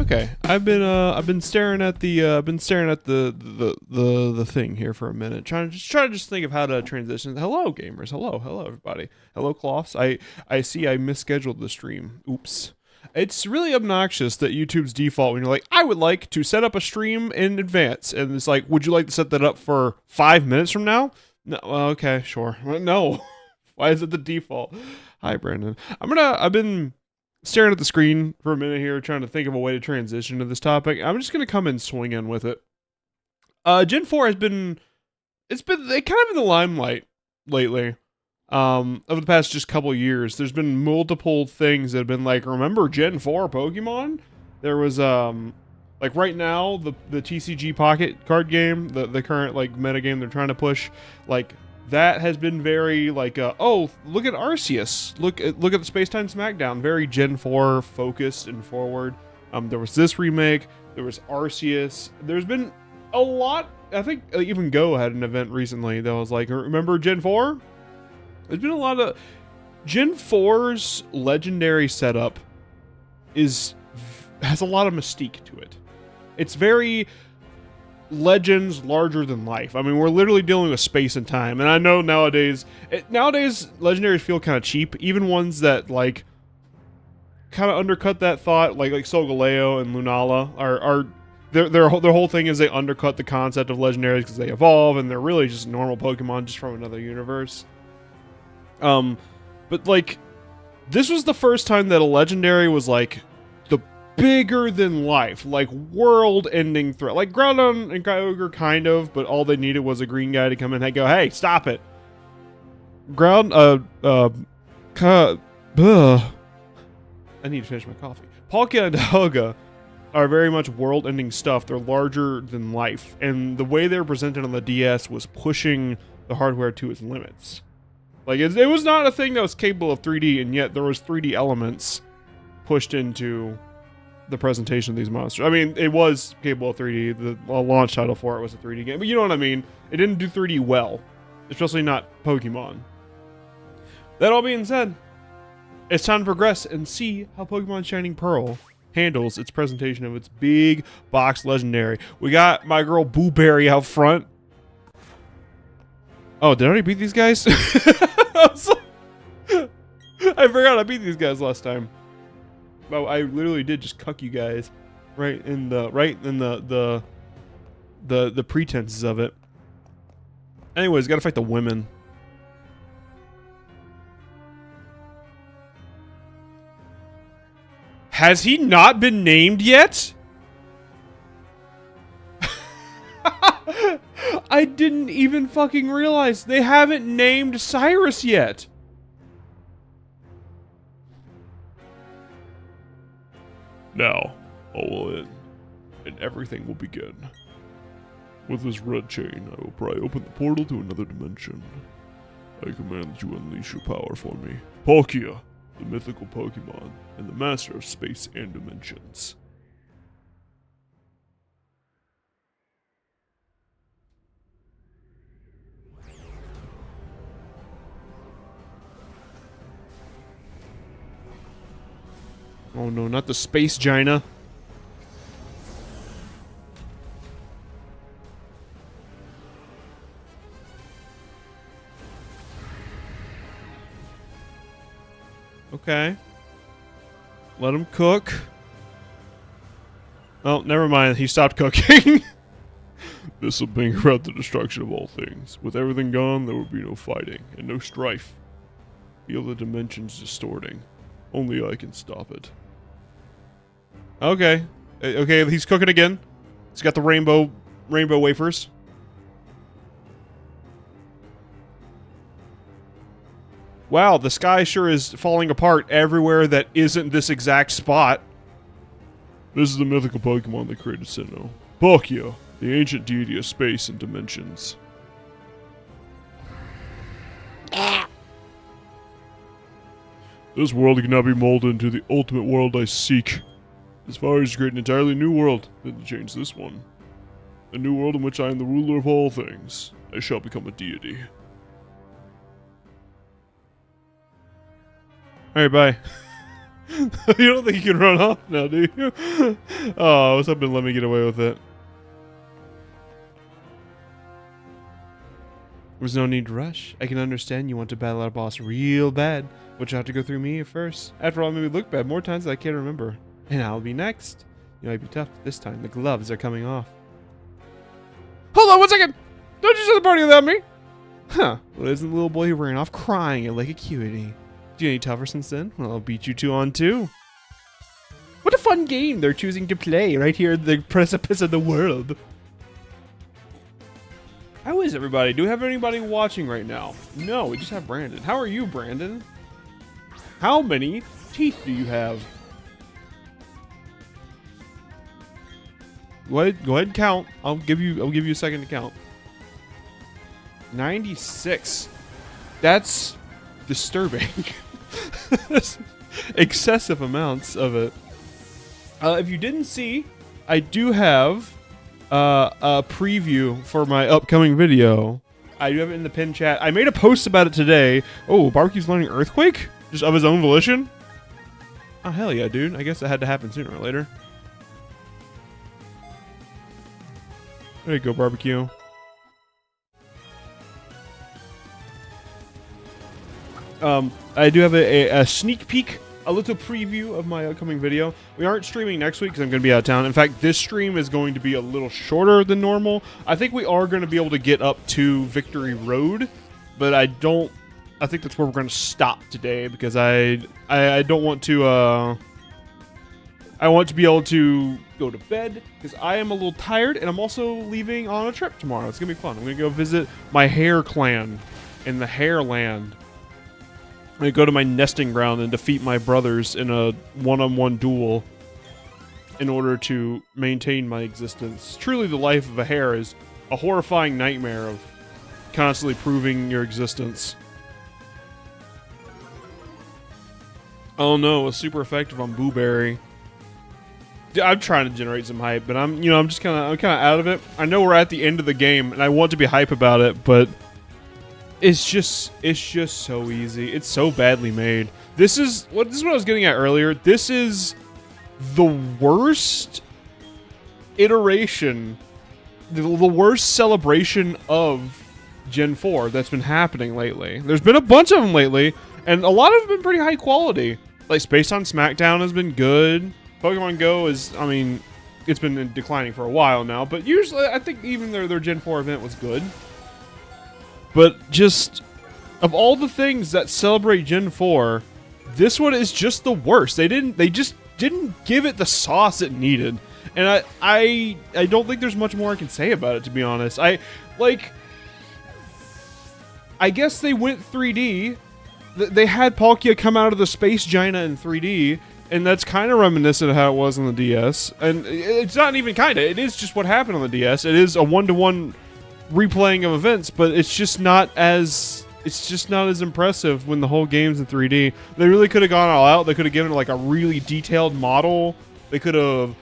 Okay, I've been staring at the thing here for a minute, trying to think of how to transition. Hello, gamers. Hello, everybody. Hello, Cloths. I see I misscheduled the stream. Oops. It's really obnoxious that YouTube's default when you're like, I would like to set up a stream in advance, and it's like, would you like to set that up for 5 minutes from now? No. Well, okay, sure. No. Why is it the default? Hi, Brandon. I've been staring at the screen for a minute here, trying to think of a way to transition to this topic. I'm just gonna come in swinging with it. Gen 4 has been, kind of in the limelight lately. Over the past just couple years, there's been multiple things that have been like, remember Gen 4 Pokemon? There was like right now the TCG Pocket card game, the current like meta game they're trying to push, like that has been very like, oh, look at Arceus. Look at the Space-Time Smackdown. Very Gen 4 focused and forward. There was this remake. There was Arceus. There's been a lot. I think even Go had an event recently that was like, remember Gen 4? There's been a lot of Gen 4's legendary setup has a lot of mystique to it. It's very Legends larger than life. I mean, we're literally dealing with space and time, and I know nowadays legendaries feel kind of cheap, even ones that like kind of undercut that thought, like Solgaleo and Lunala are their whole thing is they undercut the concept of legendaries because they evolve and they're really just normal Pokemon just from another universe. But like this was the first time that a legendary was like bigger than life, like world-ending threat, like Groudon and Kyogre kind of, but all they needed was a green guy to come in and go, hey, stop it. I need to finish my coffee. Palkia and Helga are very much world-ending stuff. They're larger than life, and the way they were presented on the DS was pushing the hardware to its limits. Like, it was not a thing that was capable of 3D, and yet there was 3D elements pushed into the presentation of these monsters. I mean, it was capable of 3D. The launch title for it was a 3D game, but you know what I mean? It didn't do 3D well, especially not Pokemon. That all being said, it's time to progress and see how Pokemon Shining Pearl handles its presentation of its big box legendary. We got my girl Booberry out front. Oh, did I already beat these guys? I forgot I beat these guys last time. Oh, I literally did just cuck you guys right in the pretenses of it. Anyways, gotta fight the women. Has he not been named yet? I didn't even fucking realize they haven't named Cyrus yet. Now, all in, and everything will begin. With this red chain, I will pry open the portal to another dimension. I command that you unleash your power for me. Palkia, the mythical Pokemon, and the master of space and dimensions. Oh no, not the space Gina. Okay. Let him cook. Oh, never mind. He stopped cooking. This will bring about the destruction of all things. With everything gone, there will be no fighting and no strife. Feel the dimensions distorting. Only I can stop it. Okay. Okay, he's cooking again. He's got the rainbow wafers. Wow, the sky sure is falling apart everywhere that isn't this exact spot. This is the mythical Pokemon that created Sinnoh. Palkia, the ancient deity of space and dimensions. This world cannot be molded into the ultimate world I seek. As far as to create an entirely new world, then to change this one. A new world in which I am the ruler of all things. I shall become a deity. Alright, bye. You don't think you can run off now, do you? Oh, I was hoping to let me get away with it. There's no need to rush. I can understand you want to battle our boss real bad, but you have to go through me first. After all, it made me look bad more times than I can remember. And I'll be next. You might be tough, but this time the gloves are coming off. Hold on 1 second! Don't you start the party without me! Huh. Well, isn't the little boy who ran off crying like a cutie? Do you any tougher since then? Well, I'll beat you 2-on-2. What a fun game they're choosing to play right here at the precipice of the world. How is everybody? Do we have anybody watching right now? No, we just have Brandon. How are you, Brandon? How many teeth do you have? Go ahead and count. I'll give you a second to count. 96. That's disturbing. Excessive amounts of it. If you didn't see, I do have a preview for my upcoming video. I do have it in the pinned chat. I made a post about it today. Oh, Barbecue's learning Earthquake? Just of his own volition? Oh, hell yeah, dude. I guess that had to happen sooner or later. There you go, Barbecue. I do have a sneak peek, a little preview of my upcoming video. We aren't streaming next week because I'm going to be out of town. In fact, this stream is going to be a little shorter than normal. I think we are going to be able to get up to Victory Road, but I think that's where we're going to stop today because I don't want to, I want to be able to go to bed because I am a little tired and I'm also leaving on a trip tomorrow. It's going to be fun. I'm going to go visit my hair clan in the Hairland. I'm going to go to my nesting ground and defeat my brothers in a one-on-one duel in order to maintain my existence. Truly, the life of a hare is a horrifying nightmare of constantly proving your existence. Oh no, it's super effective on Booberry. I'm trying to generate some hype, but I'm just kind of out of it. I know we're at the end of the game, and I want to be hype about it, but it's just so easy. It's so badly made. This is what I was getting at earlier. This is the worst iteration, the worst celebration of Gen 4 that's been happening lately. There's been a bunch of them lately, and a lot of them have been pretty high quality. Like Space on SmackDown has been good. Pokemon Go is, I mean, it's been declining for a while now, but usually I think even their Gen 4 event was good. But just, of all the things that celebrate Gen 4, this one is just the worst. They just didn't give it the sauce it needed. And I don't think there's much more I can say about it, to be honest. I guess they went 3D. They had Palkia come out of the Space Gina in 3D, And that's kind of reminiscent of how it was on the DS. And it's not even kind of. It is just what happened on the DS. It is a one-to-one replaying of events, but it's just not as impressive when the whole game's in 3D. They really could have gone all out. They could have given it like a really detailed model. They could have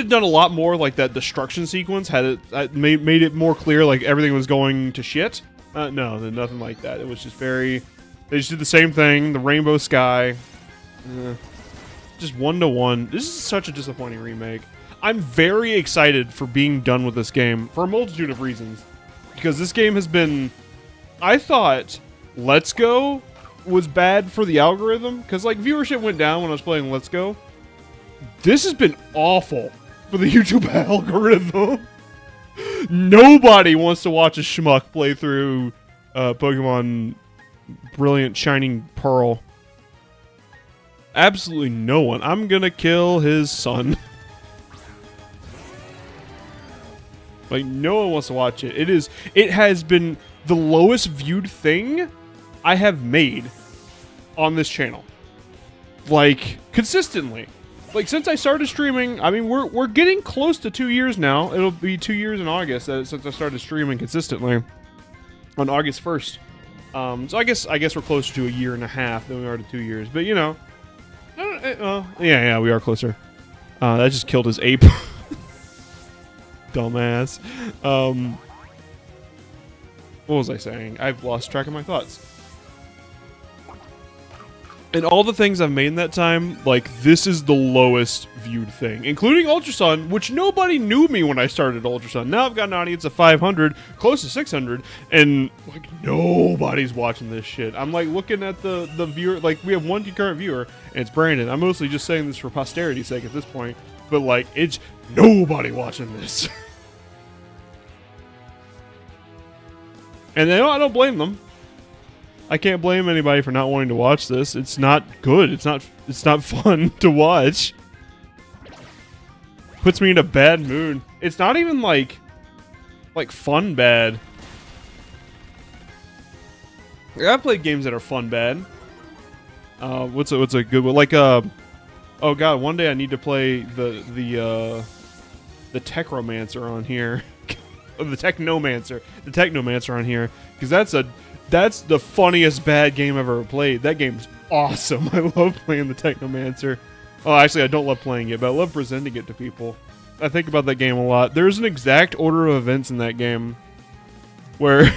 done a lot more, like that destruction sequence had it made it more clear, like everything was going to shit. No, nothing like that. It was just very. They just did the same thing. The rainbow sky. Just one-to-one. This is such a disappointing remake. I'm very excited for being done with this game for a multitude of reasons. Because this game has been... I thought Let's Go was bad for the algorithm. Because, like, viewership went down when I was playing Let's Go. This has been awful for the YouTube algorithm. Nobody wants to watch a schmuck play through Pokemon Brilliant Shining Pearl. Absolutely no one. I'm gonna kill his son. Like, no one wants to watch it. It has been the lowest viewed thing I have made on this channel. Like, consistently. Like, since I started streaming, I mean, we're getting close to 2 years now. It'll be 2 years in August since I started streaming consistently on August 1st. So I guess we're closer to a year and a half than we are to 2 years. But, you know. Yeah, we are closer. That just killed his ape. Dumbass. What was I saying? I've lost track of my thoughts. And all the things I've made in that time, like, this is the lowest viewed thing. Including Ultra Sun, which nobody knew me when I started Ultra Sun. Now I've got an audience of 500, close to 600, and, like, nobody's watching this shit. I'm, like, looking at the viewer, like, we have one concurrent viewer, and it's Brandon. I'm mostly just saying this for posterity's sake at this point, but, like, it's nobody watching this. And I don't blame them. I can't blame anybody for not wanting to watch this. It's not good. It's not fun to watch. Puts me in a bad mood. It's not even like fun bad. I've played games that are fun bad. What's a good one? Like oh god, one day I need to play the Techromancer on here. The Technomancer on here, because that's the funniest bad game I've ever played. That game's awesome. I love playing the Technomancer. Oh, actually, I don't love playing it, but I love presenting it to people. I think about that game a lot. There's an exact order of events in that game where...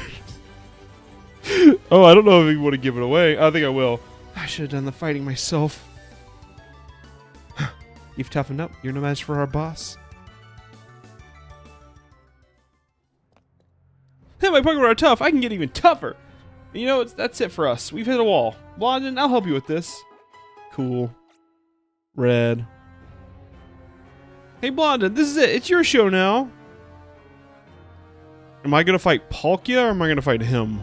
Oh, I don't know if you want to give it away. I think I will. I should have done the fighting myself. You've toughened up. You're no match for our boss. Hey, my Pokemon are tough. I can get even tougher. You know, that's it for us. We've hit a wall. Blondin, I'll help you with this. Cool. Red. Hey, Blondin, this is it. It's your show now. Am I going to fight Palkia or am I going to fight him?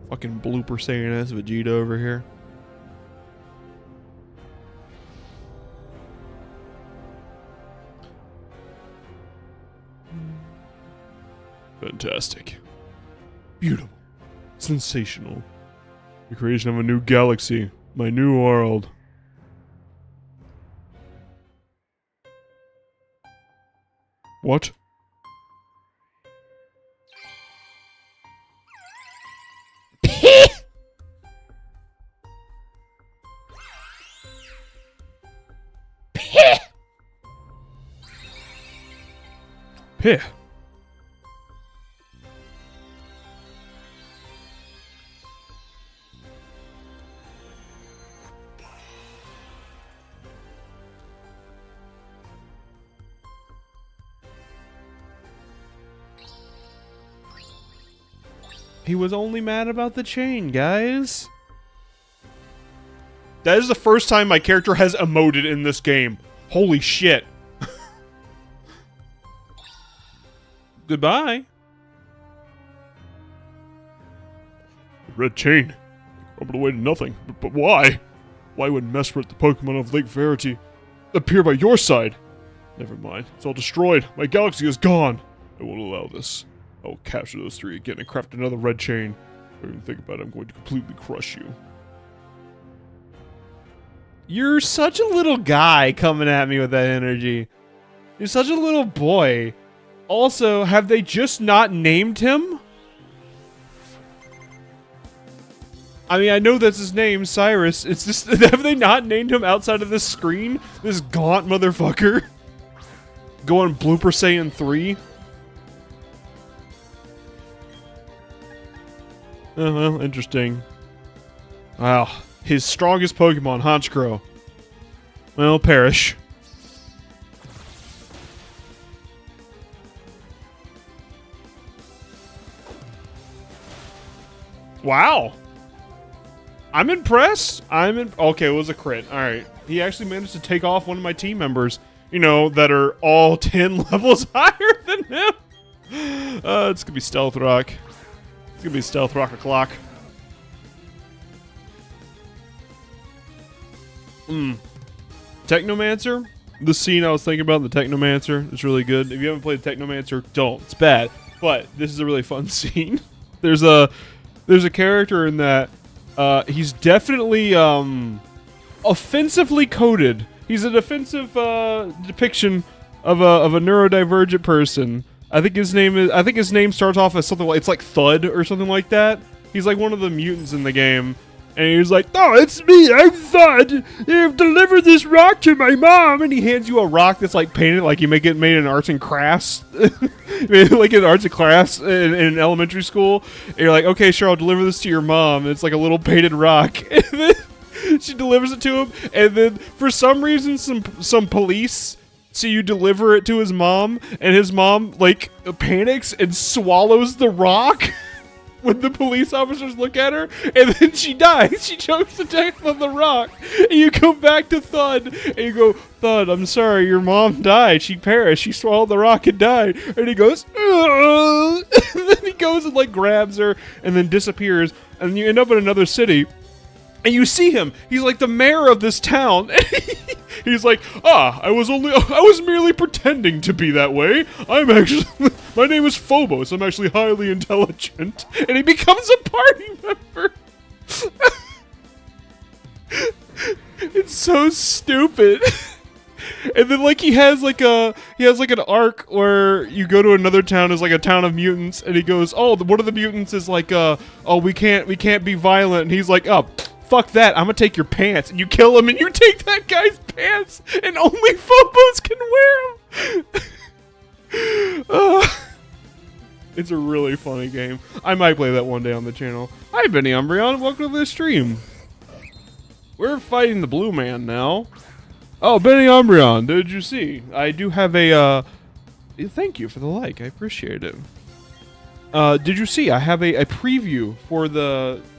Fucking blooper saying ass Vegeta over here. Fantastic. Beautiful. Sensational. The creation of a new galaxy. My new world. What? Pih. He was only mad about the chain, guys. That is the first time my character has emoted in this game. Holy shit. Goodbye. Red chain. Crumbled away to nothing. But why? Why would Mesprit, the Pokemon of Lake Verity, appear by your side? Never mind. It's all destroyed. My galaxy is gone. I won't allow this. I will capture those three again and craft another red chain. Don't even think about it. I'm going to completely crush you. You're such a little guy coming at me with that energy. You're such a little boy. Also, have they just not named him? I mean, I know that's his name, Cyrus. It's just, have they not named him outside of this screen? This gaunt motherfucker. Going Blooper Saiyan 3. Oh, well, interesting. Wow. His strongest Pokemon, Honchkrow. Well, perish. Wow. I'm impressed. Okay, it was a crit. Alright. He actually managed to take off one of my team members, you know, that are all 10 levels higher than him. It's gonna be Stealth Rock. It's gonna be Stealth Rock o'clock. Technomancer? The scene I was thinking about in the Technomancer is really good. If you haven't played Technomancer, don't. It's bad. But this is a really fun scene. There's a character in that. He's definitely offensively coded. He's an offensive depiction of a neurodivergent person. I think his name starts off as something like, it's like Thud or something like that. He's like one of the mutants in the game. And he's like, "Oh, it's me, I'm Thud. You've delivered this rock to my mom." And he hands you a rock that's like painted like you make it made in arts and crafts. Like in arts and crafts in elementary school. And you're like, "Okay, sure, I'll deliver this to your mom." And it's like a little painted rock. And then she delivers it to him. And then for some reason, some police see you deliver it to his mom. And his mom like panics and swallows the rock. When the police officers look at her, and then she dies. She chokes to death on the rock. And you come back to Thud, and you go, "Thud, I'm sorry, your mom died. She perished. She swallowed the rock and died." And he goes, "Ugh." And then he goes and like grabs her, and then disappears. And you end up in another city. And you see him. He's like the mayor of this town. He's like, I was merely pretending to be that way. My name is Phobos. I'm actually highly intelligent. And he becomes a party member. It's so stupid. And then like he has like an arc where you go to another town, it's like a town of mutants, and he goes, "Oh, one of the mutants is like, oh, we can't be violent." And he's like, "Oh, fuck that, I'm gonna take your pants." And you kill him and you take that guy's pants, and only Phobos can wear them. It's a really funny game. I might play that one day on the channel. Hi, Benny Umbreon, welcome to the stream. We're fighting the blue man now. Oh, Benny Umbreon, did you see? I do have a, thank you for the like, I appreciate it. Did you see? I have a preview for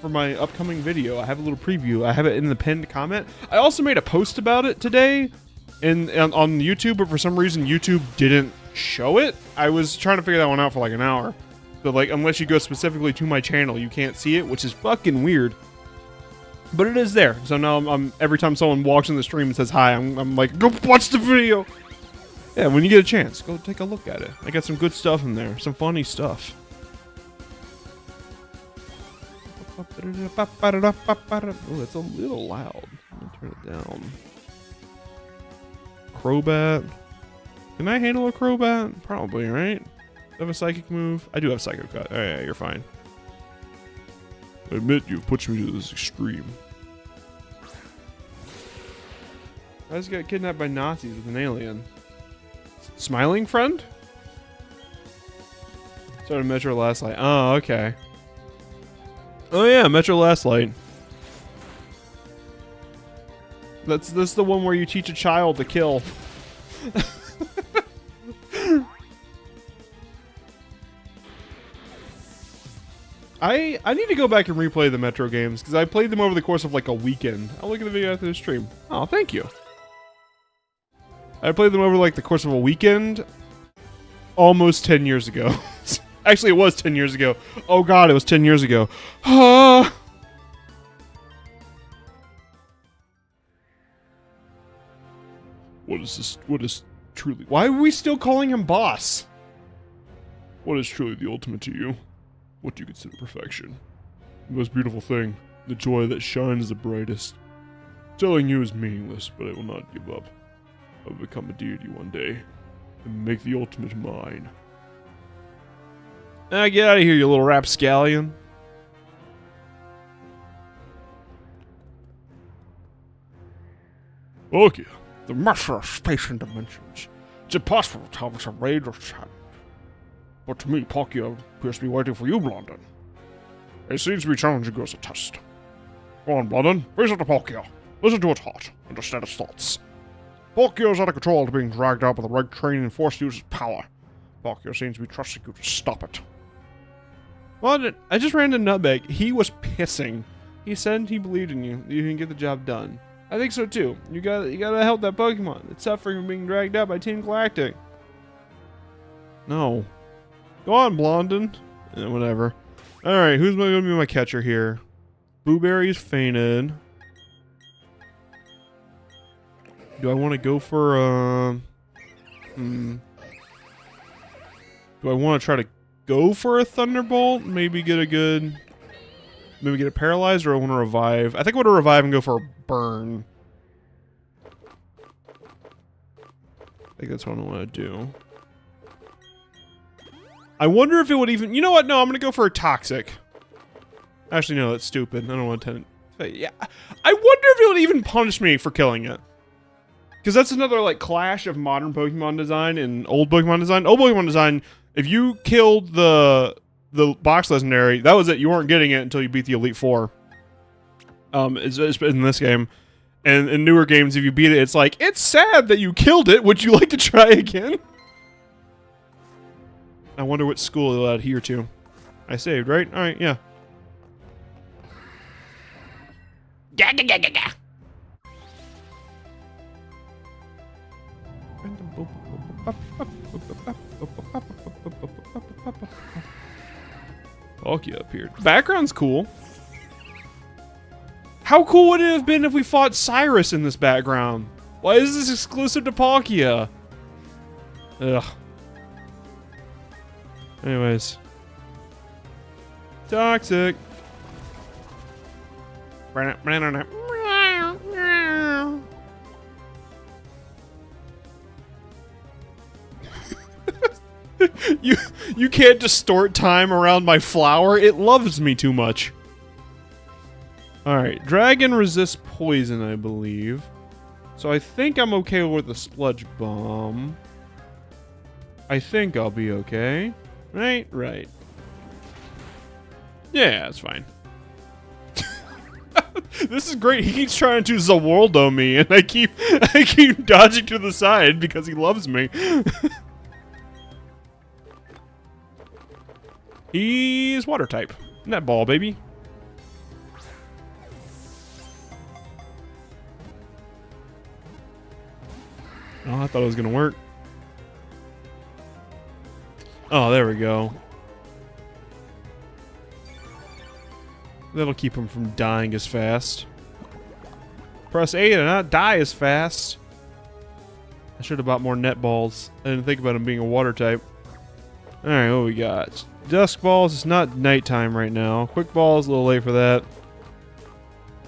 my upcoming video. I have a little preview. I have it in the pinned comment. I also made a post about it today on YouTube, but for some reason YouTube didn't show it. I was trying to figure that one out for like an hour. So like, unless you go specifically to my channel, you can't see it, which is fucking weird. But it is there. So now I'm every time someone walks in the stream and says hi, I'm like, go watch the video. Yeah, when you get a chance, go take a look at it. I got some good stuff in there, some funny stuff. Oh, that's a little loud. I'm gonna turn it down. Crobat. Can I handle a Crobat? Probably, right? Do I have a psychic move? I do have Psycho Cut. Oh yeah, you're fine. I admit you've pushed me to this extreme. I just got kidnapped by Nazis with an alien. Smiling friend? Started Metro Last Light. Oh, okay. Oh yeah, Metro Last Light. That's the one where you teach a child to kill. I need to go back and replay the Metro games because I played them over the course of like a weekend. I'll look at the video after the stream. Oh, thank you. I played them over like the course of a weekend almost 10 years ago. Actually, it was 10 years ago. Oh god, it was 10 years ago. What is this? What is truly... Why are we still calling him boss? What is truly the ultimate to you? What do you consider perfection? The most beautiful thing, the joy that shines the brightest. Telling you is meaningless, but I will not give up. I will become a deity one day, and make the ultimate mine. Get out of here, you little rapscallion. Okay, the master of space and dimensions. It's impossible to tell what's a raid or chat. But to me, Palkia appears to be waiting for you, Blondin. It seems to be challenging you as a test. Go on, Blondin, face it to Palkia. Listen to its heart, understand its thoughts. Palkia is out of control after being dragged out by the right training and forced to use its power. Palkia seems to be trusting you to stop it. Well, I just ran into Nutbag. He was pissing. He said he believed in you. You can get the job done. I think so too. You gotta help that Pokemon. It's suffering from being dragged out by Team Galactic. No. Go on, Blondin. Whatever. Alright, who's gonna be my catcher here? Blueberry's fainted. Do I want to go for do I want to try to go for a Thunderbolt? Maybe get it paralyzed, or I want to revive? I think I want to revive and go for a burn. I think that's what I want to do. I wonder if it would even... You know what? No, I'm going to go for a Toxic. Actually, no, that's stupid. I don't want to... Yeah. I wonder if it would even punish me for killing it. Because that's another, like, clash of modern Pokemon design and old Pokemon design. Old Pokemon design, if you killed the box legendary, that was it. You weren't getting it until you beat the Elite Four. It's in this game. And in newer games, if you beat it, it's like, it's sad that you killed it. Would you like to try again? I wonder what school it'll adhere to. I saved, right? Alright, yeah. Palkia appeared. Background's cool. How cool would it have been if we fought Cyrus in this background? Why is this exclusive to Palkia? Ugh. Anyways. Toxic. You can't distort time around my flower. It loves me too much. Alright, dragon resists poison, I believe. So I think I'm okay with the sludge bomb. I think I'll be okay. Right? Right. Yeah, it's fine. This is great. He keeps trying to Zawoldo me, and I keep dodging to the side because he loves me. He's water type. Net ball, baby. Oh, I thought it was gonna work. Oh, there we go. That'll keep him from dying as fast. Press A to not die as fast. I should have bought more net balls. I didn't think about him being a water type. Alright, what we got? Dusk balls. It's not nighttime right now. Quick balls, a little late for that.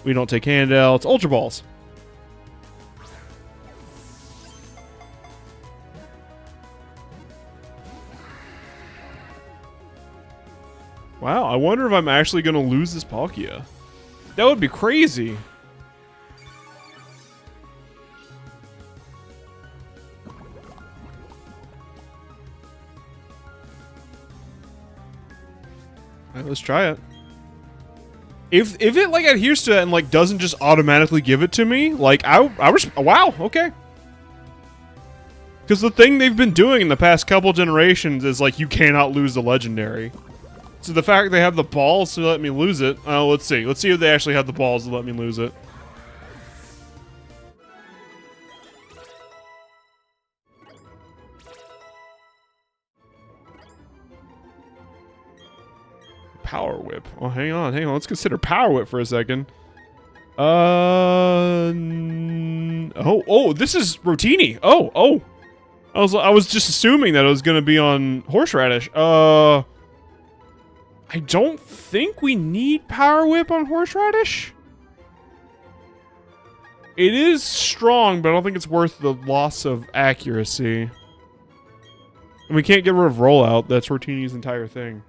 We don't take handouts. Ultra balls. Wow, I wonder if I'm actually going to lose this Palkia. That would be crazy. Alright, let's try it. If it like adheres to it and like doesn't just automatically give it to me, like wow, okay. Because the thing they've been doing in the past couple generations is like you cannot lose the legendary. So the fact they have the balls to let me lose it, let's see. Let's see if they actually have the balls to let me lose it. Power Whip. Oh, hang on. Let's consider Power Whip for a second. Oh, this is Rotini. Oh. I was just assuming that it was gonna be on Horseradish. I I don't think we need Power Whip on Horseradish. It is strong, but I don't think it's worth the loss of accuracy. And we can't get rid of Rollout. That's Rotini's entire thing.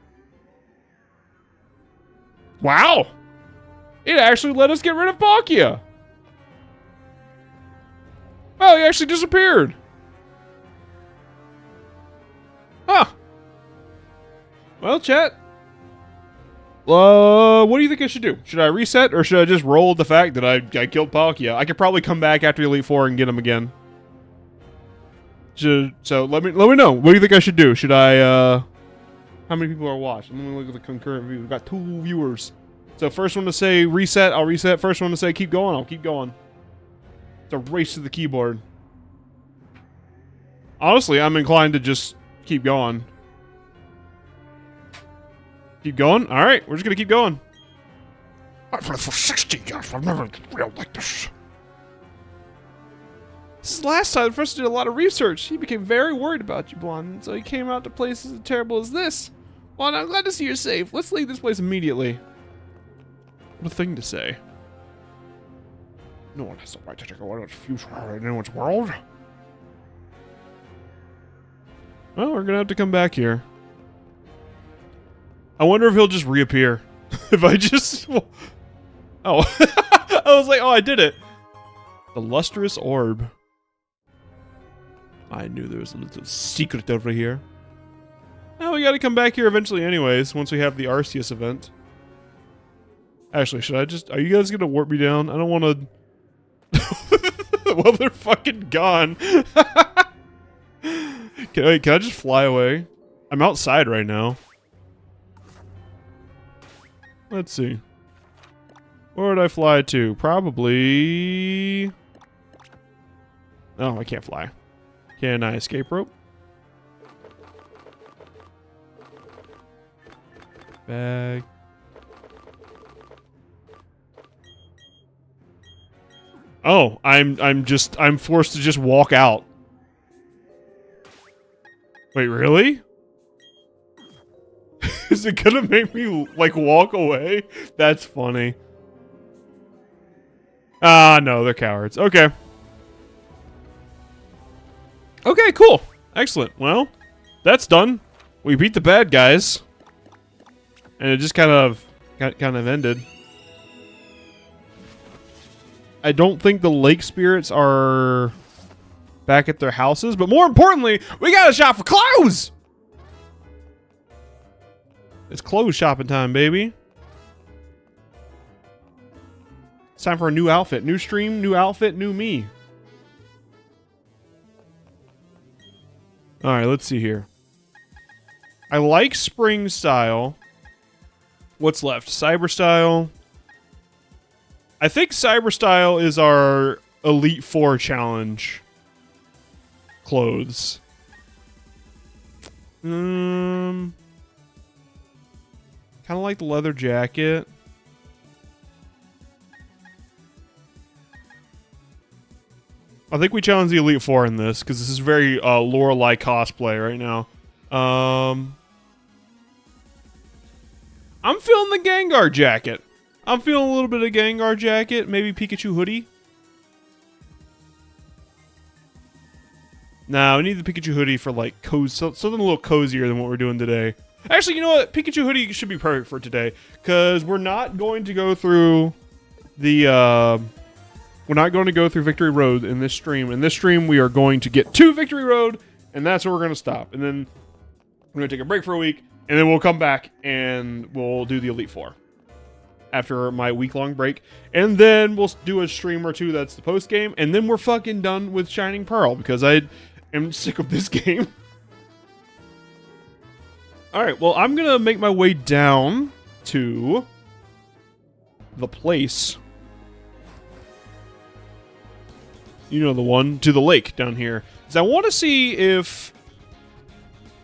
Wow! It actually let us get rid of Palkia! Oh, he actually disappeared! Huh. Well, chat. What do you think I should do? Should I reset, or should I just roll with the fact that I killed Palkia? I could probably come back after Elite Four and get him again. So let me know. What do you think I should do? Should I how many people are watching? Let me look at the concurrent views. We've got 2 viewers. So first one to say reset, I'll reset. First one to say keep going, I'll keep going. It's a race to the keyboard. Honestly, I'm inclined to just keep going. Keep going? Alright, we're just gonna keep going. I've played for 60 years, I've never reeled like this. This is the last time First did a lot of research. He became very worried about you, Blonde, so he came out to places as terrible as this. Well, I'm glad to see you're safe. Let's leave this place immediately. What a thing to say. No one has the right to take away its future in anyone's world. Well, we're gonna have to come back here. I wonder if he'll just reappear. If I just... Oh. I was like, oh, I did it. The lustrous orb. I knew there was a little secret over here. Well, we gotta come back here eventually anyways, once we have the Arceus event. Actually, should I just... Are you guys gonna warp me down? I don't wanna... Well, they're fucking gone. Can I just fly away? I'm outside right now. Let's see. Where would I fly to? Probably... Oh, I can't fly. Can I escape rope? Bag. Oh, I'm forced to just walk out. Wait, really? Is it gonna make me, like, walk away? That's funny. Ah, no, they're cowards. Okay. Okay, cool. Excellent. Well, that's done. We beat the bad guys. And it just kind of ended. I don't think the lake spirits are back at their houses, but more importantly, we got a shop for clothes! It's clothes shopping time, baby. It's time for a new outfit. New stream, new outfit, new me. Alright, let's see here. I like spring style. What's left? Cyber style. I think cyber style is our Elite Four challenge. Clothes. Kind of like the leather jacket. I think we challenge the Elite Four in this, because this is very Lorelei cosplay right now. I'm feeling the Gengar jacket. I'm feeling a little bit of Gengar jacket. Maybe Pikachu hoodie. Nah, we need the Pikachu hoodie for, like, something a little cozier than what we're doing today. Actually, you know what? Pikachu hoodie should be perfect for today, because we're not going to go through the, we're not going to go through Victory Road in this stream. In this stream, we are going to get to Victory Road, and that's where we're going to stop. And then we're going to take a break for a week, and then we'll come back, and we'll do the Elite Four after my week-long break. And then we'll do a stream or two that's the post-game, and then we're fucking done with Shining Pearl, because I am sick of this game. Alright, well, I'm going to make my way down to the place. You know the one, to the lake down here. Because I want to see if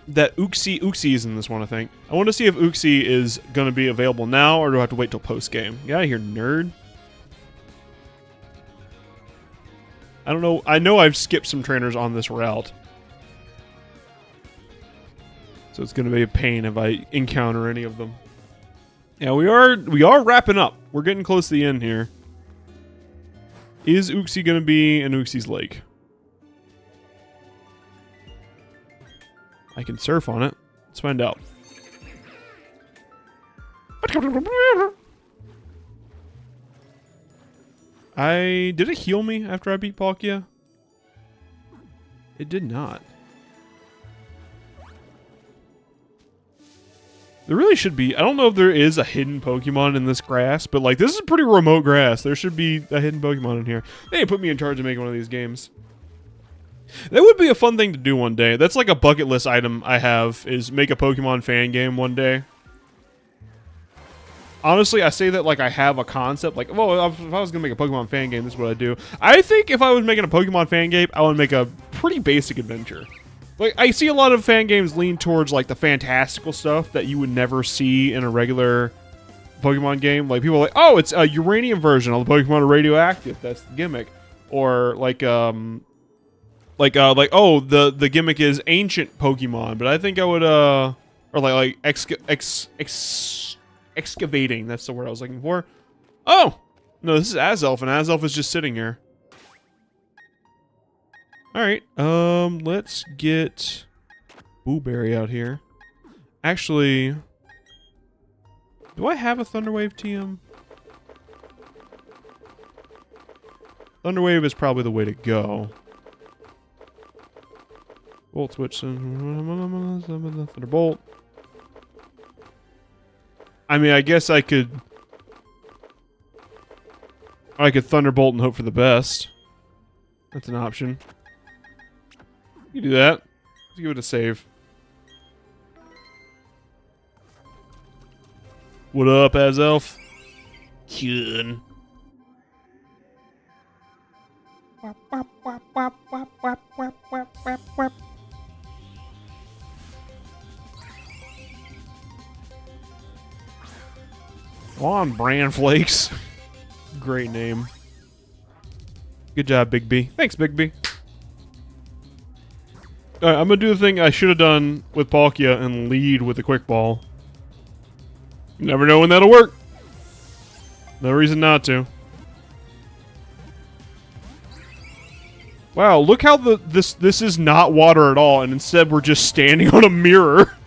that Uxie is in this one, I think. I want to see if Uxie is going to be available now, or do I have to wait till post-game? Get out of here, nerd. I don't know. I know I've skipped some trainers on this route. So it's going to be a pain if I encounter any of them. Yeah, we are wrapping up. We're getting close to the end here. Is Uxie gonna be in Uxie's lake? I can surf on it. Let's find out. Did it heal me after I beat Palkia? It did not. There really should be. I don't know if there is a hidden Pokemon in this grass, but like this is pretty remote grass. There should be a hidden Pokemon in here. They didn't put me in charge of making one of these games. That would be a fun thing to do one day. That's like a bucket list item I have, is make a Pokemon fan game one day. Honestly, I say that like I have a concept. Like, well, if I was going to make a Pokemon fan game, this is what I'd do. I think if I was making a Pokemon fan game, I would make a pretty basic adventure. Like, I see a lot of fan games lean towards like the fantastical stuff that you would never see in a regular Pokemon game. Like, people are like, oh, it's a uranium version of the Pokemon are radioactive. That's the gimmick. Or like, oh, the gimmick is ancient Pokemon. But I think I would, or like excavating. That's the word I was looking for. Oh! No, this is Azelf, and Azelf is just sitting here. Alright, let's get Booberry out here. Actually, do I have a Thunderwave TM? Thunderwave is probably the way to go. Volt Switch, Thunderbolt. I mean, I guess I could Thunderbolt and hope for the best. That's an option. You do that. Let's give it a save. What up, Azelf? Kun. Come on, Bran Flakes. Great name. Good job, Bigby. Thanks, Bigby. Alright, I'm gonna do the thing I should have done with Palkia and lead with the quick ball. You never know when that'll work. No reason not to. Wow, look how this is not water at all, and instead we're just standing on a mirror.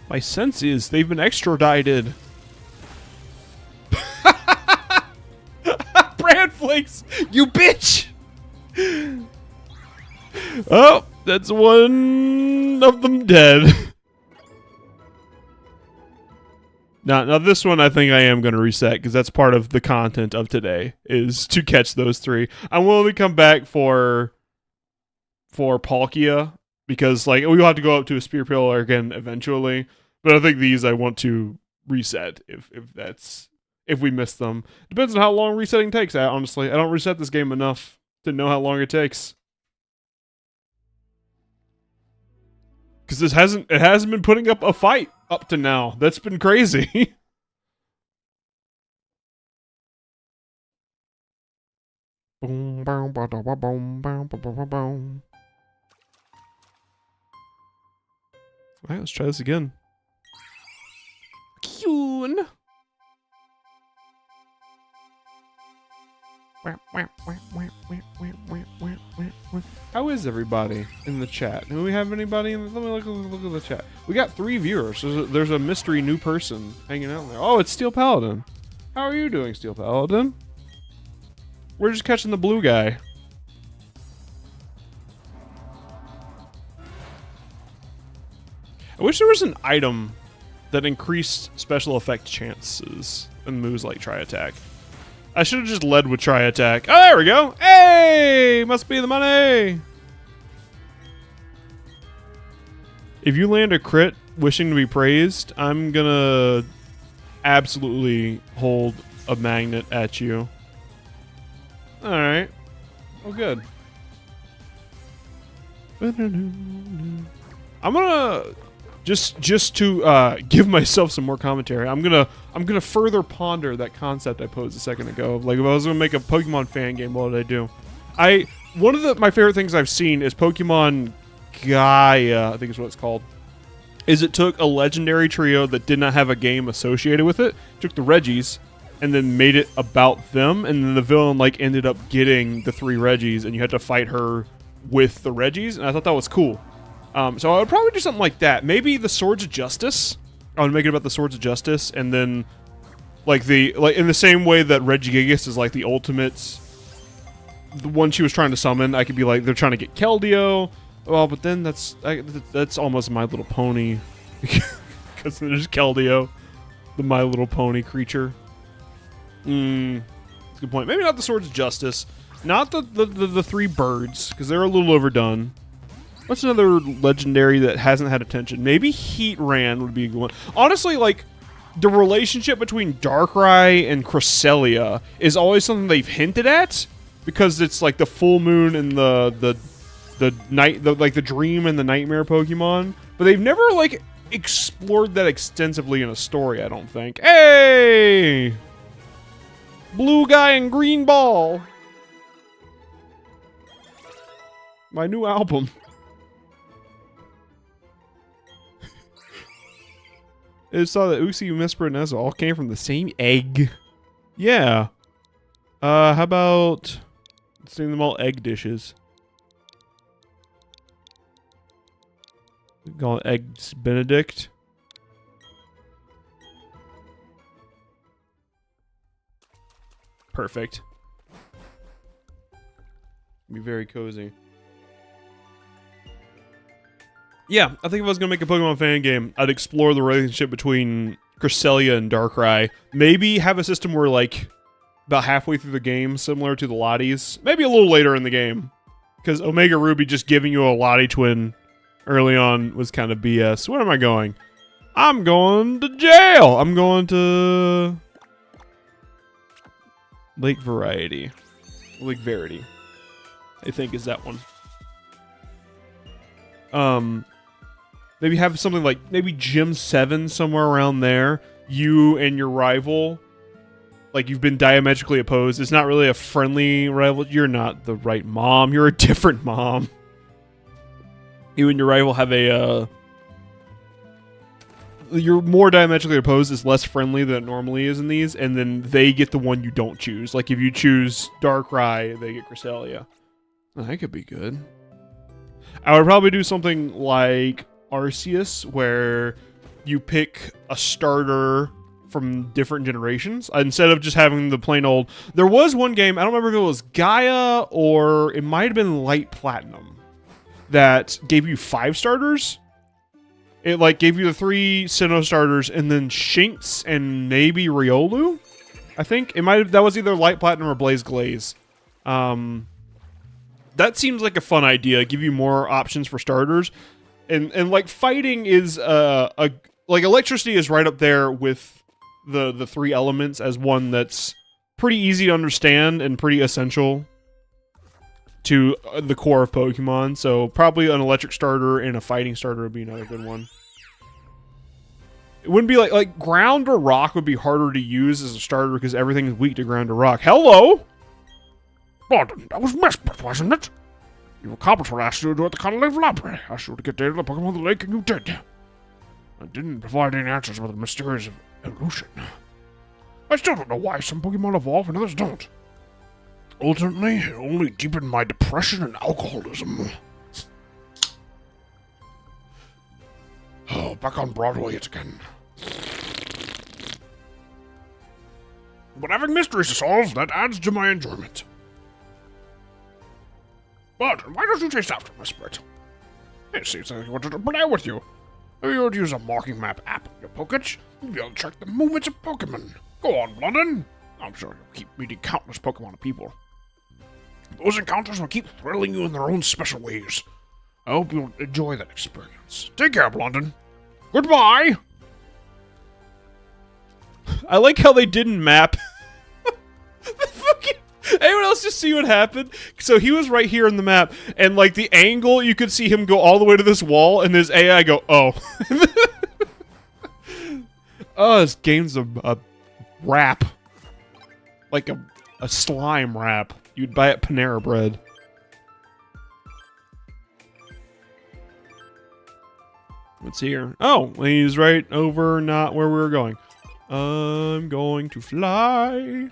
My sense is they've been extradited. Bran Flakes, you bitch! Oh, that's one of them dead. Now this one I think I am going to reset, because that's part of the content of today, is to catch those three. I will only come back for Palkia, because like we will have to go up to a Spear Pillar again eventually. But I think these I want to reset if we miss them. Depends on how long resetting takes. Honestly, I don't reset this game enough to know how long it takes. Because it hasn't been putting up a fight up to now. That's been crazy. Boom, boom, boom, boom, boom, boom, boom. Alright, let's try this again. Kun. How is everybody in the chat? Do we have anybody in the, let me look at the chat. We got 3 viewers. There's a mystery new person hanging out there. Oh, it's Steel Paladin. How are you doing, Steel Paladin? We're just catching the blue guy. I wish there was an item that increased special effect chances in moves like Tri Attack. I should have just led with Tri Attack. Oh, there we go. Hey, must be the money. If you land a crit wishing to be praised, I'm gonna absolutely hold a magnet at you. All right. Oh, good. I'm gonna just to give myself some more commentary, I'm gonna further ponder that concept I posed a second ago. Like, if I was gonna make a Pokemon fan game, what would I do? One of my favorite things I've seen is Pokemon Gaia, I think is what it's called. Is it took a legendary trio that did not have a game associated with it, took the Reggies, and then made it about them, and then the villain like ended up getting the 3 Reggies, and you had to fight her with the Reggies, and I thought that was cool. So I would probably do something like that. Maybe the Swords of Justice. I would make it about the Swords of Justice, and then like in the same way that Regigigas is like the ultimate, the one she was trying to summon. I could be like, they're trying to get Keldeo. Well, but then that's almost My Little Pony, because there's Keldeo, the My Little Pony creature. That's a good point. Maybe not the Swords of Justice, not the 3 birds, because they're a little overdone. What's another legendary that hasn't had attention? Maybe Heatran would be a good one. Honestly, like, the relationship between Darkrai and Cresselia is always something they've hinted at, because it's like the full moon and the night, like the dream and the nightmare Pokemon, but they've never like explored that extensively in a story, I don't think. Hey! Blue guy and green ball. My new album. It saw that Uxie, Mesprit, and Ezreal all came from the same egg. Yeah. How about let's name them all egg dishes. We call it Eggs Benedict. Perfect. Be very cozy. Yeah, I think if I was going to make a Pokemon fan game, I'd explore the relationship between Cresselia and Darkrai. Maybe have a system where, like, about halfway through the game, similar to the Lotties. Maybe a little later in the game. Because Omega Ruby just giving you a Lottie twin early on was kind of BS. Where am I going? I'm going to jail! I'm going to Lake Verity. I think is that one. Maybe have something like, maybe Gym 7 somewhere around there. You and your rival, like, you've been diametrically opposed. It's not really a friendly rival. You're not the right mom. You're a different mom. You and your rival have a, you're more diametrically opposed. It's less friendly than it normally is in these. And then they get the one you don't choose. Like, if you choose Darkrai, they get Cresselia. Oh, that could be good. I would probably do something like Arceus, where you pick a starter from different generations instead of just having the plain old. There was one game, I don't remember if it was Gaia or it might have been Light Platinum, that gave you 5 starters. It like gave you the 3 Sinnoh starters and then Shinx and maybe Riolu. I think it might have, that was either Light Platinum or Blaze Glaze. That seems like a fun idea. Give you more options for starters. And like fighting is like electricity is right up there with the 3 elements as one that's pretty easy to understand and pretty essential to the core of Pokemon. So probably an electric starter and a fighting starter would be another good one. It wouldn't be like ground or rock would be harder to use as a starter because everything is weak to ground or rock. Hello! London, that was Mesprit, wasn't it? You accomplished what I asked you to do at the Cottonleaf Library. I asked you to get data to Pokemon the Lake, and you did. I didn't provide any answers about the mysteries of evolution. I still don't know why some Pokemon evolve and others don't. Ultimately, it only deepened my depression and alcoholism. Oh, back on Broadway yet again. But having mysteries to solve, that adds to my enjoyment. But why don't you chase after Mesprit? It seems like he wanted to play with you. Maybe you would use a marking map app on your Pokédex. You'd be able to track the movements of Pokémon. Go on, London. I'm sure you'll keep meeting countless Pokemon people. Those encounters will keep thrilling you in their own special ways. I hope you'll enjoy that experience. Take care, London. Goodbye! I like how they didn't map. Anyone else just see what happened? So he was right here in the map, and like the angle, you could see him go all the way to this wall, and this AI go, oh. Oh, this game's a wrap. Like a slime wrap. You'd buy at Panera Bread. What's here? Oh, he's right over, not where we were going. I'm going to fly.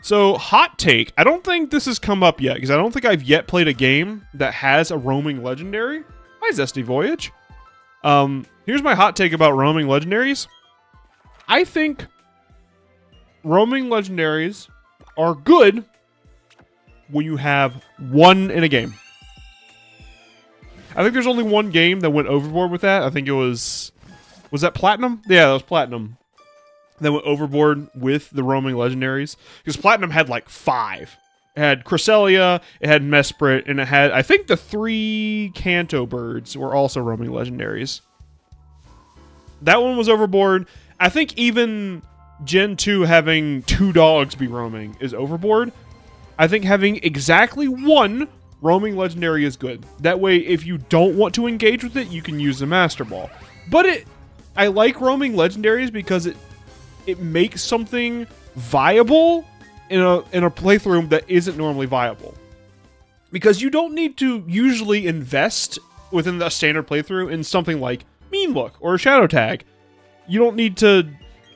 So, hot take. I don't think this has come up yet, because I don't think I've yet played a game that has a roaming legendary. Hi, Zesty Voyage. Here's my hot take about roaming legendaries. I think roaming legendaries are good when you have one in a game. I think there's only one game that went overboard with that. I think it was that Platinum? Yeah, that was Platinum. That went overboard with the roaming legendaries. Because Platinum had like 5. It had Cresselia, it had Mesprit, and it had, I think the 3 Kanto birds were also roaming legendaries. That one was overboard. I think even Gen 2 having 2 dogs be roaming is overboard. I think having exactly one roaming legendary is good. That way, if you don't want to engage with it, you can use the Master Ball. But I like roaming legendaries because it makes something viable in a playthrough that isn't normally viable. Because you don't need to usually invest within the standard playthrough in something like Mean Look or Shadow Tag. You don't need to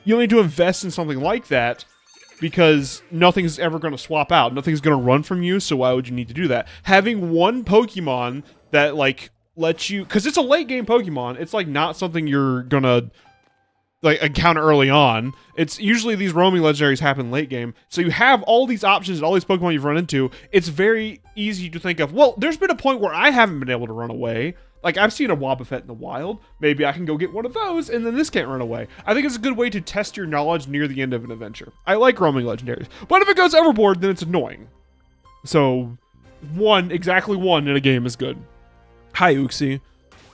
invest in something like that, because nothing's ever going to swap out. Nothing's going to run from you, so why would you need to do that? Having one Pokemon that, like, lets you... Because it's a late-game Pokemon. It's, like, not something you're going to, like, encounter early on. It's usually these roaming legendaries happen late game. So you have all these options and all these Pokemon you've run into. It's very easy to think of, well, there's been a point where I haven't been able to run away. Like, I've seen a Wobbuffet in the wild. Maybe I can go get one of those, and then this can't run away. I think it's a good way to test your knowledge near the end of an adventure. I like roaming legendaries. But if it goes overboard, then it's annoying. So, exactly one in a game is good. Hi, Uxie.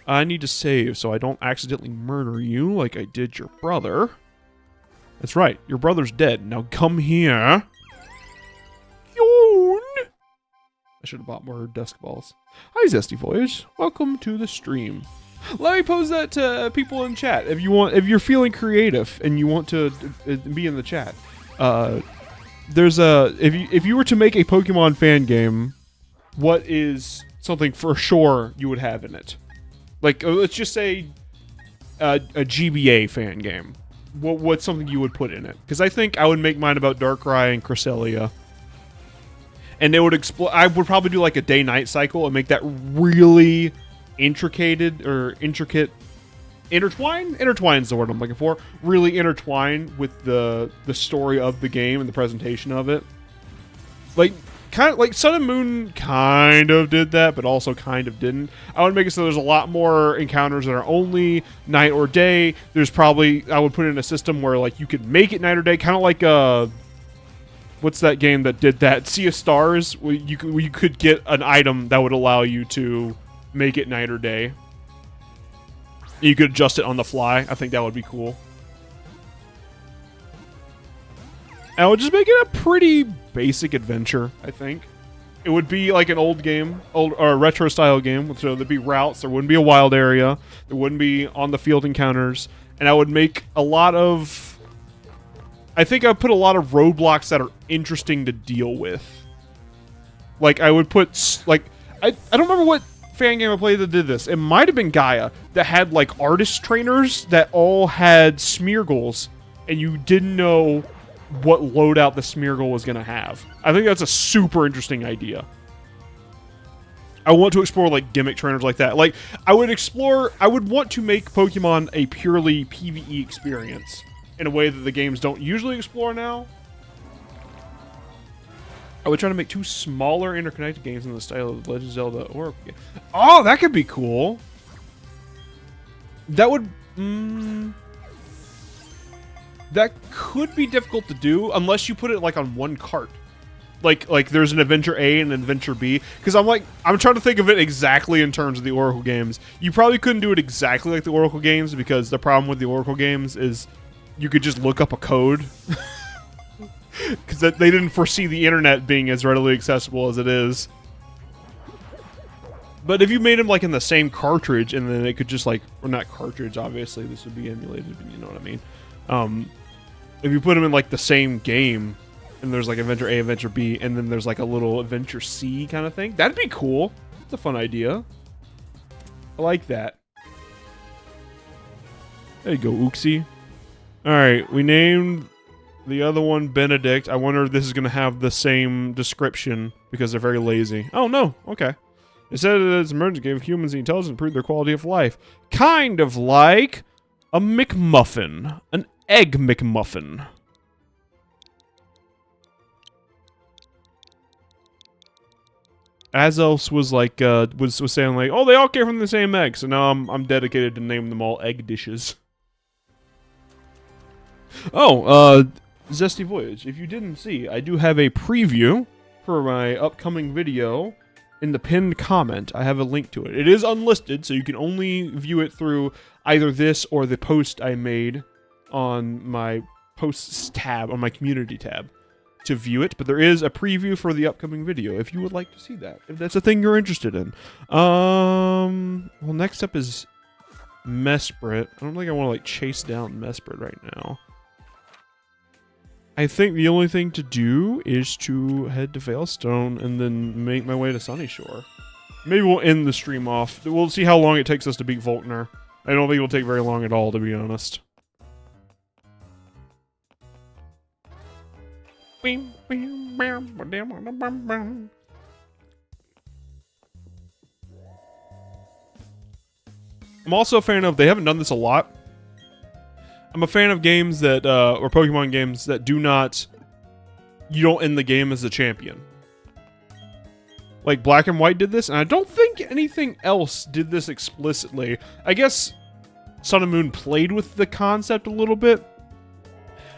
I need to save so I don't accidentally murder you like I did your brother. That's right, your brother's dead. Now come here. Yawn. I should have bought more desk balls. Hi, Zesty Voyage. Welcome to the stream. Let me pose that to people in chat. If you're feeling creative and you want to be in the chat, if you were to make a Pokemon fan game, what is something for sure you would have in it? Like, let's just say a GBA fan game. What's something you would put in it? Because I think I would make mine about Darkrai and Cresselia. And they would explore. I would probably do like a day-night cycle and make that really intricate. Intertwine? Intertwine is the word I'm looking for. Really intertwine with the story of the game and the presentation of it. Like, kind of like Sun and Moon kind of did that, but also kind of didn't. I would make it so there's a lot more encounters that are only night or day. There's probably, I would put in a system where like you could make it night or day, kind of like what's that game that did that? Sea of Stars, where you could get an item that would allow you to make it night or day. You could adjust it on the fly. I think that would be cool. And I would just make it a pretty basic adventure, I think. It would be like an old game, or a retro style game. So there'd be routes, there wouldn't be a wild area, there wouldn't be on the field encounters, and I would make a lot of... I think I would put a lot of roadblocks that are interesting to deal with. Like, I would put, like... I don't remember what fan game I played that did this. It might have been Gaia, that had, like, artist trainers that all had Smeargles, and you didn't know what loadout the Smeargle was going to have. I think that's a super interesting idea. I want to explore, like, gimmick trainers like that. Like, I would want to make Pokemon a purely PvE experience in a way that the games don't usually explore now. I would try to make 2 smaller interconnected games in the style of Legend of Zelda or... Oh, that could be cool! That would... that could be difficult to do unless you put it, like, on one cart. Like there's an Adventure A and an Adventure B. Because I'm trying to think of it exactly in terms of the Oracle games. You probably couldn't do it exactly like the Oracle games, because the problem with the Oracle games is you could just look up a code. Because they didn't foresee the internet being as readily accessible as it is. But if you made them like in the same cartridge, and then it could just like, or not cartridge, obviously this would be emulated, but you know what I mean. If you put them in like the same game, and there's like Adventure A, Adventure B, and then there's like a little Adventure C kind of thing, that'd be cool. It's a fun idea. I like that. There you go, Ooksy. Alright, we named the other one Benedict. I wonder if this is going to have the same description, because they're very lazy. Oh, no. Okay. It said that its emergence gave humans the intelligence and improved their quality of life. Kind of like a McMuffin. An egg McMuffin. Azos was like, was saying like, oh, they all came from the same egg, so now I'm dedicated to name them all egg dishes. Oh, Zesty Voyage. If you didn't see, I do have a preview for my upcoming video in the pinned comment. I have a link to it. It is unlisted, so you can only view it through either this or the post I made on my posts tab, on my community tab, to view it. But there is a preview for the upcoming video if you would like to see that, if that's a thing you're interested in. Well, next up is Mesprit. I don't think I want to like chase down Mesprit right now. I think the only thing to do is to head to Veilstone and then make my way to Sunnyshore. Maybe we'll end the stream off. We'll see how long it takes us to beat Volkner. I don't think it'll take very long at all, to be honest. I'm also a fan of, they haven't done this a lot. I'm a fan of games that, or Pokemon games that do not, you don't end the game as the champion. Like Black and White did this, and I don't think anything else did this explicitly. I guess Sun and Moon played with the concept a little bit.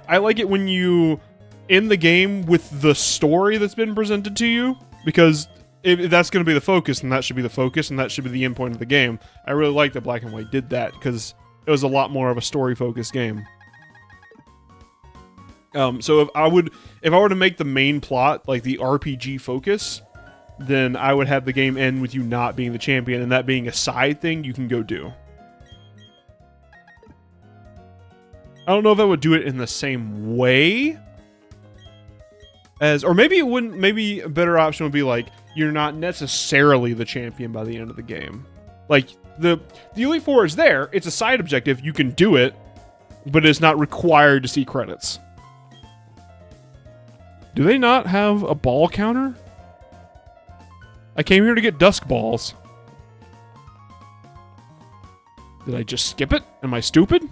I like it when you end the game with the story that's been presented to you, because if that's going to be the focus, and that should be the focus, and that should be the end point of the game. I really like that Black and White did that, because it was a lot more of a story-focused game. So if I were to make the main plot like the RPG focus, then I would have the game end with you not being the champion, and that being a side thing you can go do. I don't know if I would do it in the same way as, or maybe it wouldn't. Maybe a better option would be like you're not necessarily the champion by the end of the game, like. The Elite Four is there. It's a side objective. You can do it, but it's not required to see credits. Do they not have a ball counter? I came here to get dusk balls. Did I just skip it? Am I stupid?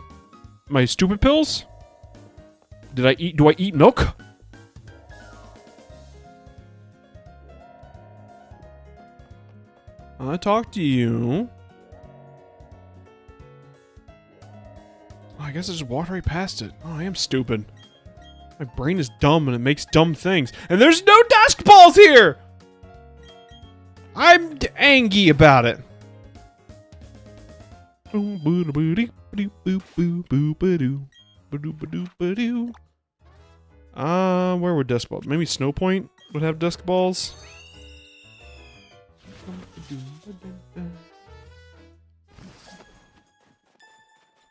Am I stupid pills? Do I eat milk? I talked to you. I guess I just walked right past it. Oh, I am stupid. My brain is dumb and it makes dumb things. And there's no dusk balls here! I'm angry about it. Where would dusk balls? Maybe Snow Point would have dusk balls.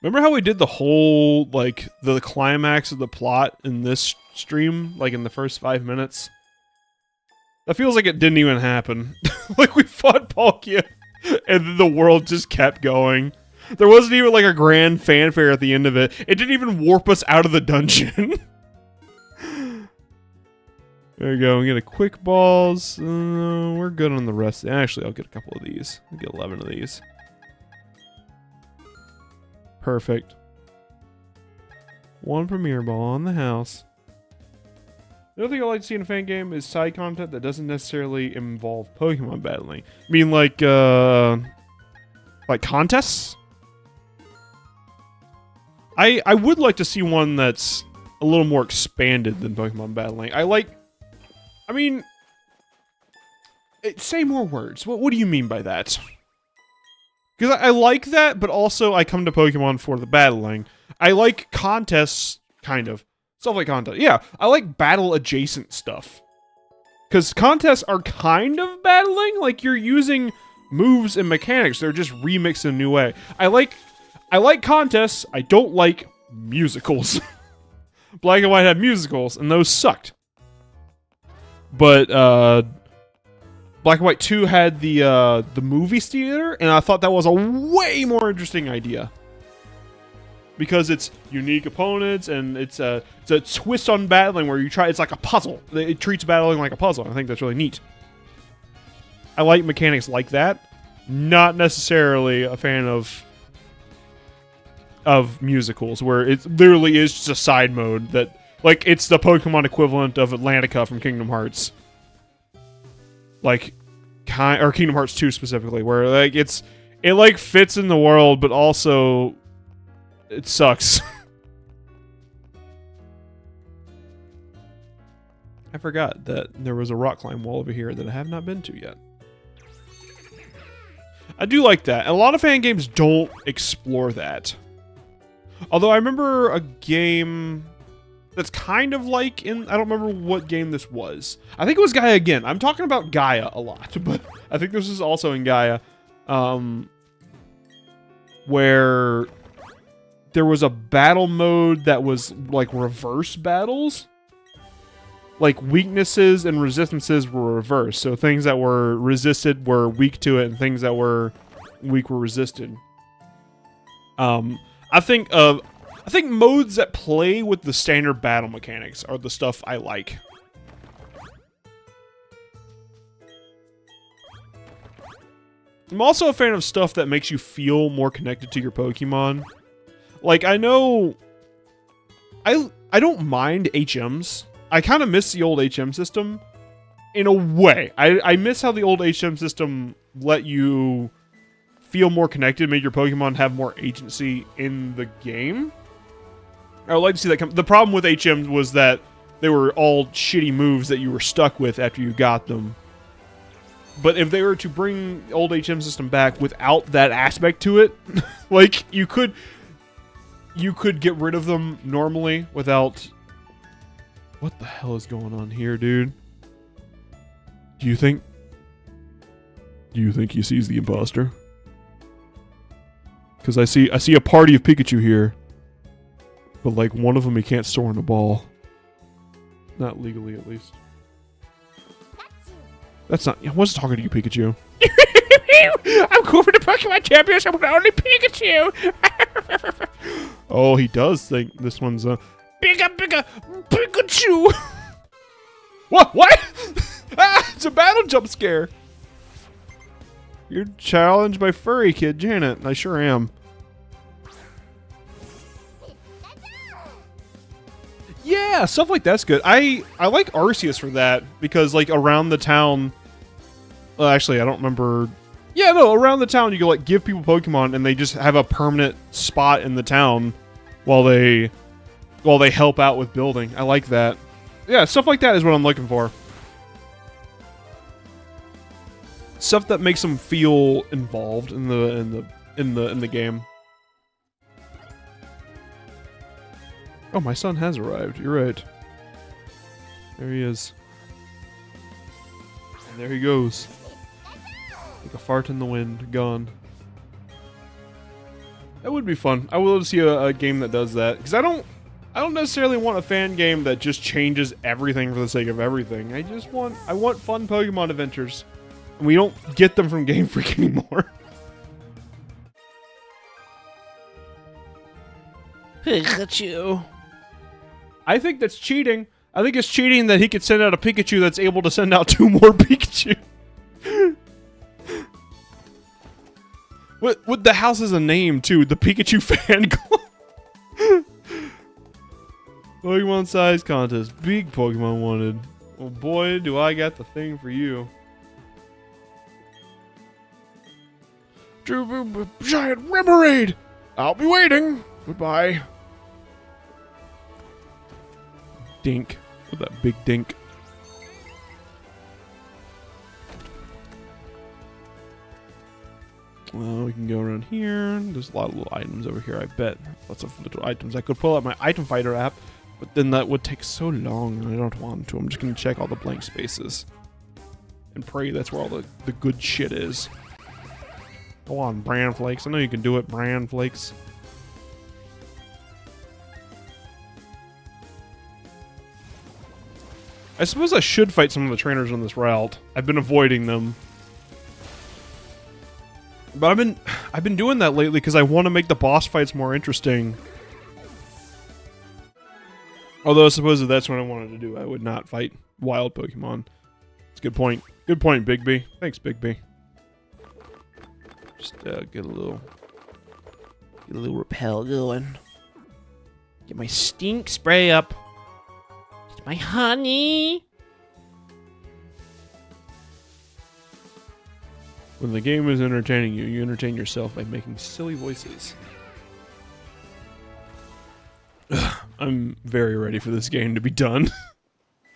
Remember how we did the whole, like, the climax of the plot in this stream, like, in the first 5 minutes? That feels like it didn't even happen. Like, we fought Palkia, and then the world just kept going. There wasn't even, like, a grand fanfare at the end of it. It didn't even warp us out of the dungeon. There you go, we get a quick balls. We're good on the rest. Actually, I'll get a couple of these. I'll get 11 of these. Perfect. One Premier Ball on the house. The other thing I like to see in a fan game is side content that doesn't necessarily involve Pokemon battling. I mean, like contests? I would like to see one that's a little more expanded than Pokemon battling. Say more words. What do you mean by that? Because I like that, but also I come to Pokemon for the battling. I like contests, kind of. Stuff like contest. Yeah, I like battle adjacent stuff. Because contests are kind of battling. Like, you're using moves and mechanics. They're just remixed in a new way. I like contests. I don't like musicals. Black and White had musicals, and those sucked. But Black and White 2 had the movie theater, and I thought that was a way more interesting idea. Because it's unique opponents, and it's a twist on battling where you try. It's like a puzzle. It treats battling like a puzzle. I think that's really neat. I like mechanics like that. Not necessarily a fan of musicals where it literally is just a side mode that, like, it's the Pokemon equivalent of Atlantica from Kingdom Hearts. Like, or Kingdom Hearts 2 specifically, where like it like fits in the world, but also it sucks. I forgot that there was a rock climb wall over here that I have not been to yet. I do like that. A lot of fan games don't explore that. Although I remember a game that's kind of like in... I don't remember what game this was. I think it was Gaia again. I'm talking about Gaia a lot, but I think this is also in Gaia. Where there was a battle mode that was like reverse battles. Like weaknesses and resistances were reversed. So things that were resisted were weak to it, and things that were weak were resisted. I think modes that play with the standard battle mechanics are the stuff I like. I'm also a fan of stuff that makes you feel more connected to your Pokemon. Like, I know... I don't mind HMs. I kind of miss the old HM system. In a way. I miss how the old HM system let you feel more connected, made your Pokemon have more agency in the game. I would like to see that come. The problem with HMs was that they were all shitty moves that you were stuck with after you got them. But if they were to bring old HM system back without that aspect to it, like, you could get rid of them normally without... What the hell is going on here, dude? Do you think he sees the imposter? Because I see a party of Pikachu here. But, like, one of them he can't store in a ball. Not legally, at least. That's not... I wasn't talking to you, Pikachu. I'm going for the Pokemon Championship with only Pikachu! Oh, he does think this one's a... Bigger Pikachu! What? Ah, it's a battle jump scare! You're challenged by furry kid Janet. I sure am. Yeah, stuff like that's good. I like Arceus for that, because, like, around the town... Well, actually, I don't remember... Yeah, no, around the town you can, like, give people Pokemon and they just have a permanent spot in the town while they help out with building. I like that. Yeah, stuff like that is what I'm looking for. Stuff that makes them feel involved in the game. Oh, my son has arrived. You're right. There he is. And there he goes. Like a fart in the wind. Gone. That would be fun. I would love to see a game that does that. Because I don't necessarily want a fan game that just changes everything for the sake of everything. I want fun Pokemon adventures. And we don't get them from Game Freak anymore. Pikachu. I think that's cheating. I think it's cheating that he could send out a Pikachu that's able to send out 2 more Pikachu. What the house is a name too? The Pikachu Fan Club. Pokemon size contest. Big Pokemon wanted. Oh boy, do I got the thing for you. Giant Remoraid! I'll be waiting. Goodbye. Dink. With that big dink. Well, we can go around here. There's a lot of little items over here, I bet. Lots of little items. I could pull out my Item Fighter app. But then that would take so long, and I don't want to. I'm just gonna check all the blank spaces. And pray that's where all the good shit is. Go on, bran flakes. I know you can do it, bran flakes. I suppose I should fight some of the trainers on this route. I've been avoiding them. But I've been doing that lately because I want to make the boss fights more interesting. Although I suppose if that's what I wanted to do, I would not fight wild Pokemon. It's a good point. Good point, Bigby. Thanks, Bigby. Just get a little repel going. Get my stink spray up. Get my honey. When the game is entertaining you, you entertain yourself by making silly voices. I'm very ready for this game to be done.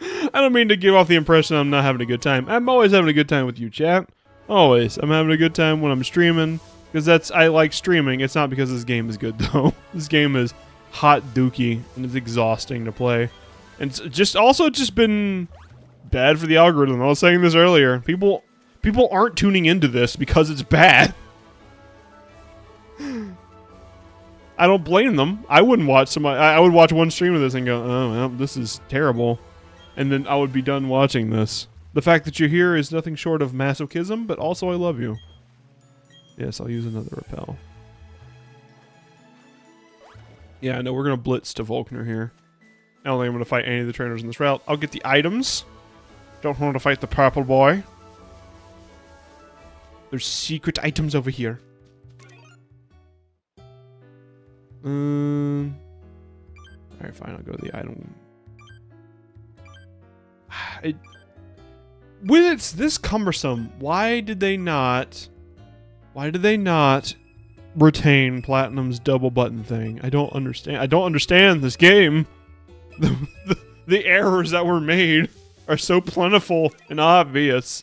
I don't mean to give off the impression I'm not having a good time. I'm always having a good time with you, chat. Always. I'm having a good time when I'm streaming. Because I like streaming. It's not because this game is good, though. This game is hot dookie, and it's exhausting to play. And it's just been bad for the algorithm. I was saying this earlier. People aren't tuning into this because it's bad. I don't blame them. I wouldn't watch somebody. I would watch one stream of this and go, "Oh, well, this is terrible," and then I would be done watching this. The fact that you're here is nothing short of masochism, but also I love you. Yes, I'll use another repel. Yeah, no, we're gonna blitz to Volkner here. I don't think I'm gonna fight any of the trainers in this route. I'll get the items. Don't want to fight the purple boy. There's secret items over here. Alright, fine, I'll go to the item. When it's this cumbersome, why did they not retain Platinum's double button thing? I don't understand. I don't understand this game. The errors that were made are so plentiful and obvious.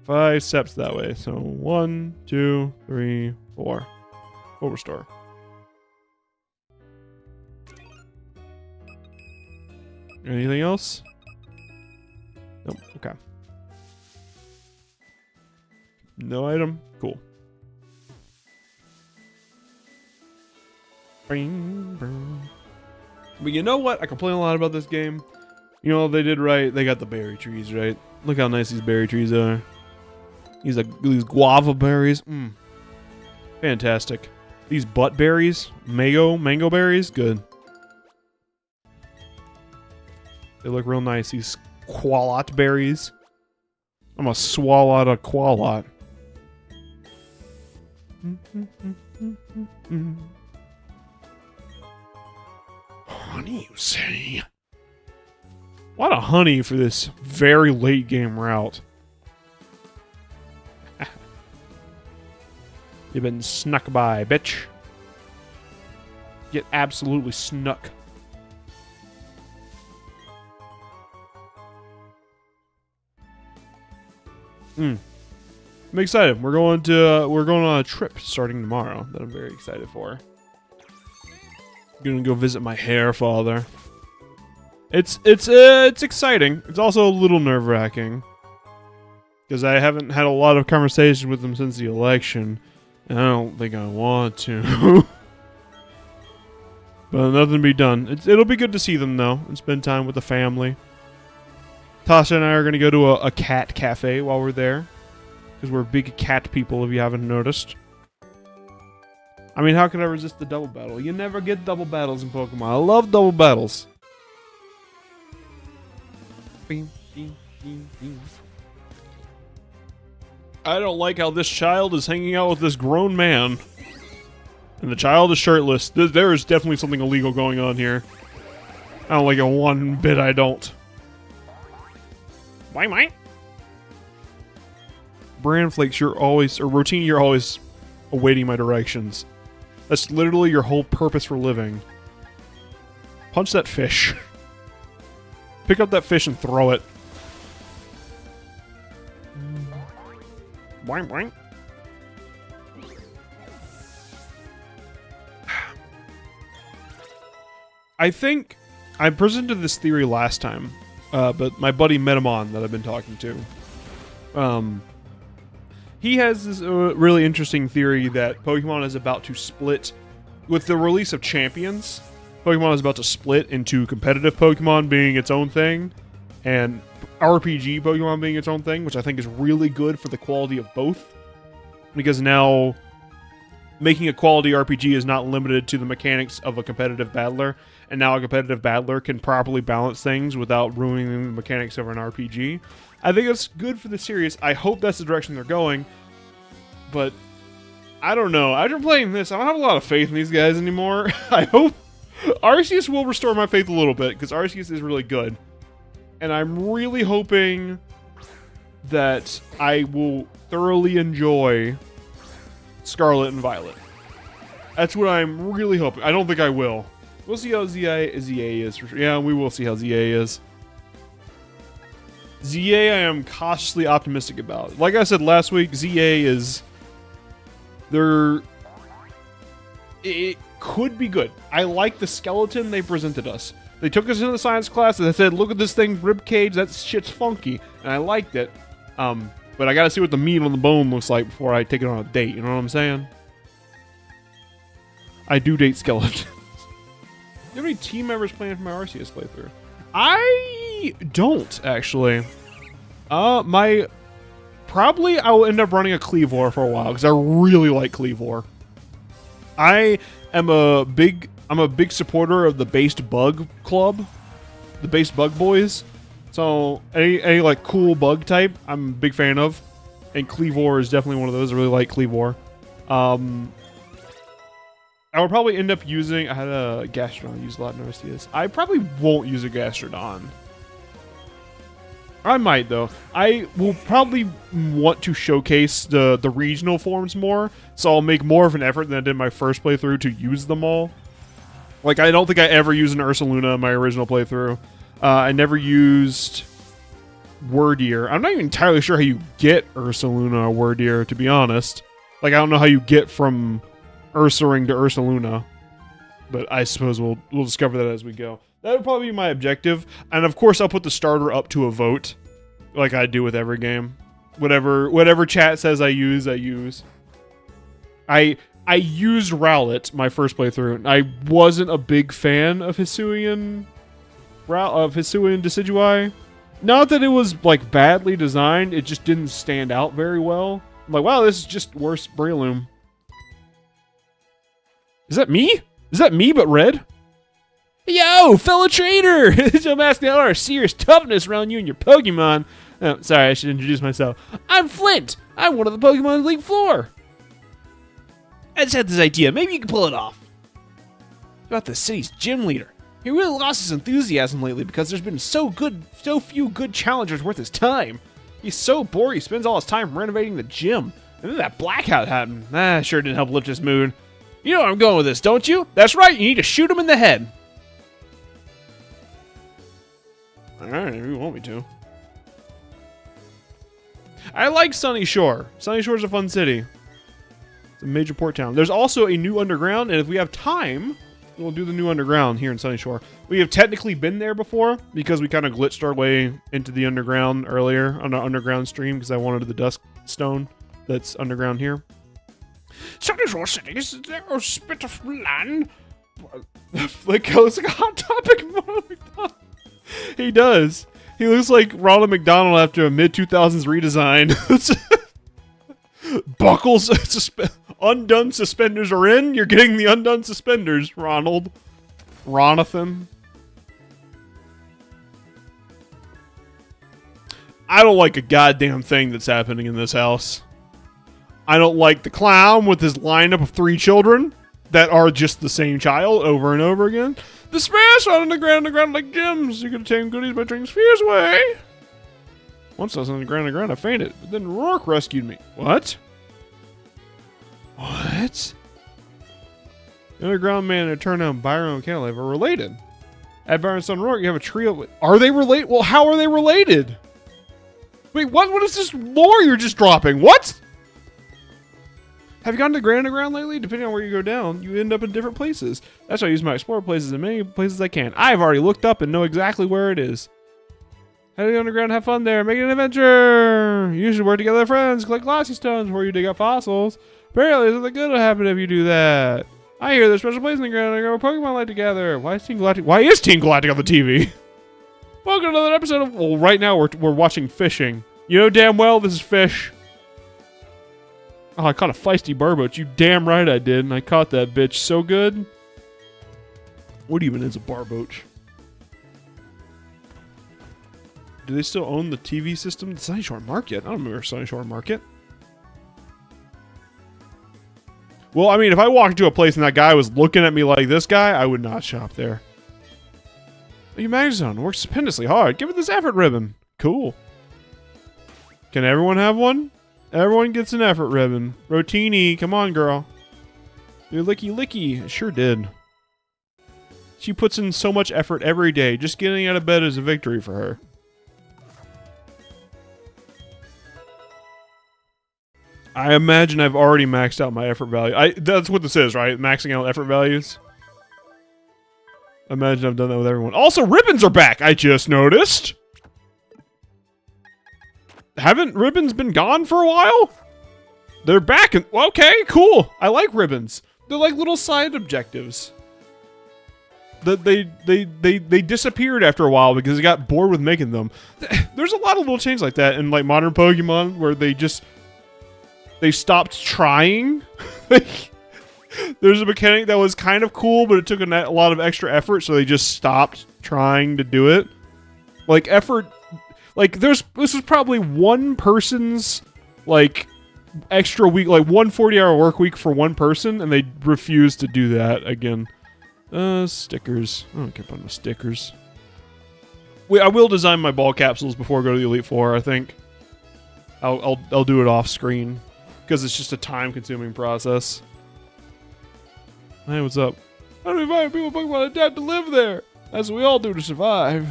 5 steps that way. So 1, 2, 3, 4. Full restore. Anything else? Nope. Okay. No item. Cool. But you know what? I complain a lot about this game. You know, they did right. They got the berry trees, right? Look how nice these berry trees are. These guava berries. Fantastic. These butt berries. Mango berries. Good. They look real nice. These qualot berries. I'm gonna swallow out a qualot. Honey, you say? A lot of honey for this very late game route. You've been snuck by, bitch. Get absolutely snuck. I'm excited. We're going on a trip starting tomorrow that I'm very excited for. Gonna go visit my hair father. It's exciting. It's also a little nerve-wracking because I haven't had a lot of conversation with him since the election, and I don't think I want to. But nothing to be done. It'll be good to see them though and spend time with the family. Tasha and I are gonna go to a cat cafe while we're there because we're big cat people. If you haven't noticed. I mean, how can I resist the double battle? You never get double battles in Pokemon. I love double battles. I don't like how this child is hanging out with this grown man. And the child is shirtless. There is definitely something illegal going on here. I don't like it one bit, I don't. Why? Bran Flakes, Routine, you're always awaiting my directions. That's literally your whole purpose for living. Punch that fish. Pick up that fish and throw it. Boing, boing. I think I presented this theory last time, but my buddy Metamon that I've been talking to, he has this really interesting theory that Pokemon is about to split with the release of Champions. Pokemon is about to split into competitive Pokemon being its own thing and RPG Pokemon being its own thing, which I think is really good for the quality of both. Because now making a quality RPG is not limited to the mechanics of a competitive battler, and now a competitive battler can properly balance things without ruining the mechanics of an RPG. I think that's good for the series. I hope that's the direction they're going, but I don't know. After playing this, I don't have a lot of faith in these guys anymore. I hope Arceus will restore my faith a little bit, because Arceus is really good. And I'm really hoping that I will thoroughly enjoy Scarlet and Violet. That's what I'm really hoping. I don't think I will. We'll see how ZA is. For sure. Yeah, we will see how ZA is. ZA I am cautiously optimistic about. Like I said last week, ZA is... It could be good. I like the skeleton they presented us. They took us into the science class and they said, look at this thing, ribcage, that shit's funky. And I liked it. But I gotta see what the meat on the bone looks like before I take it on a date, you know what I'm saying? I do date skeletons. Do you have any team members playing for my Arceus playthrough? I don't, actually. Probably I will end up running a Cleavor for a while, because I really like Cleavor. I'm a big supporter of the Based Bug Club, the Based Bug Boys. So any like cool bug type, I'm a big fan of, and Cleavor is definitely one of those. I really like Cleavor. I would probably end up using. I had a Gastrodon. Use a lot in Arceus. I probably won't use a Gastrodon. I might though. I will probably want to showcase the regional forms more, so I'll make more of an effort than I did in my first playthrough to use them all. Like, I don't think I ever used an Ursaluna in my original playthrough. I never used Wordeer. I'm not even entirely sure how you get Ursaluna or Wordeer, to be honest. Like, I don't know how you get from Ursaring to Ursaluna. But I suppose we'll discover that as we go. That would probably be my objective. And of course, I'll put the starter up to a vote. Like I do with every game. Whatever chat says I use, I use. I used Rowlet my first playthrough, and I wasn't a big fan of Hisuian Decidueye. Not that it was like badly designed, it just didn't stand out very well. I'm like, wow, this is just worse Breloom. Is that me? Is that me but red? Yo, fellow trainer! I'm asking out our serious toughness around you and your Pokemon. Oh, sorry, I should introduce myself. I'm Flint! I'm one of the Pokemon League floor! I just had this idea. Maybe you can pull it off. About the city's gym leader. He really lost his enthusiasm lately because there's been so few good challengers worth his time. He's so bored he spends all his time renovating the gym. And then that blackout happened. Sure didn't help lift his mood. You know where I'm going with this, don't you? That's right, you need to shoot him in the head. Alright, if you want me to. I like Sunny Shore. Sunny Shore's a fun city. It's a major port town. There's also a new underground, and if we have time, we'll do the new underground here in Sunny Shore. We have technically been there before, because we kind of glitched our way into the underground earlier on our underground stream, because I wanted the Dusk Stone that's underground here. Sunny Shore City, is there a spit of land? Like, it looks like a Hot Topic Ronald McDonald. He does. He looks like Ronald McDonald after a mid-2000s redesign. Buckles, undone suspenders are in. You're getting the undone suspenders, Ronald. Ronathan. I don't like a goddamn thing that's happening in this house. I don't like the clown with his lineup of 3 children that are just the same child over and over again. The spirits on the ground like gems. You could obtain goodies by drinking spheres away. Once I was on the ground, I fainted. But then Rourke rescued me. What? What? The underground man and Turnout Byron and Cantilever are related. At Byron's son Rourke, you have a trio. Are they related? Well, how are they related? Wait, what? What is this lore you're just dropping? What? Have you gone to the Grand Underground lately? Depending on where you go down, you end up in different places. That's why I use my explore places in many places I can. I've already looked up and know exactly where it is. Head to the underground, have fun there, make it an adventure. You should work together with friends, collect glossy stones before you dig up fossils. Apparently, something good will happen if you do that. I hear there's special place in the ground underground where Pokemon live together. Why is Team Galactic on the TV? Welcome to another episode of... Well, right now we're watching fishing. You know damn well this is fish. Oh, I caught a feisty barboach. You damn right I did, and I caught that bitch so good. What even is a barboach? Do they still own the TV system? The Sunnyshore Market? I don't remember Sunnyshore Market. Well, I mean, if I walked into a place and that guy was looking at me like this guy, I would not shop there. You Magazone works stupendously hard. Give it this effort ribbon. Cool. Can everyone have one? Everyone gets an effort ribbon. Rotini, come on, girl. You're licky licky. I sure did. She puts in so much effort every day. Just getting out of bed is a victory for her. I imagine I've already maxed out my effort value. That's what this is, right? Maxing out effort values. I imagine I've done that with everyone. Also, ribbons are back, I just noticed. Haven't ribbons been gone for a while? They're back and okay, cool. I like ribbons. They're like little side objectives. They disappeared after a while because I got bored with making them. There's a lot of little changes like that in like modern Pokemon where they stopped trying. There's a mechanic that was kind of cool, but it took a lot of extra effort, so they just stopped trying to do it. Like effort. Like, this was probably one person's, like, extra week, like, one 40-hour work week for one person, and they refused to do that again. Stickers. I don't care about no stickers. I will design my ball capsules before I go to the Elite Four, I think. I'll do it off screen, because it's just a time-consuming process. Hey, what's up? I don't invite people Pokemon adapt to live there. That's what we all do to survive.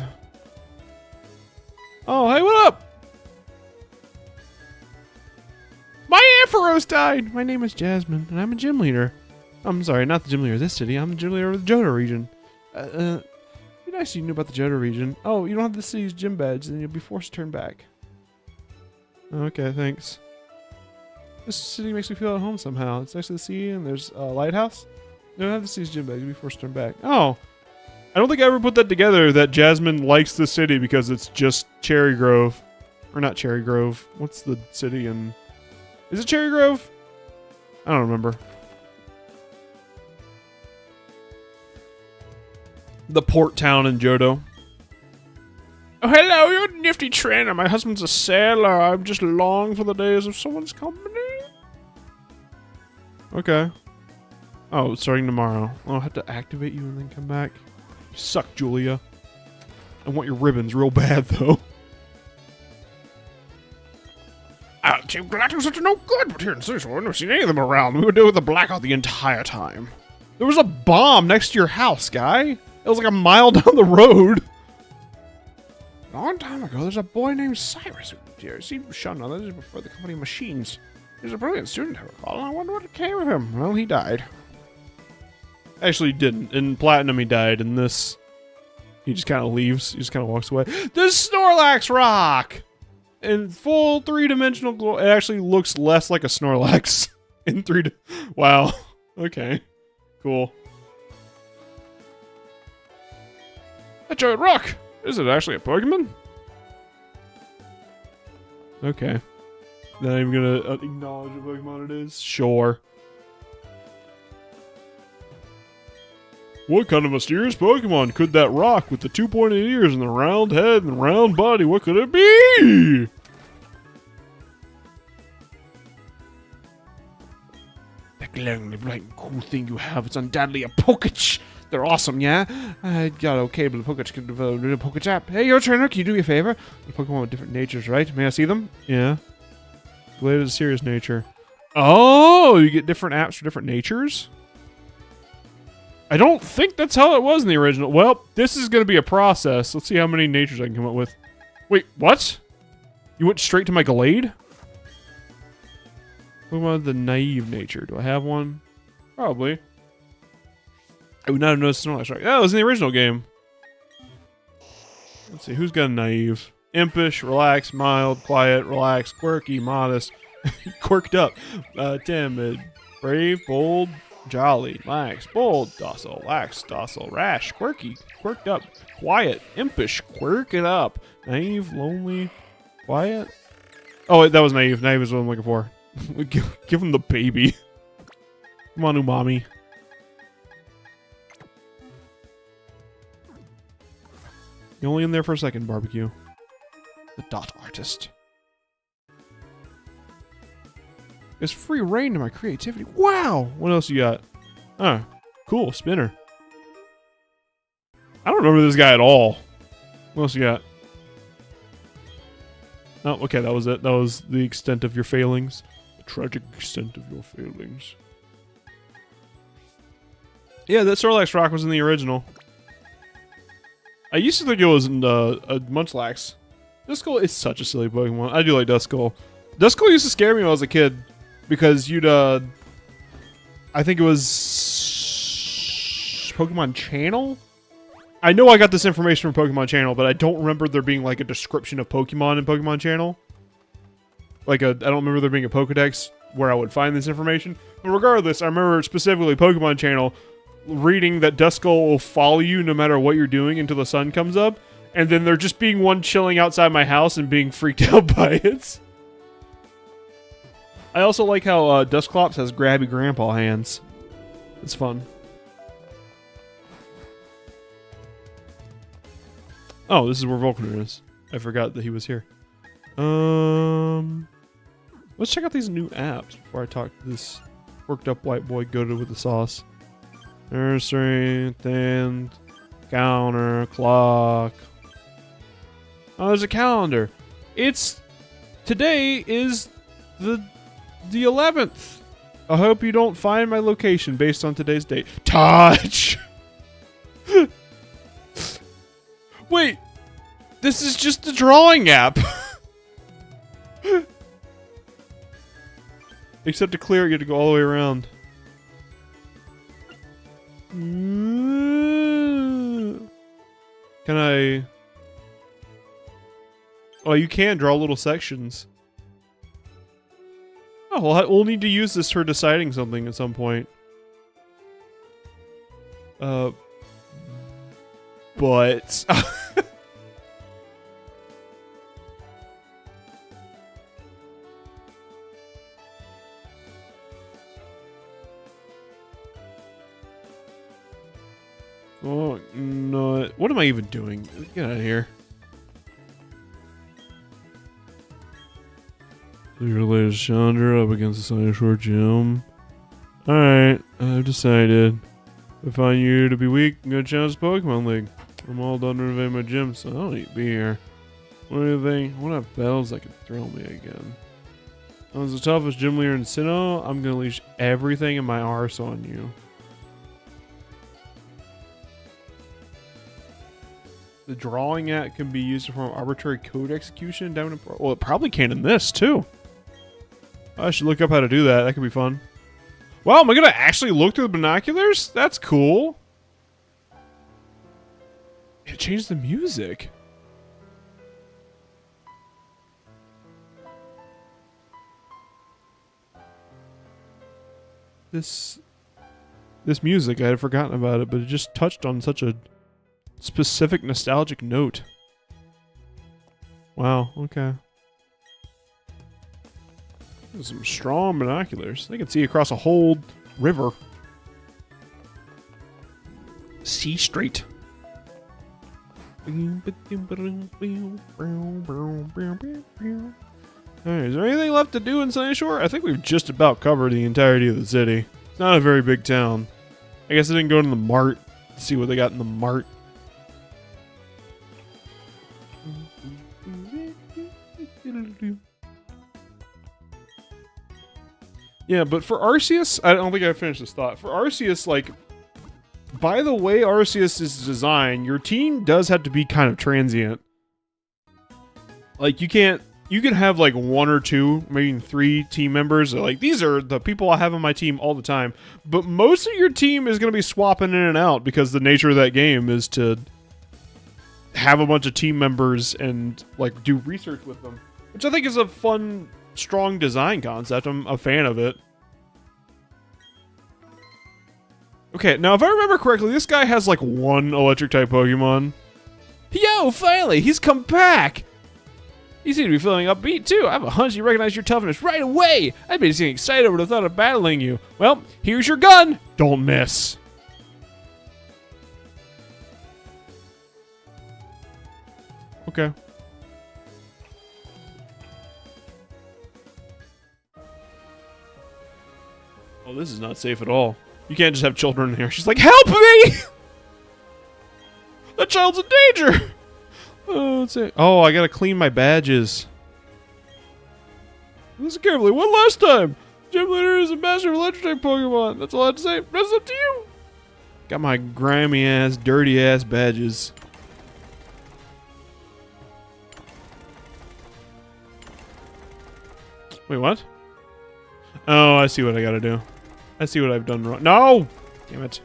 Oh, hey, what up? My Ampharos died! My name is Jasmine, and I'm a gym leader. I'm sorry, not the gym leader of this city. I'm the gym leader of the Johto region. It'd be nice if you knew about the Johto region. Oh, you don't have the city's gym badge, then you'll be forced to turn back. Okay, thanks. This city makes me feel at home somehow. It's next to the sea, and there's a lighthouse. You don't have the city's gym badge, you'll be forced to turn back. Oh. I don't think I ever put that together, that Jasmine likes the city because it's just Cherry Grove. Or not Cherry Grove. What's the city in... Is it Cherry Grove? I don't remember. The port town in Johto. Oh, hello, you're a nifty trainer. My husband's a sailor. I'm just long for the days of someone's company. Okay. Oh, starting tomorrow. I'll have to activate you and then come back. You suck, Julia. I want your ribbons real bad, though. Team Galactic's such a no good, but here in Sunnyshore, I've never seen any of them around. We were dealing with the blackout the entire time. There was a bomb next to your house, guy. It was like a mile down the road. A long time ago, there's a boy named Cyrus who lived here. He was shunned on this before the company of machines. He was a brilliant student, I recall, and I wonder what became of him. Well, he died. Actually, he didn't. In Platinum, he died. In this, he just kind of leaves. He just kind of walks away. The Snorlax rock! In full three-dimensional glory. It actually looks less like a Snorlax. In Wow. Okay. Cool. That giant rock! Is it actually a Pokemon? Okay. Not even gonna acknowledge what Pokemon it is? Sure. What kind of mysterious Pokemon could that rock with the 2 pointed ears and the round head and round body, what could it be? That glaringly bright and cool thing you have, it's undoubtedly a Poketch. They're awesome, yeah? I got okay, but the Poketch can develop a Poketch app. Hey, your trainer, can you do me a favor? The Pokemon with different natures, right? May I see them? Yeah. Related to serious nature. Oh, you get different apps for different natures? I don't think that's how it was in the original. Well, this is going to be a process. Let's see how many natures I can come up with. Wait, what? You went straight to my Glade? Pokemon with the naive nature. Do I have one? Probably. I would not have noticed Snorlax, right? Yeah, it was in the original game. Let's see, who's got a naive? Impish, relaxed, mild, quiet, relaxed, quirky, modest, quirked up, timid, brave, bold, jolly, lax, bold, docile, lax, docile, rash, quirky, quirked up, quiet, impish, quirk it up, naive, lonely, quiet. Oh, wait, that was naive. Naive is what I'm looking for. Give him the baby. Come on, umami. You're only in there for a second, barbecue. The dot artist. There's free reign to my creativity. Wow! What else you got? Oh, cool. Spinner. I don't remember this guy at all. What else you got? Oh, okay, that was it. That was the extent of your failings. The tragic extent of your failings. Yeah, that Snorlax rock was in the original. I used to think it was in a Munchlax. Duskull is such a silly Pokemon. I do like Duskull. Duskull used to scare me when I was a kid because you'd I think it was Pokemon Channel. I know I got this information from Pokemon Channel, but I don't remember there being like a description of Pokemon in Pokemon Channel. I don't remember there being a Pokedex where I would find this information. But regardless, I remember specifically Pokemon Channel reading that Duskull will follow you no matter what you're doing until the sun comes up, and then there just being one chilling outside my house and being freaked out by it. I also like how Dusclops has grabby grandpa hands. It's fun. Oh, this is where Volkner is. I forgot that he was here. Let's check out these new apps before I talk to this worked up white boy goated with the sauce. Nursery, and counter, clock. Oh, there's a calendar. Today is the 11th. I hope you don't find my location based on today's date. Touch! Wait, this is just a drawing app. Except to clear it, you have to go all the way around. Can I... Oh, you can draw little sections. Oh, well, we'll need to use this for deciding something at some point. But... Oh, no. What am I even doing? Get out of here. So your latest Challenger up against the Sunny Shore Gym. Alright, I've decided. If I find you to be weak, I'm gonna challenge the Pokemon League. I'm all done renovating my gym, so I don't need to be here. What do you think? What have battles that can thrill me again? I was the toughest gym leader in Sinnoh. I'm gonna leash everything in my arse on you. The drawing app can be used to perform arbitrary code execution. Well, it probably can in this, too. I should look up how to do that. That could be fun. Wow, am I going to actually look through the binoculars? That's cool. It changed the music. This music, I had forgotten about it, but it just touched on such a specific nostalgic note. Wow, okay. There's some strong binoculars. They can see across a whole river. See straight. Alright, is there anything left to do in Sunny Shore? I think we've just about covered the entirety of the city. It's not a very big town. I guess I didn't go to the mart to see what they got in the mart. Yeah, but for Arceus, I don't think I finished this thought. For Arceus, like, by the way Arceus is designed, your team does have to be kind of transient. Like, you can't you can have like 1 or 2, maybe 3 team members. Like, these are the people I have on my team all the time. But most of your team is going to be swapping in and out because the nature of that game is to have a bunch of team members and like do research with them, which I think is a fun, strong design concept. I'm a fan of it. Okay, now if I remember correctly, this guy has like 1 electric type Pokemon. Yo, finally, he's come back! You seem to be feeling upbeat too. I have a hunch you recognize your toughness right away. I've been getting excited over the thought of battling you. Well, here's your gun. Don't miss. Okay. Oh, this is not safe at all. You can't just have children in here. She's like, help me! That child's in danger! Oh, let's see. Oh, I gotta clean my badges. Listen carefully. One last time. Gym leader is a master of electric type Pokemon. That's all I have to say. Rest up to you. Got my grimy ass, dirty ass badges. Wait, what? Oh, I see what I gotta do. I see what I've done wrong. No! Damn it.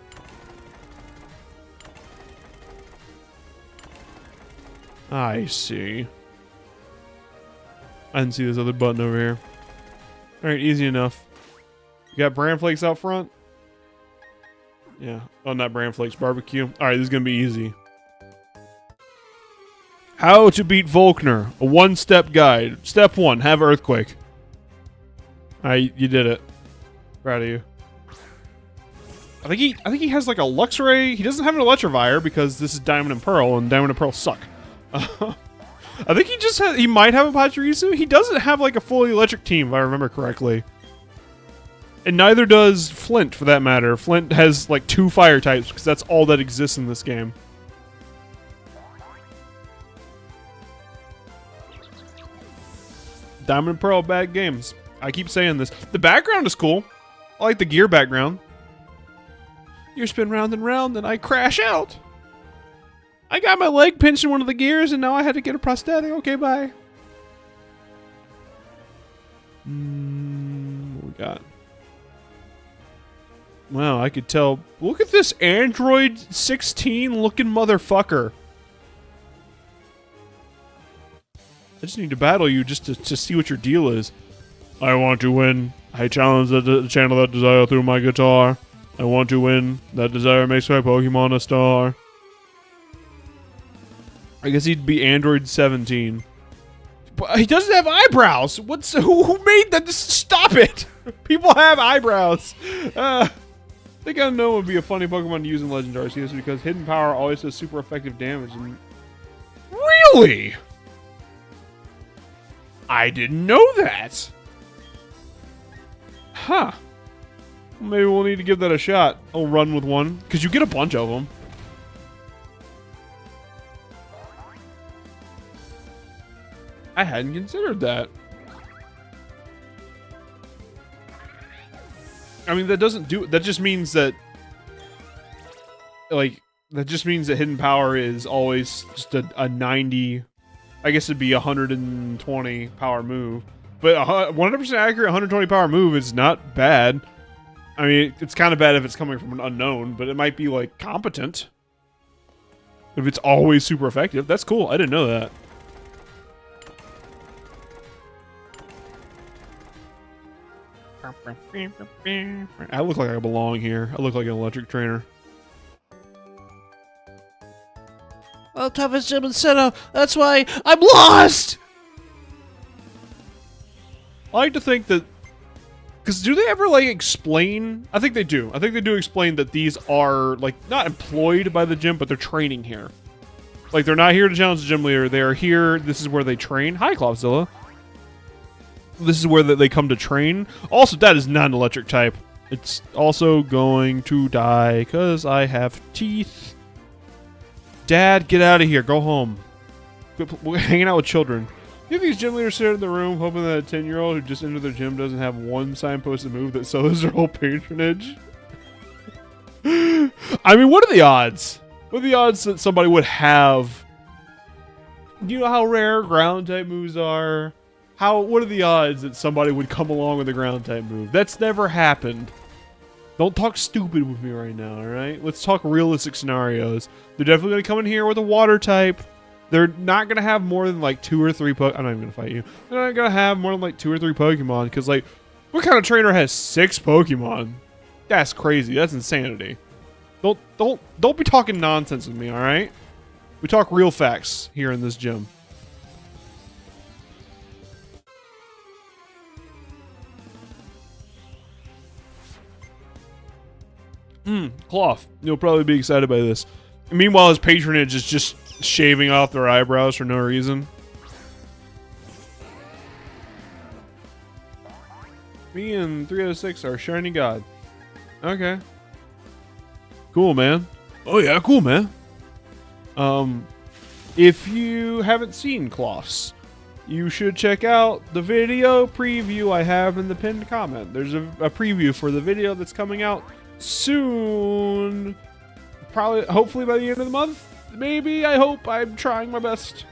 I see. I didn't see this other button over here. Alright, easy enough. You got bran flakes out front? Yeah. Oh, not bran flakes, barbecue. Alright, this is gonna be easy. How to beat Volkner. A 1-step guide. Step 1, have earthquake. Alright, you did it. Proud of you. I think he has like a Luxray. He doesn't have an Electivire because this is Diamond and Pearl, and Diamond and Pearl suck. I think he might have a Pachirisu. He doesn't have like a fully electric team, if I remember correctly. And neither does Flint, for that matter. Flint has like 2 fire types because that's all that exists in this game. Diamond and Pearl, bad games. I keep saying this. The background is cool. I like the gear background. You spin round and round, and I crash out. I got my leg pinched in one of the gears, and now I had to get a prosthetic. Okay, bye. What we got? Wow, I could tell. Look at this Android 16 looking motherfucker. I just need to battle you just to see what your deal is. I want to win. I challenge the channel that desire through my guitar. I want to win. That desire makes my Pokemon a star. I guess he'd be Android 17. But he doesn't have eyebrows. Who made that? Stop it! People have eyebrows. I think I know it would be a funny Pokemon to use in Legend Arceus because Hidden Power always does super effective damage. And really? I didn't know that. Huh. Maybe we'll need to give that a shot. I'll run with one because you get a bunch of them. I hadn't considered that. I mean, that doesn't do... That just means that... Like, that just means that Hidden Power is always just a 90... I guess it'd be 120 power move. But 100% accurate 120 power move is not bad. I mean, it's kind of bad if it's coming from an unknown, but it might be, like, competent. If it's always super effective. That's cool. I didn't know that. I look like I belong here. I look like an electric trainer. Well, toughest gym in Sinnoh. That's why I'm lost! I like to think that... Because do they ever, like, explain... I think they do. I think they do explain that these are, like, not employed by the gym, but they're training here. Like, they're not here to challenge the gym leader. They're here. This is where they train. Hi, Clopzilla. This is where they come to train. Also, that is not an electric type. It's also going to die because I have teeth. Dad, get out of here. Go home. We're hanging out with children. You think these gym leaders sit in the room hoping that a 10-year-old who just entered their gym doesn't have one signposted move that sells their whole patronage? I mean, what are the odds? What are the odds that somebody would have... Do you know how rare ground type moves are? what are the odds that somebody would come along with a ground type move? That's never happened. Don't talk stupid with me right now, alright? Let's talk realistic scenarios. They're definitely going to come in here with a water type. They're not going to have more than like 2 or 3 I'm not even going to fight you. They're not going to have more than like 2 or 3 Pokemon, because like, what kind of trainer has 6 Pokemon? That's crazy. That's insanity. Don't be talking nonsense with me, alright? We talk real facts here in this gym. Cloth. You'll probably be excited by this. And meanwhile, his patronage is just shaving off their eyebrows for no reason. Me and 306 are shiny god. Okay. Cool, man. Oh yeah, cool, man. If you haven't seen Cloths, you should check out the video preview I have in the pinned comment. There's a preview for the video that's coming out soon. Probably, hopefully by the end of the month. Maybe, I hope. I'm trying my best.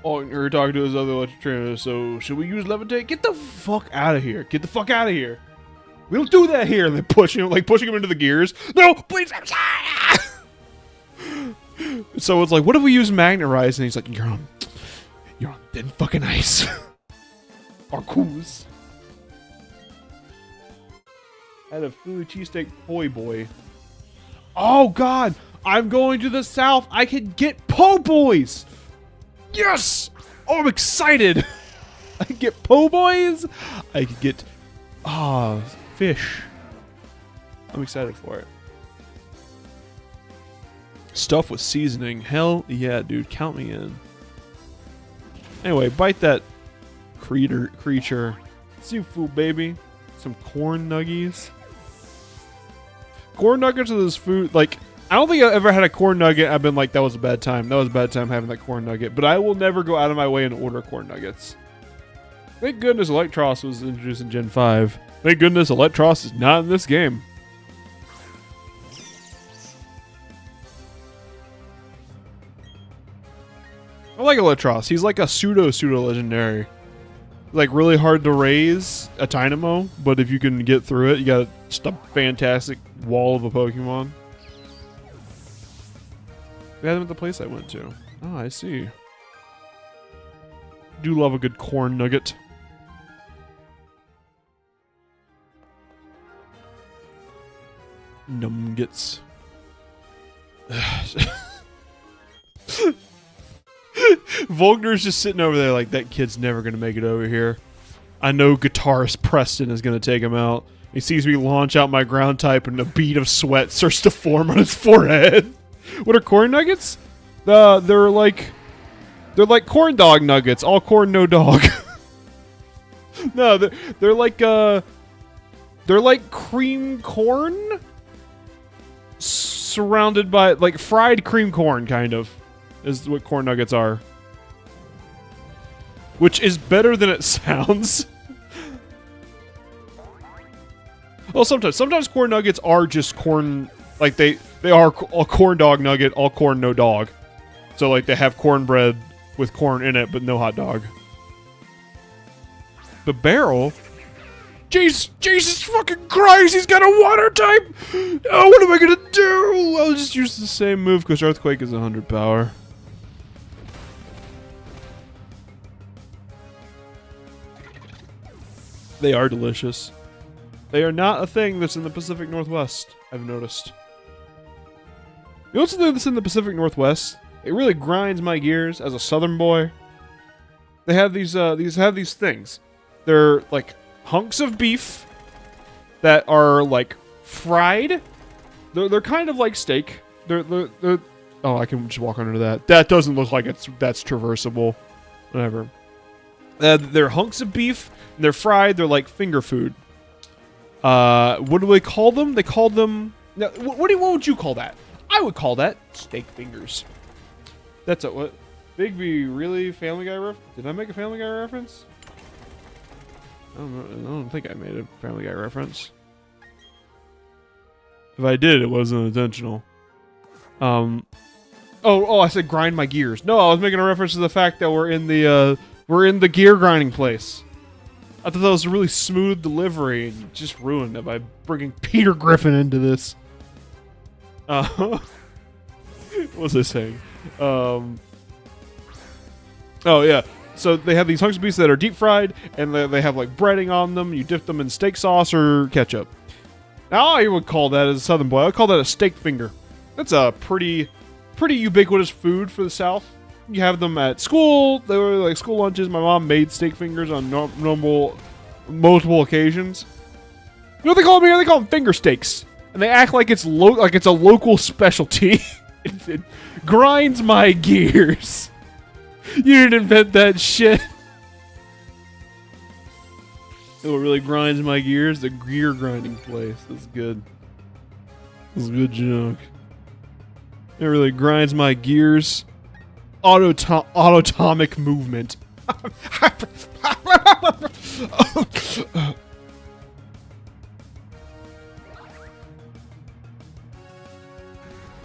Oh, you're talking to his other electric trainer, so should we use levitate? Get the fuck out of here. Get the fuck out of here. We don't do that here. And then pushing him into the gears. No, please. So it's like, what if we use Magnetize? And he's like, you're on thin fucking ice. Arcus. I had a Philly cheesesteak poi boy. Oh god, I'm going to the south. I can get po' boys. Yes. Oh, I'm excited. I can get po' boys. I can get fish. I'm excited for it. Stuff with seasoning. Hell yeah, dude. Count me in. Anyway, bite that creature. Seafood, baby. Some corn nuggies. Corn nuggets are this food, like, I don't think I've ever had a corn nugget I've been like, that was a bad time. That was a bad time having that corn nugget. But I will never go out of my way and order corn nuggets. Thank goodness Electros was introduced in Gen 5. Thank goodness Electros is not in this game. I like Electros. He's like a pseudo legendary. Like really hard to raise a Dynamo, but if you can get through it, you got just a fantastic wall of a Pokemon. We had them at the place I went to. Oh, I see. Do love a good corn nugget. Nuggets. Volkner's just sitting over there like, that kid's never going to make it over here. I know guitarist Preston is going to take him out. He sees me launch out my ground type and a bead of sweat starts to form on his forehead. What are corn nuggets? They're like corn dog nuggets. All corn, no dog. No, they're like cream corn surrounded by like fried cream corn, kind of. Is what corn nuggets are. Which is better than it sounds. Well, sometimes corn nuggets are just corn, like they are a corn dog nugget, all corn, no dog. So like they have cornbread with corn in it, but no hot dog. The barrel? Jesus fucking Christ, he's got a water type! Oh, what am I gonna do? I'll just use the same move because Earthquake is 100 power. They are delicious. They are not a thing that's in the Pacific Northwest, I've noticed. You know what's the thing that's in the Pacific Northwest? It really grinds my gears as a southern boy. They have these things. They're like hunks of beef that are like fried. They're kind of like steak. They're oh, I can just walk under that. That doesn't look like that's traversable. Whatever. They're hunks of beef. And they're fried. They're like finger food. What do they call them? They call them. Now, what would you call that? I would call that steak fingers. That's a what? Bigby, really? Family Guy reference? Did I make a Family Guy reference? I don't think I made a Family Guy reference. If I did, it wasn't intentional. Oh, I said grind my gears. No, I was making a reference to the fact that we're in the gear grinding place. I thought that was a really smooth delivery, and you just ruined it by bringing Peter Griffin into this. What was I saying? Oh yeah. So they have these hunks of beef that are deep fried, and they have like breading on them. You dip them in steak sauce or ketchup. Now I would call that, as a Southern boy, I would call that a steak finger. That's a pretty ubiquitous food for the South. You have them at school. They were like school lunches. My mom made steak fingers on multiple occasions. You know what they call them here? They call them finger steaks, and they act like it's a local specialty. It grinds my gears. You didn't invent that shit. It really grinds my gears. The gear grinding place. That's good. That's good junk. It really grinds my gears. Autotomic movement.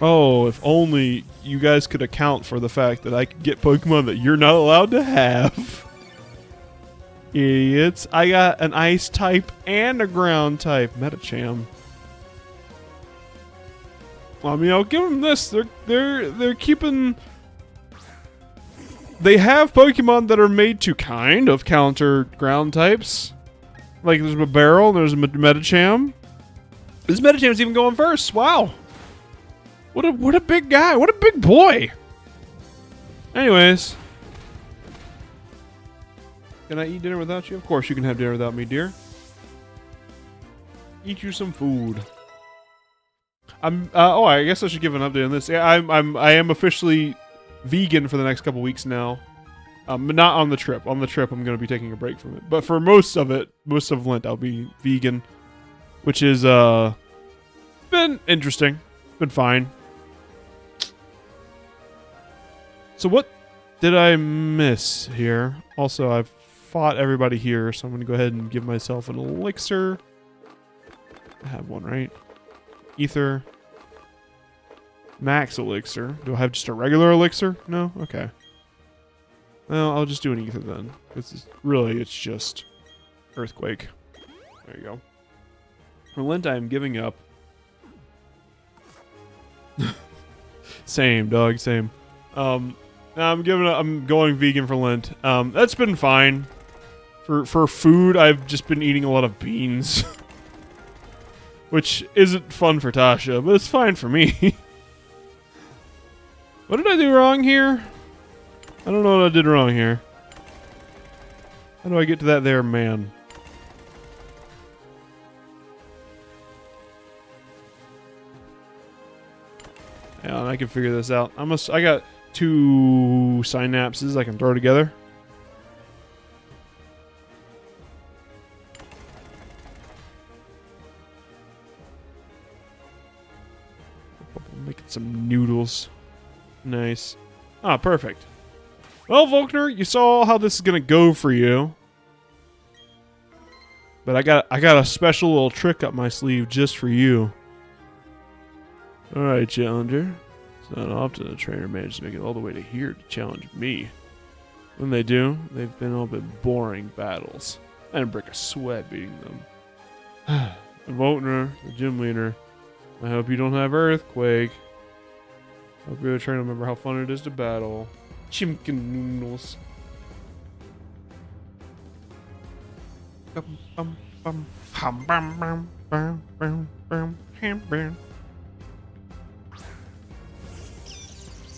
Oh, if only you guys could account for the fact that I could get Pokemon that you're not allowed to have. Idiots. I got an ice type and a ground type. Metacham. I mean, I'll give them this. They're keeping... They have Pokemon that are made to kind of counter ground types. Like there's a Barrel, there's a Metacham. This Metacham's even going first. Wow. What a big guy. What a big boy. Anyways. Can I eat dinner without you? Of course you can have dinner without me, dear. Eat you some food. I guess I should give an update on this. Yeah, I am officially vegan for the next couple weeks now. But not on the trip. On the trip, I'm going to be taking a break from it. But for most of Lent, I'll be vegan, which is been interesting. Been fine. So what did I miss here? Also, I've fought everybody here, so I'm going to go ahead and give myself an elixir. I have one, right? Ether. Max elixir. Do I have just a regular elixir? No? Okay. Well, I'll just do an ether then. It's just earthquake. There you go. For Lent, I'm giving up. Same, dog, same. I'm going vegan for Lent. That's been fine. For food, I've just been eating a lot of beans. Which isn't fun for Tasha, but it's fine for me. What did I do wrong here? I don't know what I did wrong here. How do I get to that there man? Yeah, I can figure this out. I got 2 synapses I can throw together. Making some noodles. Nice. Ah, perfect. Well, Volkner, you saw how this is gonna go for you. But I got a special little trick up my sleeve just for you. Alright, Challenger. It's not often a trainer manages to make it all the way to here to challenge me. When they do, they've been all bit boring battles. I didn't break a sweat beating them. And Volkner, the gym leader, I hope you don't have Earthquake. Hope you're trying to remember how fun it is to battle. Chimkin noodles.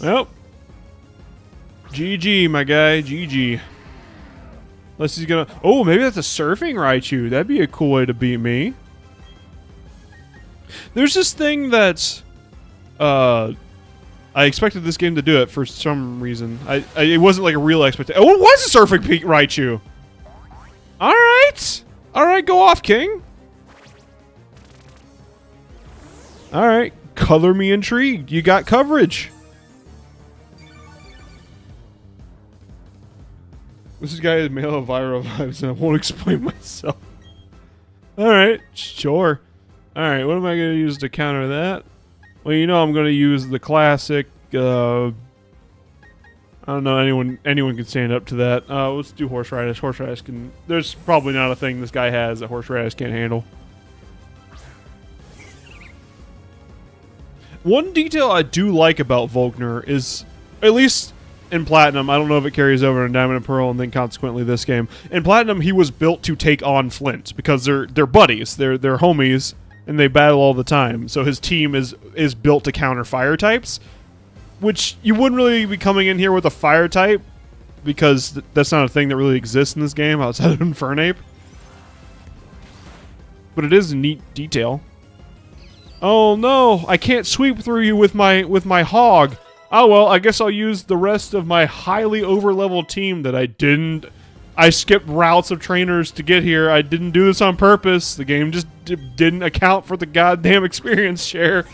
Well, GG, my guy, GG. Unless he's gonna... Oh, maybe that's a surfing Raichu. That'd be a cool way to beat me. There's this thing that's... I expected this game to do it for some reason. It wasn't like a real expectation. Oh, it was a surfing Raichu! Alright! Alright, go off, King! Alright, color me intrigued. You got coverage. This guy is male of viral vibes, and I won't explain myself. Alright, sure. Alright, what am I going to use to counter that? Well, you know I'm going to use the classic I don't know anyone can stand up to that. Let's do horseradish. Horseradish can. There's probably not a thing this guy has that horseradish can't handle. One detail I do like about Volkner is, at least in Platinum, I don't know if it carries over in Diamond and Pearl and then consequently this game. In Platinum, he was built to take on Flint because they're buddies, they're homies, and they battle all the time. So his team is built to counter fire types, which you wouldn't really be coming in here with a fire type because that's not a thing that really exists in this game outside of Infernape. But it is a neat detail. Oh no, I can't sweep through you with my hog. Oh well, I guess I'll use the rest of my highly overleveled team that I skipped routes of trainers to get here. I didn't do this on purpose. The game just didn't account for the goddamn experience share.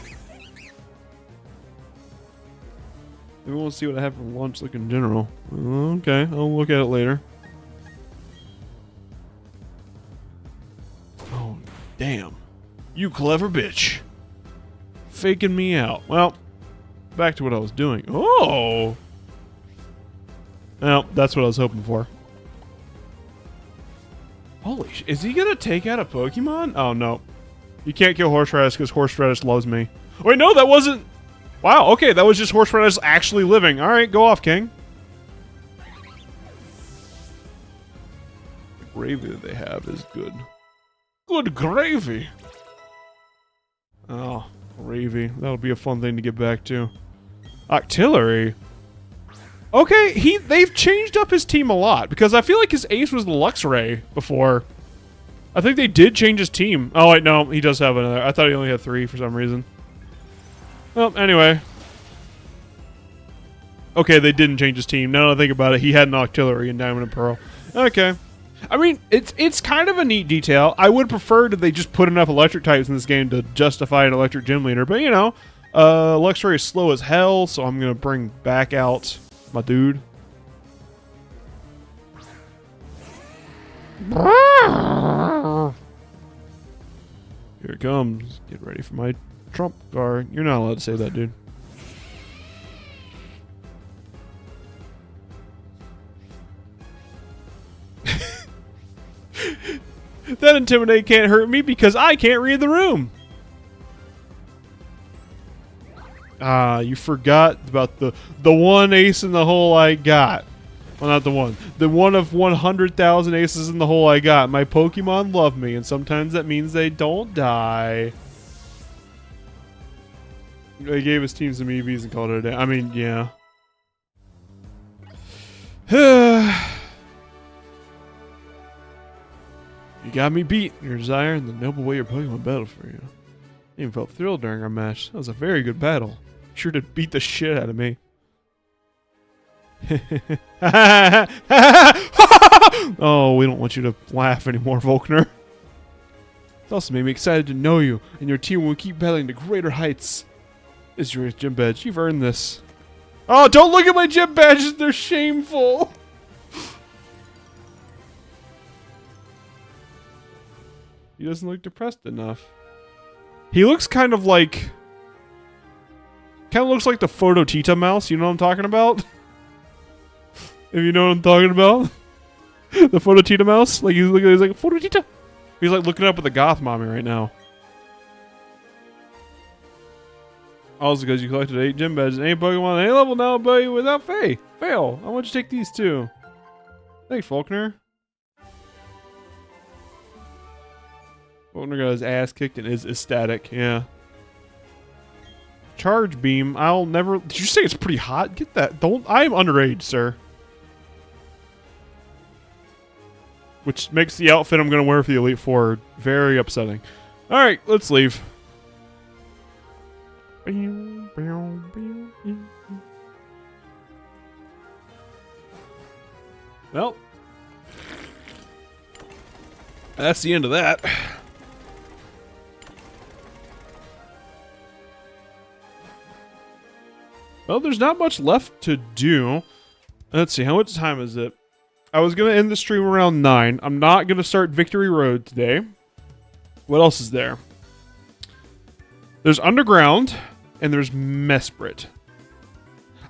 Maybe we'll see what I have for lunch like in general. Okay, I'll look at it later. Oh, damn. You clever bitch. Faking me out. Well, back to what I was doing. Oh! Well, that's what I was hoping for. Holy sh! Is he gonna take out a Pokemon? Oh, no. You can't kill Horseradish because Horseradish loves me. Wait, no, that wasn't... Wow, okay, that was just Horseradish actually living. Alright, go off, King. The gravy that they have is good. Good gravy! Oh, gravy. That'll be a fun thing to get back to. Octillery? Okay, they've changed up his team a lot, because I feel like his ace was the Luxray before. I think they did change his team. Oh, wait, no, he does have another. I thought he only had 3 for some reason. Well, anyway. Okay, they didn't change his team. Now that I think about it, he had an Octillery in Diamond and Pearl. Okay. I mean, it's kind of a neat detail. I would prefer that they just put enough electric types in this game to justify an electric gym leader, but you know, Luxray is slow as hell, so I'm gonna bring back out my dude. Here it comes. Get ready for my trump card. You're not allowed to say that, dude. That Intimidate can't hurt me because I can't read the room. Ah, you forgot about the one ace in the hole I got. Well, not the one. The one of 100,000 aces in the hole I got. My Pokemon love me, and sometimes that means they don't die. They gave his team some EVs and called it a day. I mean, yeah. You got me beat. Your desire and the noble way your Pokemon battled for you. I even felt thrilled during our match. That was a very good battle. Sure did beat the shit out of me. Oh, we don't want you to laugh anymore, Volkner. It also made me excited to know you, and your team will keep battling to greater heights. Is your gym badge. You've earned this. Oh, don't look at my gym badges. They're shameful. He doesn't look depressed enough. He looks kind of like... Kind of looks like the Phototita mouse. You know what I'm talking about? If you know what I'm talking about? The Phototita mouse? Like, he's like, Phototita! He's like looking up at the goth mommy right now. Also because you collected 8 gym badges. Any Pokemon at any level now ability without fail. I want you to take these too. Thanks, Faulkner. Faulkner got his ass kicked and is ecstatic, yeah. Charge beam, I'll never... Did you say it's pretty hot? Get that. Don't... I'm underage, sir. Which makes the outfit I'm going to wear for the Elite Four very upsetting. Alright, let's leave. Well. That's the end of that. Well, there's not much left to do. Let's see, how much time is it? I was going to end the stream around 9. I'm not going to start Victory Road today. What else is there? There's Underground, and there's Mesprit.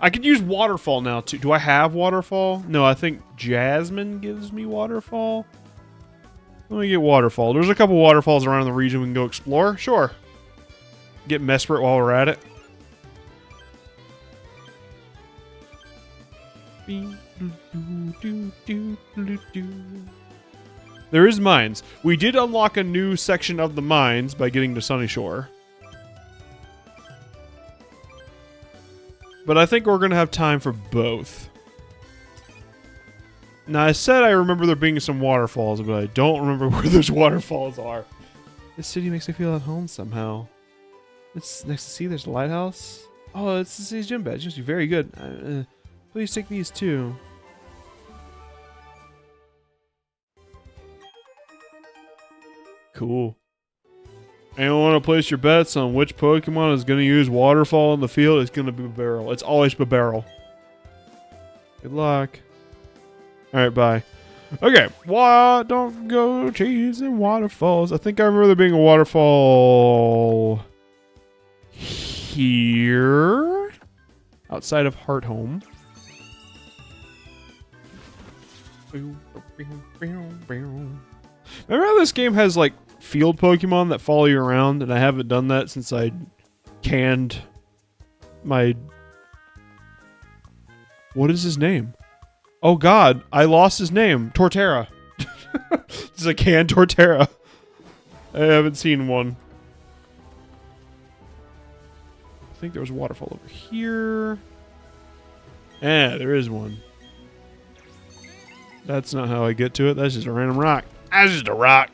I could use waterfall now too. Do I have waterfall? No, I think Jasmine gives me waterfall. Let me get waterfall. There's a couple waterfalls around the region we can go explore. Sure. Get Mesprit while we're at it. There is mines. We did unlock a new section of the mines by getting to Sunny Shore. But I think we're going to have time for both. Now, I said I remember there being some waterfalls, but I don't remember where those waterfalls are. This city makes me feel at home somehow. It's next to see there's a lighthouse. Oh, it's the city's gym badge. Must be very good. Please take these too. Cool. Anyone want to place your bets on which Pokemon is going to use waterfall in the field? It's going to be Barrel. It's always Barrel. Good luck. Alright, bye. Okay, why don't go chasing waterfalls? I think I remember there being a waterfall here. Outside of Hearthome. Remember how this game has like field Pokemon that follow you around, and I haven't done that since I canned my... What is his name? Oh god, I lost his name. Torterra. This is a canned Torterra. I haven't seen one. I think there was a waterfall over here. Yeah, there is one. That's not how I get to it. That's just a random rock. That's just a rock.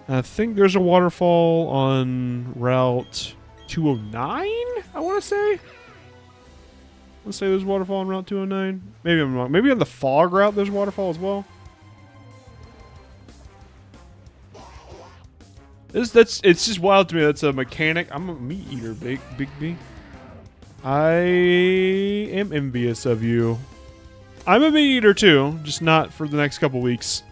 I think there's a waterfall on Route 209, I want to say. Let's say there's a waterfall on Route 209. Maybe I'm wrong. Maybe on the fog route there's a waterfall as well. It's just wild to me. That's a mechanic. I'm a meat eater, Bigby. I am envious of you. I'm a meat eater too, just not for the next couple weeks.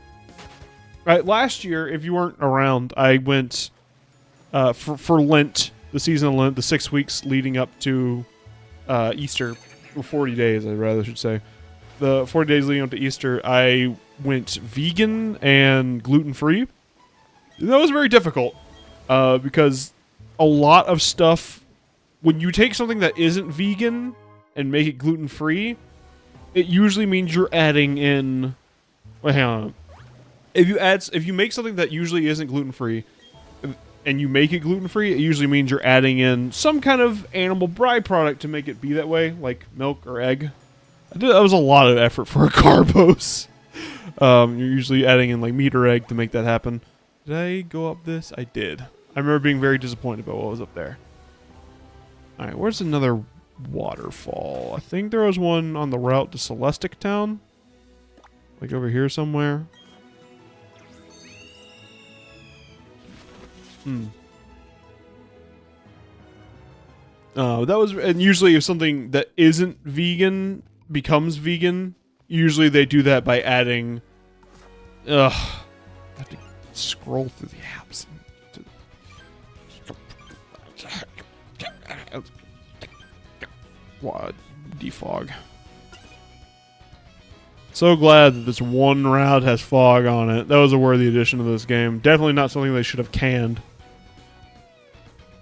Right, last year, if you weren't around, I went for Lent, the season of Lent, the 6 weeks leading up to Easter, or 40 days, I rather should say. The 40 days leading up to Easter, I went vegan and gluten-free. That was very difficult because a lot of stuff, when you take something that isn't vegan and make it gluten-free, it usually means you're adding in... Wait, hang on. If you make something that usually isn't gluten-free and you make it gluten-free, it usually means you're adding in some kind of animal byproduct to make it be that way, like milk or egg. That was a lot of effort for a carbos. You're usually adding in like meat or egg to make that happen. Did I go up this? I did. I remember being very disappointed about what was up there. Alright, where's another waterfall? I think there was one on the route to Celestic Town. Like over here somewhere. That was, and usually if something that isn't vegan becomes vegan, usually they do that by adding. I have to scroll through the apps. What defog? So glad that this one route has fog on it. That was a worthy addition to this game. Definitely not something they should have canned.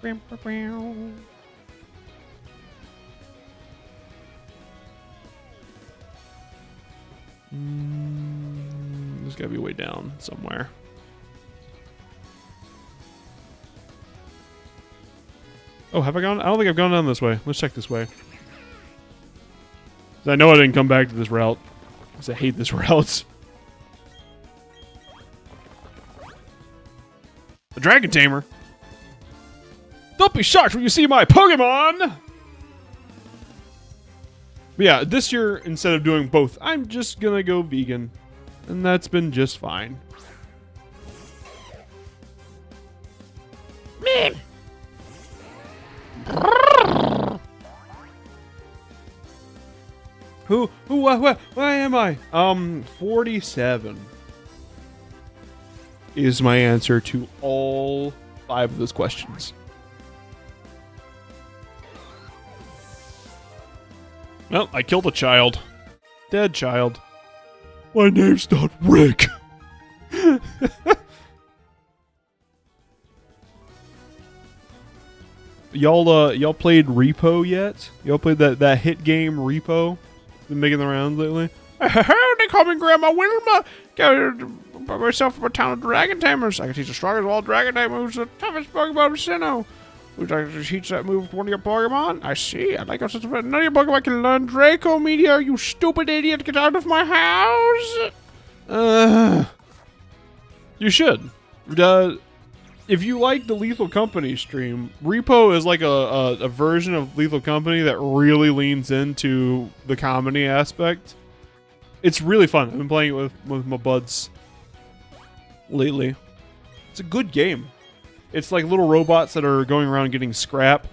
There's gotta be a way down somewhere. Oh, have I gone? I don't think I've gone down this way. Let's check this way. I know I didn't come back to this route. Because I hate this route. A dragon tamer. Don't be shocked when you see my Pokemon! But yeah, this year, instead of doing both, I'm just gonna go vegan. And that's been just fine. Man. Where am I? 47 is my answer to all 5 of those questions. Well, I killed a child. Dead child. My name's not Rick. Y'all played Repo yet? Y'all played that hit game Repo? Been making the rounds lately? They call me Grandma Wilma. By myself from a town of dragon tamers. I can teach the strongest of all dragon tamers, who's the toughest Pokemon of Sinnoh. Would you like to teach that move to one of your Pokemon? I see. I'd like to none of your Pokemon can learn Draco Meteor, you stupid idiot. Get out of my house. You should. If you like the Lethal Company stream, Repo is like a version of Lethal Company that really leans into the comedy aspect. It's really fun. I've been playing it with my buds lately. It's a good game. It's like little robots that are going around getting scrap,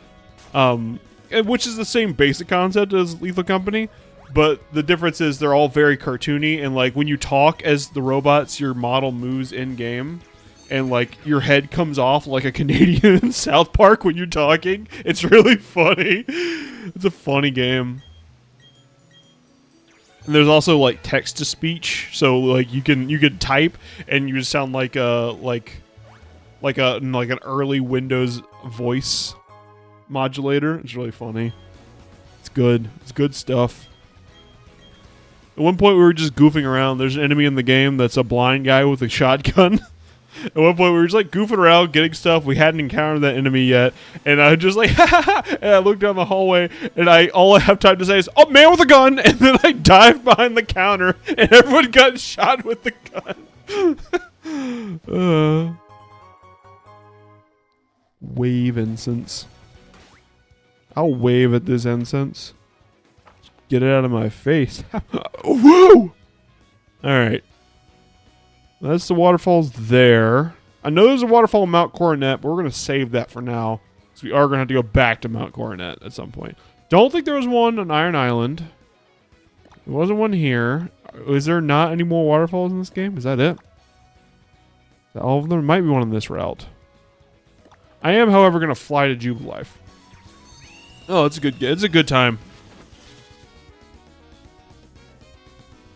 which is the same basic concept as Lethal Company, but the difference is they're all very cartoony, and like when you talk as the robots, your model moves in game, and like your head comes off like a Canadian in South Park when you're talking. It's really funny. It's a funny game. And there's also like text to speech, so like you can type and you just sound like an early Windows voice modulator. It's really funny. It's good. It's good stuff. At one point we were just goofing around. There's an enemy in the game that's a blind guy with a shotgun. At one point we were just like goofing around, getting stuff. We hadn't encountered that enemy yet, and I just like, and I looked down the hallway, and all I have time to say is, "Oh, man with a gun!" And then I dived behind the counter, and everyone got shot with the gun. Wave incense. I'll wave at this incense. Get it out of my face. Whoa! Alright. That's the waterfalls there. I know there's a waterfall in Mount Coronet, but we're going to save that for now. Because we are going to have to go back to Mount Coronet at some point. Don't think there was one on Iron Island. There wasn't one here. Is there not any more waterfalls in this game? Is that it? Is that all of them? There might be one on this route. I am, however, going to fly to Jubilife. Oh, it's a good time.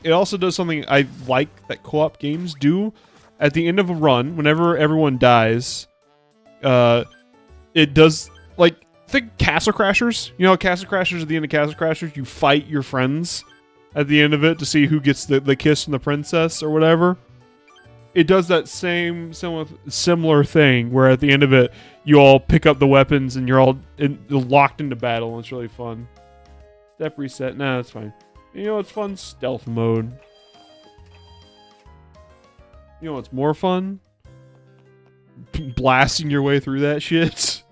It also does something I like that co-op games do. At the end of a run, whenever everyone dies, it does, like, think Castle Crashers. You know, Castle Crashers, at the end of Castle Crashers, you fight your friends at the end of it to see who gets the kiss from the princess or whatever. It does that similar thing where at the end of it, you all pick up the weapons and you're all locked into battle, and it's really fun. Step reset. Nah, that's fine. You know what's fun? Stealth mode. You know what's more fun? Blasting your way through that shit.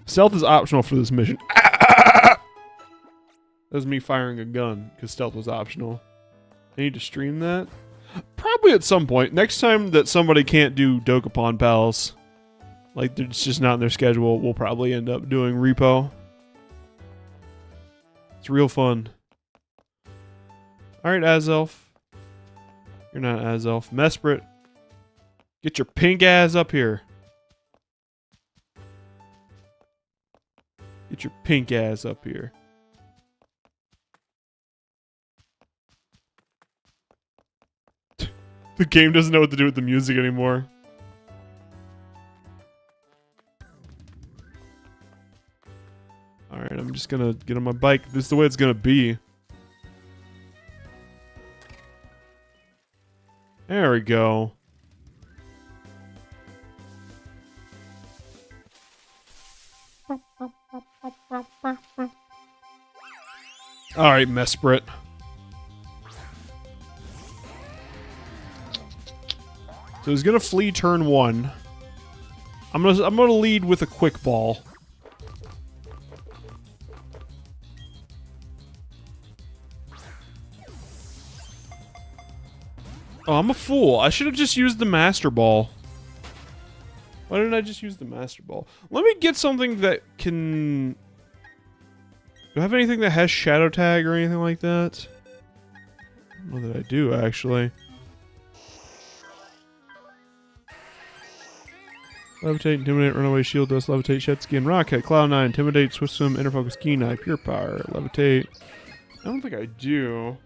Stealth is optional for this mission. That was me firing a gun because stealth was optional. I need to stream that? Probably at some point. Next time that somebody can't do Dokapon Pals, like it's just not in their schedule, we'll probably end up doing Repo. It's real fun. Alright, Azelf. You're not Azelf. Mesprit. Get your pink ass up here. Get your pink ass up here. The game doesn't know what to do with the music anymore. Alright, I'm just gonna get on my bike. This is the way it's gonna be. There we go. Alright, Mesprit. So he's gonna flee turn 1. I'm gonna lead with a quick ball. Oh, I'm a fool. I should have just used the Master Ball. Why didn't I just use the Master Ball? Let me get something that can... Do I have anything that has Shadow Tag or anything like that? I don't know that I do, actually. Levitate, Intimidate, Runaway, Shield Dust, Levitate, Shed Skin, Rocket, Cloud 9, Intimidate, Swift Swim, Inner Focus, Keen Eye, Pure Power, Levitate. I don't think I do.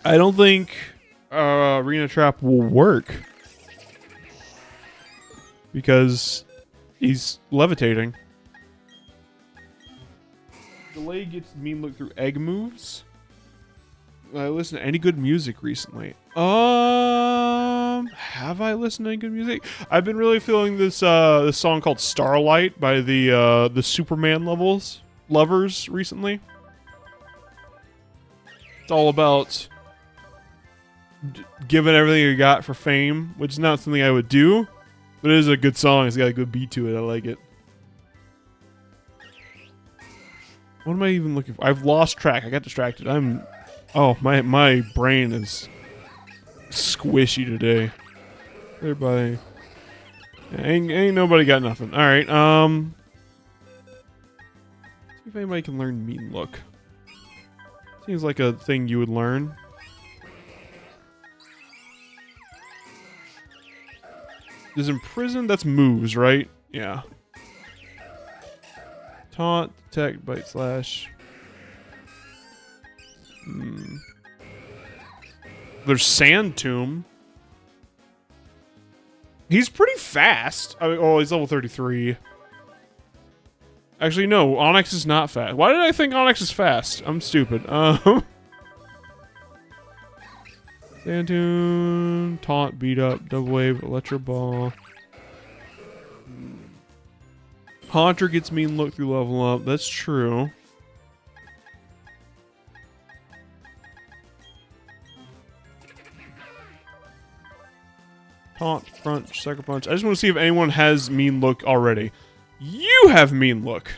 I don't think Arena Trap will work. Because he's levitating. Delay gets mean look through egg moves. I listened to any good music recently? Have I listened to any good music? I've been really feeling this this song called Starlight by the Superman lovers recently. It's all about giving everything you got for fame, which is not something I would do, but it is a good song. It's got a good beat to it. I like it. What am I even looking for? I've lost track. I got distracted. Oh, my brain is squishy today. Everybody. Ain't nobody got nothing. Alright, see if anybody can learn Mean Look. Seems like a thing you would learn. Is Imprison? That's moves, right? Yeah. Taunt, detect, bite, slash. There's Sand Tomb. He's pretty fast. I mean, oh, he's level 33. Actually, no. Onyx is not fast. Why did I think Onyx is fast? I'm stupid. Sand Tomb, Taunt, Beat Up, Double Wave, Electro Ball. Haunter gets Mean Look through level up. That's true. Taunt, Crunch, Sucker Punch. I just want to see if anyone has Mean Look already. You have Mean Look.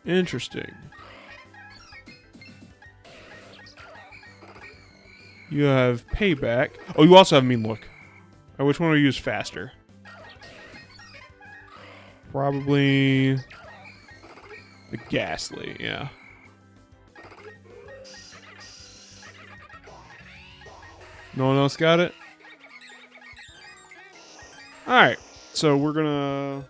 Interesting. You have Payback. Oh, you also have Mean Look. Right, which one will you use faster? Probably the Ghastly, yeah. No one else got it? Alright, so we're gonna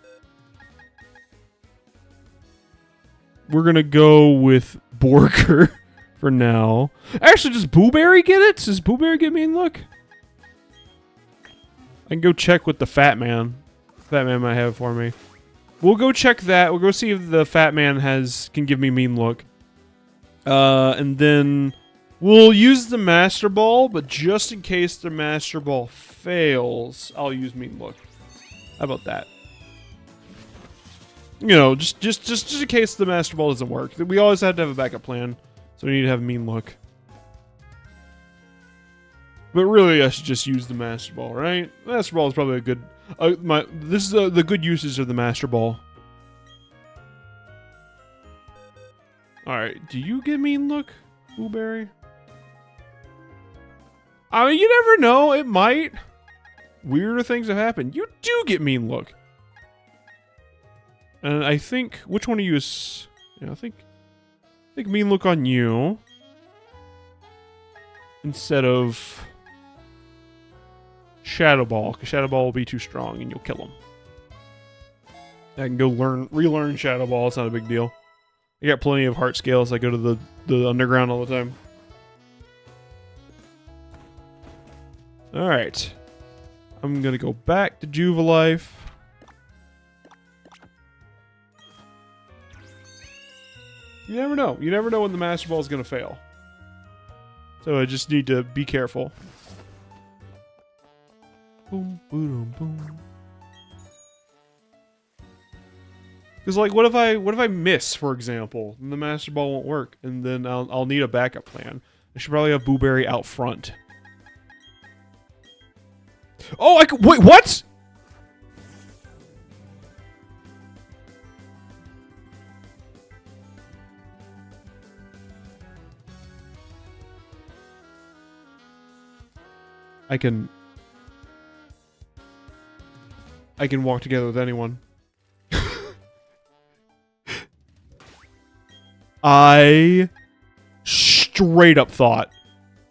go with Borker for now. Actually, does Booberry get it? Does Booberry get Mean Look? I can go check with the Fat Man. Fat Man might have it for me. We'll go check that. We'll go see if the Fat Man can give me Mean Look. And then we'll use the Master Ball, but just in case the Master Ball fails, I'll use Mean Look. How about that? You know, just in case the Master Ball doesn't work. We always have to have a backup plan, so we need to have Mean Look. But really, I should just use the Master Ball, right? Master Ball is probably a good... this is the good usage of the Master Ball. Alright, do you get Mean Look, Blueberry? I mean, you never know. It might. Weirder things have happened. You do get Mean Look. And I think... Which one of you is... Yeah, I think Mean Look on you. Instead of... Shadow Ball, because Shadow Ball will be too strong and you'll kill him. I can go relearn Shadow Ball. It's not a big deal. I got plenty of heart scales. I go to the underground all the time. Alright. I'm gonna go back to Juvalife. You never know. You never know when the Master Ball is gonna fail. So I just need to be careful. Boom, boom, boom. Because, like, what if I miss, for example, and the Master Ball won't work, and then I'll need a backup plan. I should probably have Booberry out front. Oh, wait, what? I can walk together with anyone. I straight up thought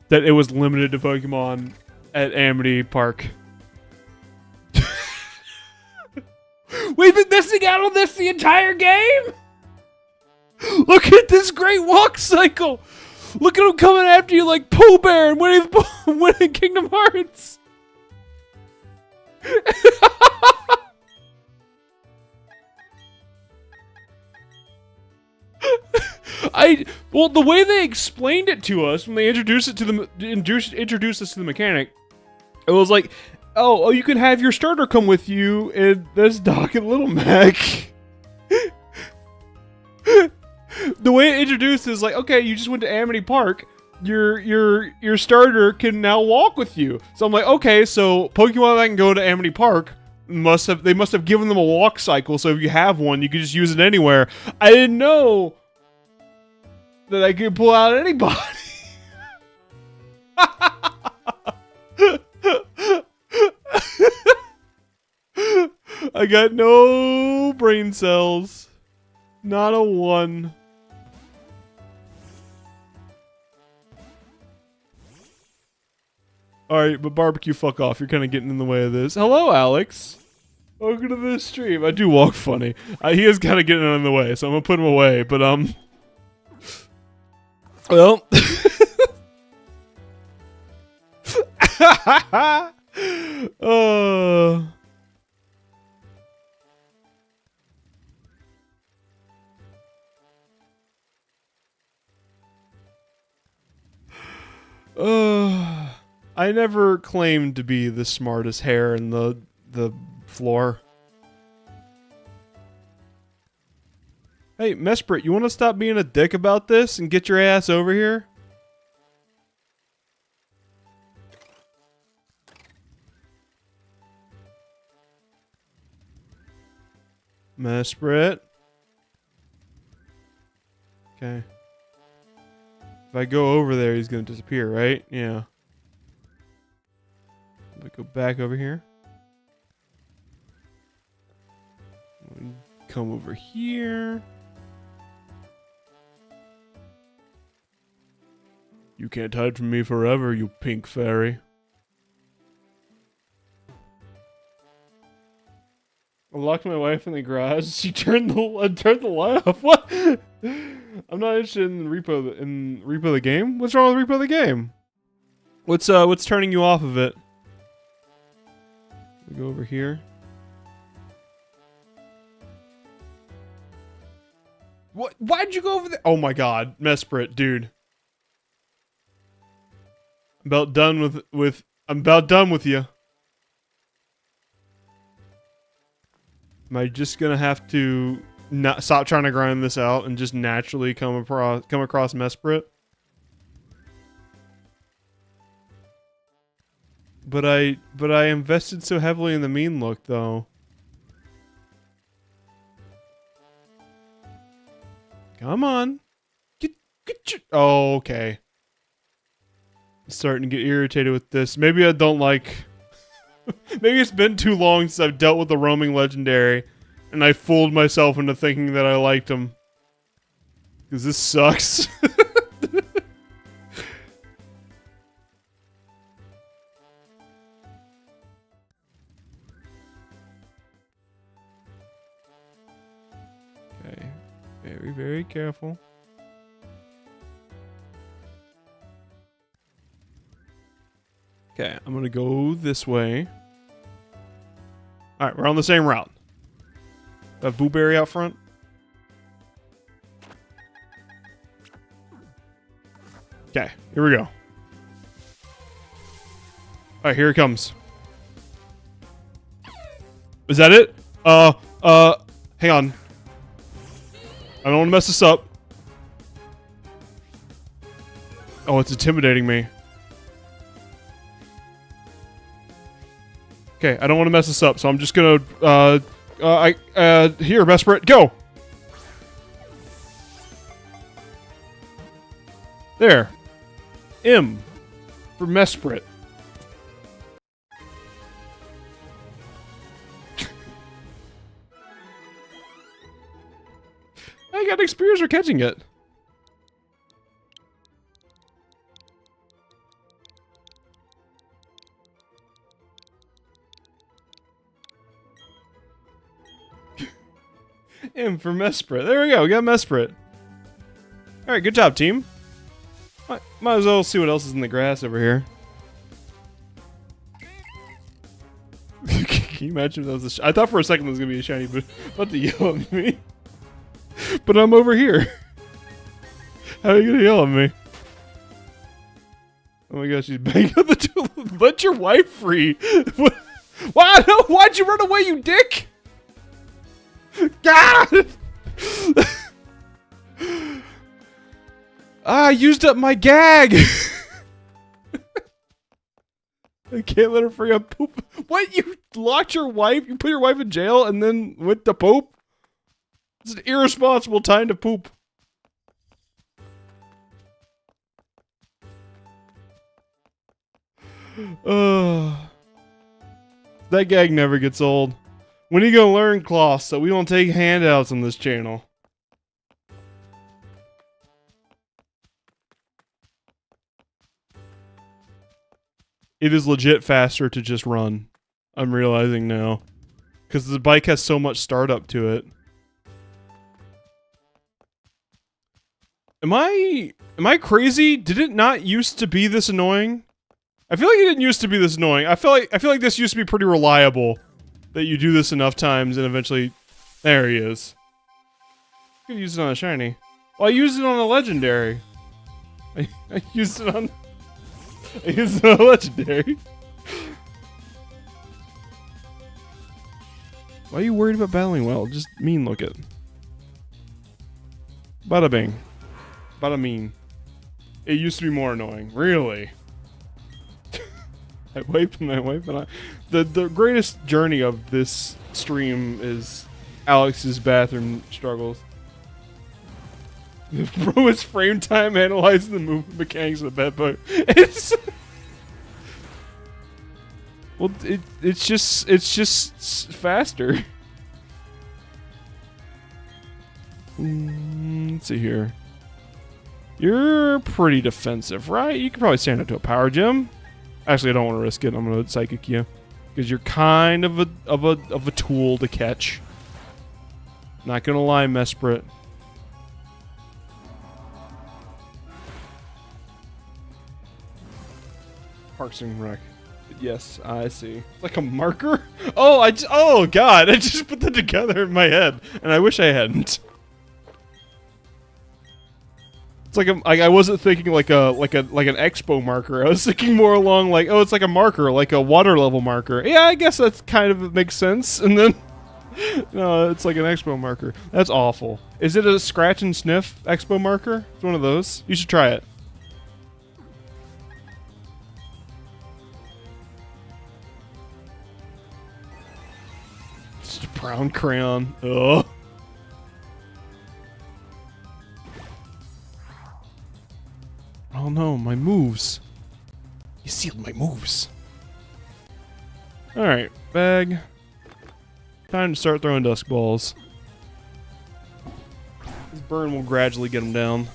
that it was limited to Pokemon at Amity Park. We've been missing out on this the entire game! Look at this great walk cycle! Look at him coming after you like Pooh Bear and winning Kingdom Hearts! Well, the way they explained it to us when they introduced us to the mechanic, it was like, oh, you can have your starter come with you in this Doc and Little Mac. The way it introduced is like, okay, you just went to Amity Park. Your starter can now walk with you. So I'm like, okay, so Pokemon that can go to Amity Park must have given them a walk cycle. So if you have one, you can just use it anywhere. I didn't know that I could pull out anybody. I got no brain cells. Not a one. Alright, but barbecue, fuck off. You're kind of getting in the way of this. Hello, Alex. Welcome to the stream. I do walk funny. He is kind of getting in the way, so I'm gonna put him away. But, well. I never claimed to be the smartest hair in the floor. Hey, Mesprit, you want to stop being a dick about this and get your ass over here? Mesprit. Okay. If I go over there, he's gonna disappear, right? Yeah. If I go back over here. Come over here. You can't hide from me forever, you pink fairy. I locked my wife in the garage. She turned the light off. What? I'm not interested in Repo the game. What's wrong with Repo the game? What's turning you off of it? We go over here. What? Why'd you go over there? Oh my God, Mesprit, dude. I'm about done with you. Am I just gonna have to not stop trying to grind this out and just naturally come across Mesprit? But I invested so heavily in the mean look though. Come on. Get your... Oh, okay. I'm starting to get irritated with this. Maybe I don't like... Maybe it's been too long since I've dealt with the roaming legendary, and I fooled myself into thinking that I liked him. Because this sucks. Okay. Very, very careful. Okay, I'm gonna go this way. Alright, we're on the same route. Have Booberry out front. Okay, here we go. Alright, here it comes. Is that it? Hang on. I don't want to mess this up. Oh, it's intimidating me. Okay, I don't want to mess this up, so I'm just gonna, here, Mesprit, go! There. M. For Mesprit. I got experience for catching it. M for Mesprit. There we go. We got Mesprit. All right, good job, team. Might as well see what else is in the grass over here. Can you imagine if that was I thought for a second it was gonna be a shiny, but about to yell at me. But I'm over here. How are you gonna yell at me? Oh my gosh, she's banging on the door. Let your wife free. Why? No, why'd you run away, you dick? God! I used up my gag. I can't let her free up poop. What? You locked your wife? You put your wife in jail and then went to poop? It's an irresponsible time to poop. That gag never gets old. When are you gonna learn, Kloss, so we don't take handouts on this channel? It is legit faster to just run. I'm realizing now. Because the bike has so much startup to it. Am I crazy? Did it not used to be this annoying? I feel like it didn't used to be this annoying. I feel like this used to be pretty reliable. That you do this enough times and eventually... There he is. I could use it on a shiny. Well, I used it on a legendary. I used it on... I used it on a legendary. Why are you worried about battling well? Just mean look it. Bada bing. Bada mean. It used to be more annoying. Really? I wipe and I wipe and I... The greatest journey of this stream is Alex's bathroom struggles. Bro, it's frame time analyzing the movement mechanics of the bed bug. It's... Well, it's just faster. Let's see here. You're pretty defensive, right? You could probably stand up to a power gem. Actually, I don't want to risk it. I'm gonna psychic you because you're kind of a tool to catch. Not gonna lie, Mesprit. Parks and Rec. Yes, I see. Like a marker? Oh, oh god! I just put that together in my head, and I wish I hadn't. It's like I wasn't thinking like an expo marker. I was thinking more along like, oh, it's like a marker, like a water level marker. Yeah, I guess that's kind of makes sense. And then, no, it's like an expo marker. That's awful. Is it a scratch and sniff expo marker? It's one of those. You should try it. Just a brown crayon. Ugh. Oh no, my moves. You sealed my moves. Alright, bag. Time to start throwing dusk balls. This burn will gradually get them down.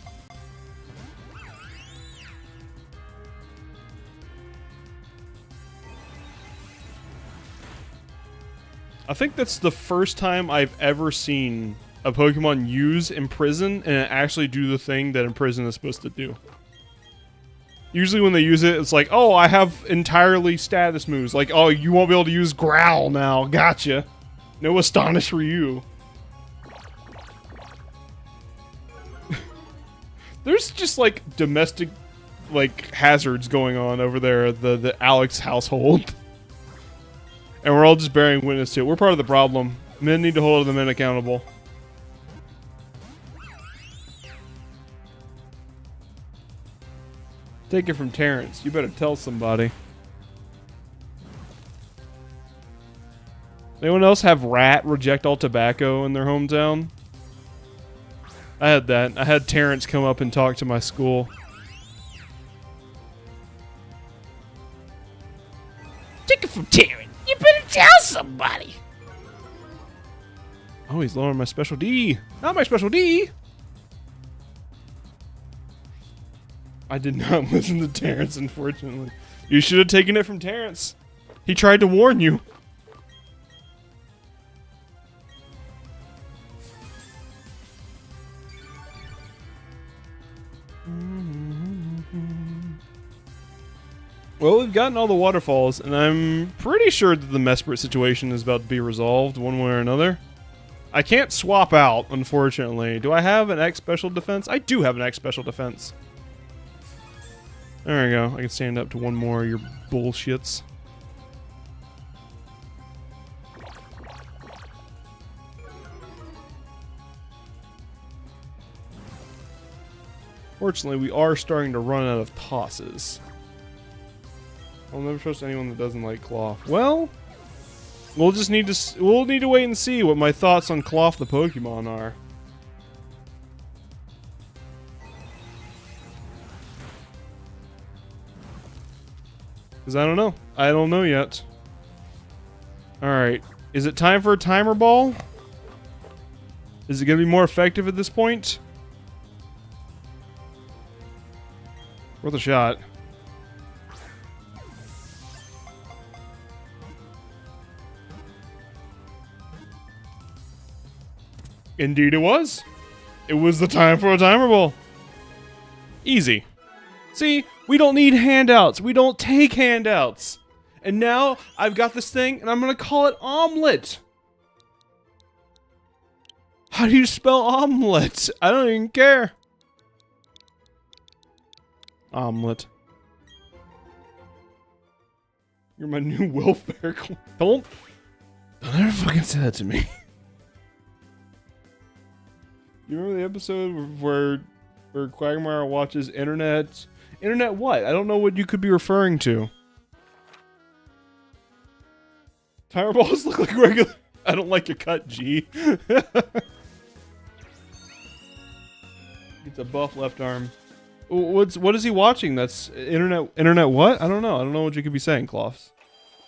I think that's the first time I've ever seen a Pokemon use Imprison and actually do the thing that Imprison is supposed to do. Usually when they use it, it's like, oh, I have entirely status moves. Like, oh, you won't be able to use Growl now. Gotcha. No Astonish for you. There's just, like, domestic, like, hazards going on over there at the Alex household. And we're all just bearing witness to it. We're part of the problem. Men need to hold the men accountable. Take it from Terrence. You better tell somebody. Anyone else have rat reject all tobacco in their hometown? I had that. I had Terrence come up and talk to my school. Take it from Terrence. You better tell somebody. Oh, he's lowering my special D. Not my special D. I did not listen to Terrence, unfortunately. You should have taken it from Terrence. He tried to warn you. Well, we've gotten all the waterfalls, and I'm pretty sure that the Mesprit situation is about to be resolved one way or another. I can't swap out, unfortunately. Do I have an X special defense? I do have an X special defense. There we go. I can stand up to one more of your bullshits. Fortunately, we are starting to run out of tosses. I'll never trust anyone that doesn't like Cloth. Well, we'll need to wait and see what my thoughts on Cloth the Pokemon are. Because I don't know. I don't know yet. Alright. Is it time for a timer ball? Is it going to be more effective at this point? Worth a shot. Indeed it was. It was the time for a timer ball. Easy. See, we don't need handouts. We don't take handouts. And now I've got this thing and I'm going to call it omelet. How do you spell omelet? I don't even care. Omelet. You're my new welfare. Don't ever fucking say that to me. You remember the episode where Quagmire watches internet? Internet what? I don't know what you could be referring to. Timer balls look like regular. I don't like your cut, G. It's a buff left arm. What is he watching? That's internet what? I don't know. I don't know what you could be saying, Cloths.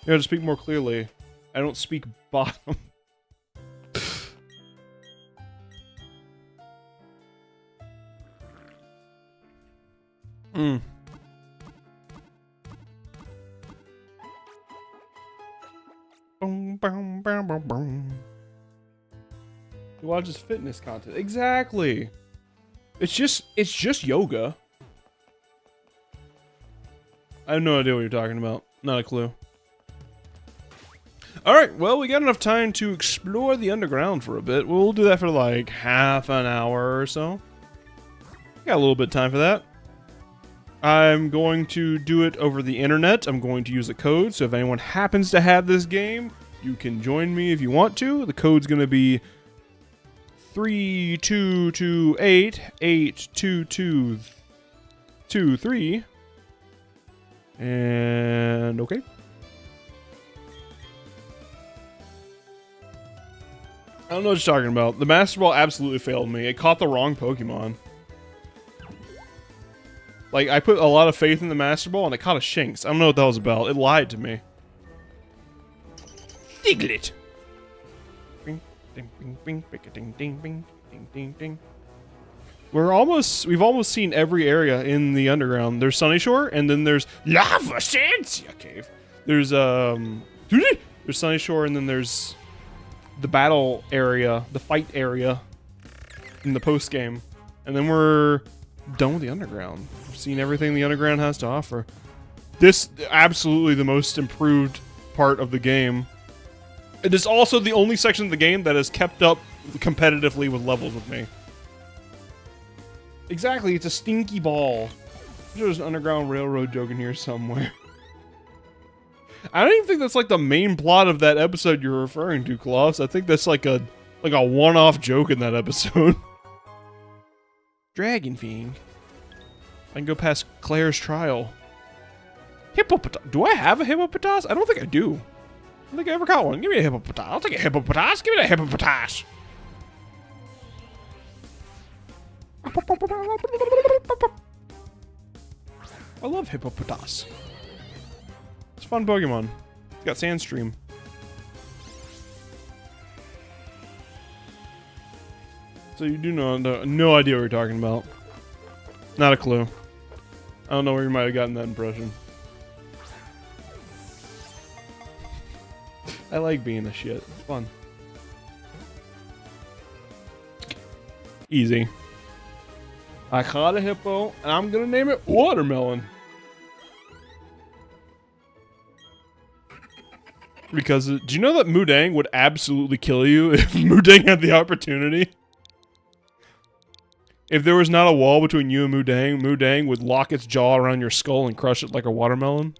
You have to speak more clearly. I don't speak bottom. He watches fitness content. Exactly. It's just yoga. I have no idea what you're talking about. Not a clue. Alright, well, we got enough time to explore the underground for a bit. We'll do that for like half an hour or so. Got a little bit of time for that. I'm going to do it over the internet. I'm going to use a code, so if anyone happens to have this game, you can join me if you want to. The code's going to be 3228822223. And okay. I don't know what you're talking about. The Master Ball absolutely failed me. It caught the wrong Pokemon. Like, I put a lot of faith in the Master Ball and it caught a Shinx. I don't know what that was about. It lied to me. Diglett. Bing, ding, bing, bing, ding, ding, bing, ding, ding, ding. We've almost seen every area in the underground. There's Sunny Shore, and then there's Lava Sands. Cave. There's Sunny Shore, and then there's the battle area, the fight area in the post game, and then we're done with the underground. We've seen everything the underground has to offer. This absolutely the most improved part of the game. It is also the only section of the game that has kept up competitively with levels with me. Exactly, it's a stinky ball. There's an Underground Railroad joke in here somewhere. I don't even think that's like the main plot of that episode you're referring to, Klaus. I think that's like a one-off joke in that episode. Dragon Fiend. I can go past Claire's trial. Hippopotas. Do I have a hippopotas? I don't think I do. I don't think I ever got one. Give me a hippopotas. I'll take a hippopotas. Give me a hippopotas. I love hippopotas. It's a fun Pokemon. It's got Sandstream. So you do know no idea what you're talking about. Not a clue. I don't know where you might have gotten that impression. I like being a shit. It's fun. Easy. I caught a hippo, and I'm gonna name it Watermelon. Because do you know that Mudang would absolutely kill you if Mudang had the opportunity? If there was not a wall between you and Mudang, Mudang would lock its jaw around your skull and crush it like a watermelon.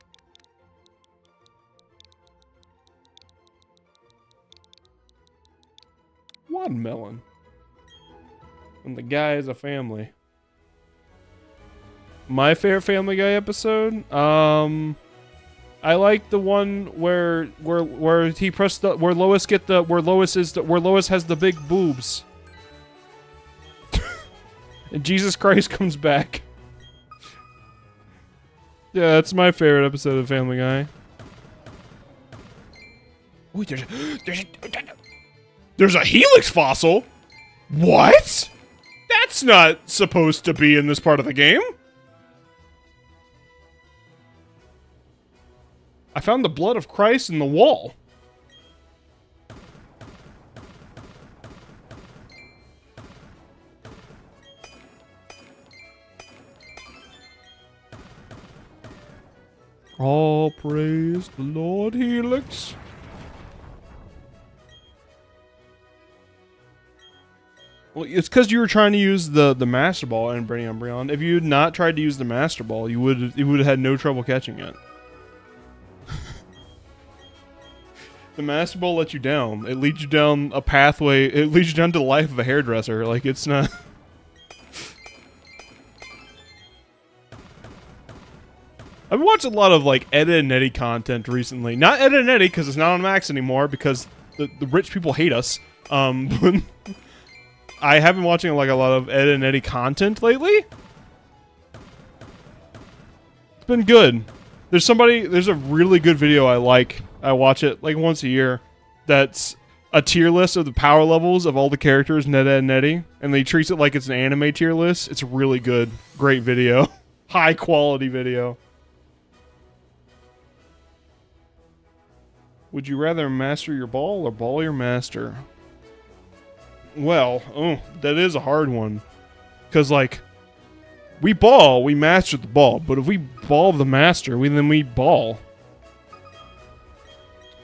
Watermelon. And the guy is a family. My favorite Family Guy episode? I like the one where he pressed the where Lois has the big boobs. And Jesus Christ comes back. Yeah, that's my favorite episode of Family Guy. Wait, there's a helix fossil? What? That's not supposed to be in this part of the game. I found the blood of Christ in the wall. All praise the Lord Helix. Well, it's because you were trying to use the Master Ball and Brainy Umbreon. If you had not tried to use the Master Ball, you would have had no trouble catching it. The Master Ball lets you down. It leads you down a pathway. It leads you down to the life of a hairdresser. Like, it's not... I've watched a lot of, like, Ed and Eddie content recently. Not Ed and Eddie, because it's not on Max anymore, because the rich people hate us. But I have been watching, like, a lot of Ed and Eddie content lately. It's been good. There's a really good video I like. I watch it like once a year. That's a tier list of the power levels of all the characters in Ed and Eddie, and they treat it like it's an anime tier list. It's really good. Great video. High quality video. Would you rather master your ball or ball your master? Well, that is a hard one. Because, like, we master the ball, but if we ball the master, then we ball.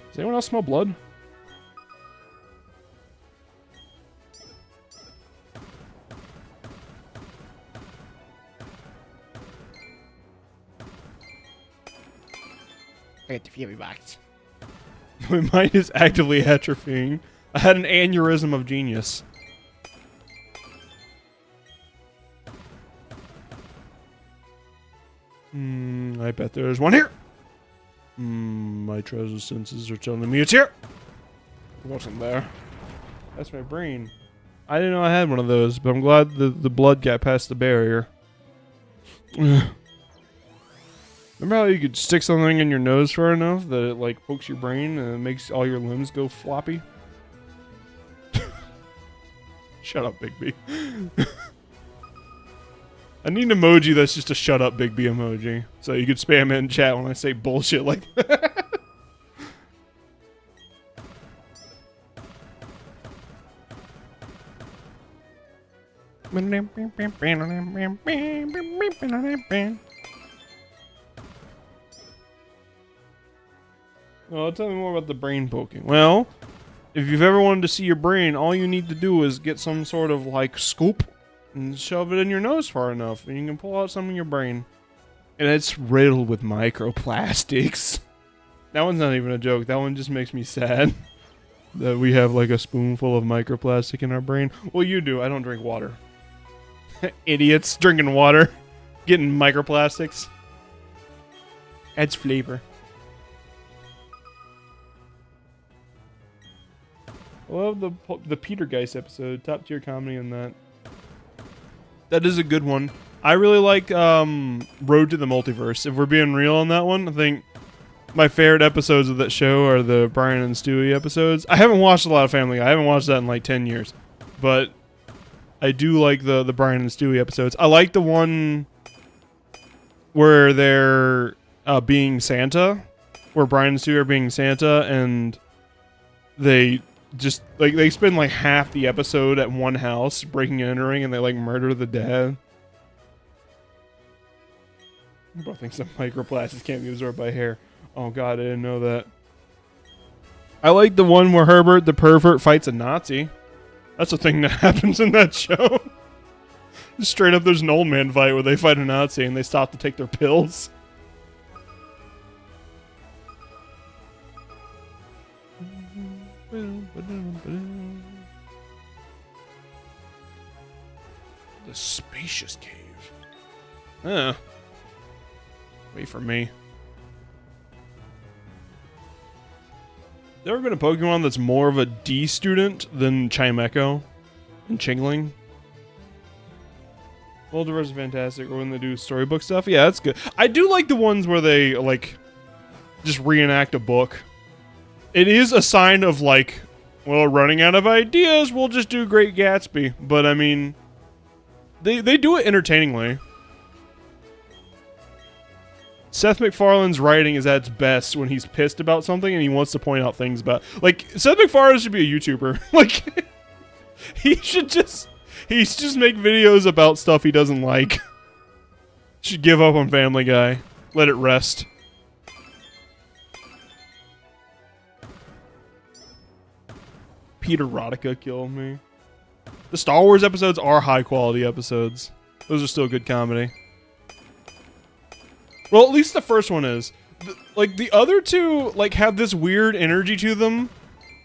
Does anyone else smell blood? I got the Fury Box. My mind is actively atrophying. I had an aneurysm of genius. I bet there's one here. My treasure senses are telling me it's here. It wasn't there. That's my brain. I didn't know I had one of those, but I'm glad the blood got past the barrier. Remember how you could stick something in your nose far enough that it, like, pokes your brain and it makes all your limbs go floppy? Shut up, Bigby. I need an emoji that's just a shut up, Bigby emoji. So you could spam it in chat when I say bullshit like that. Oh, tell me more about the brain poking. Well, if you've ever wanted to see your brain, all you need to do is get some sort of, like, scoop and shove it in your nose far enough, and you can pull out some of your brain. And it's riddled with microplastics. That one's not even a joke. That one just makes me sad that we have, like, a spoonful of microplastic in our brain. Well, you do. I don't drink water. Idiots drinking water, getting microplastics. Adds flavor. I love the Peter Geist episode. Top tier comedy in that. That is a good one. I really like Road to the Multiverse. If we're being real on that one, I think my favorite episodes of that show are the Brian and Stewie episodes. I haven't watched a lot of Family Guy. I haven't watched that in like 10 years. But I do like the Brian and Stewie episodes. I like the one where they're being Santa. Where Brian and Stewie are being Santa and they just, like, they spend like half the episode at one house breaking and entering and they, like, murder the dad. Bro thinks that microplastics can't be absorbed by hair. Oh god, I didn't know that. I like the one where Herbert the pervert fights a Nazi. That's a thing that happens in that show. Straight up, there's an old man fight where they fight a Nazi and they stop to take their pills. The spacious cave. Wait for me. There ever been a Pokemon that's more of a D student than Chimecho and Chingling? Multiverse is fantastic, or when they do storybook stuff. Yeah, that's good. I do like the ones where they, like, just reenact a book. It is a sign of, like, well, running out of ideas, we'll just do Great Gatsby. But, I mean, they do it entertainingly. Seth MacFarlane's writing is at its best when he's pissed about something and he wants to point out things about... Like, Seth MacFarlane should be a YouTuber. Like, he should just make videos about stuff he doesn't like. Should give up on Family Guy. Let it rest. Peter Rodica killed me. The Star Wars episodes are high-quality episodes. Those are still good comedy. Well, at least the first one is. Like, the other two, like, have this weird energy to them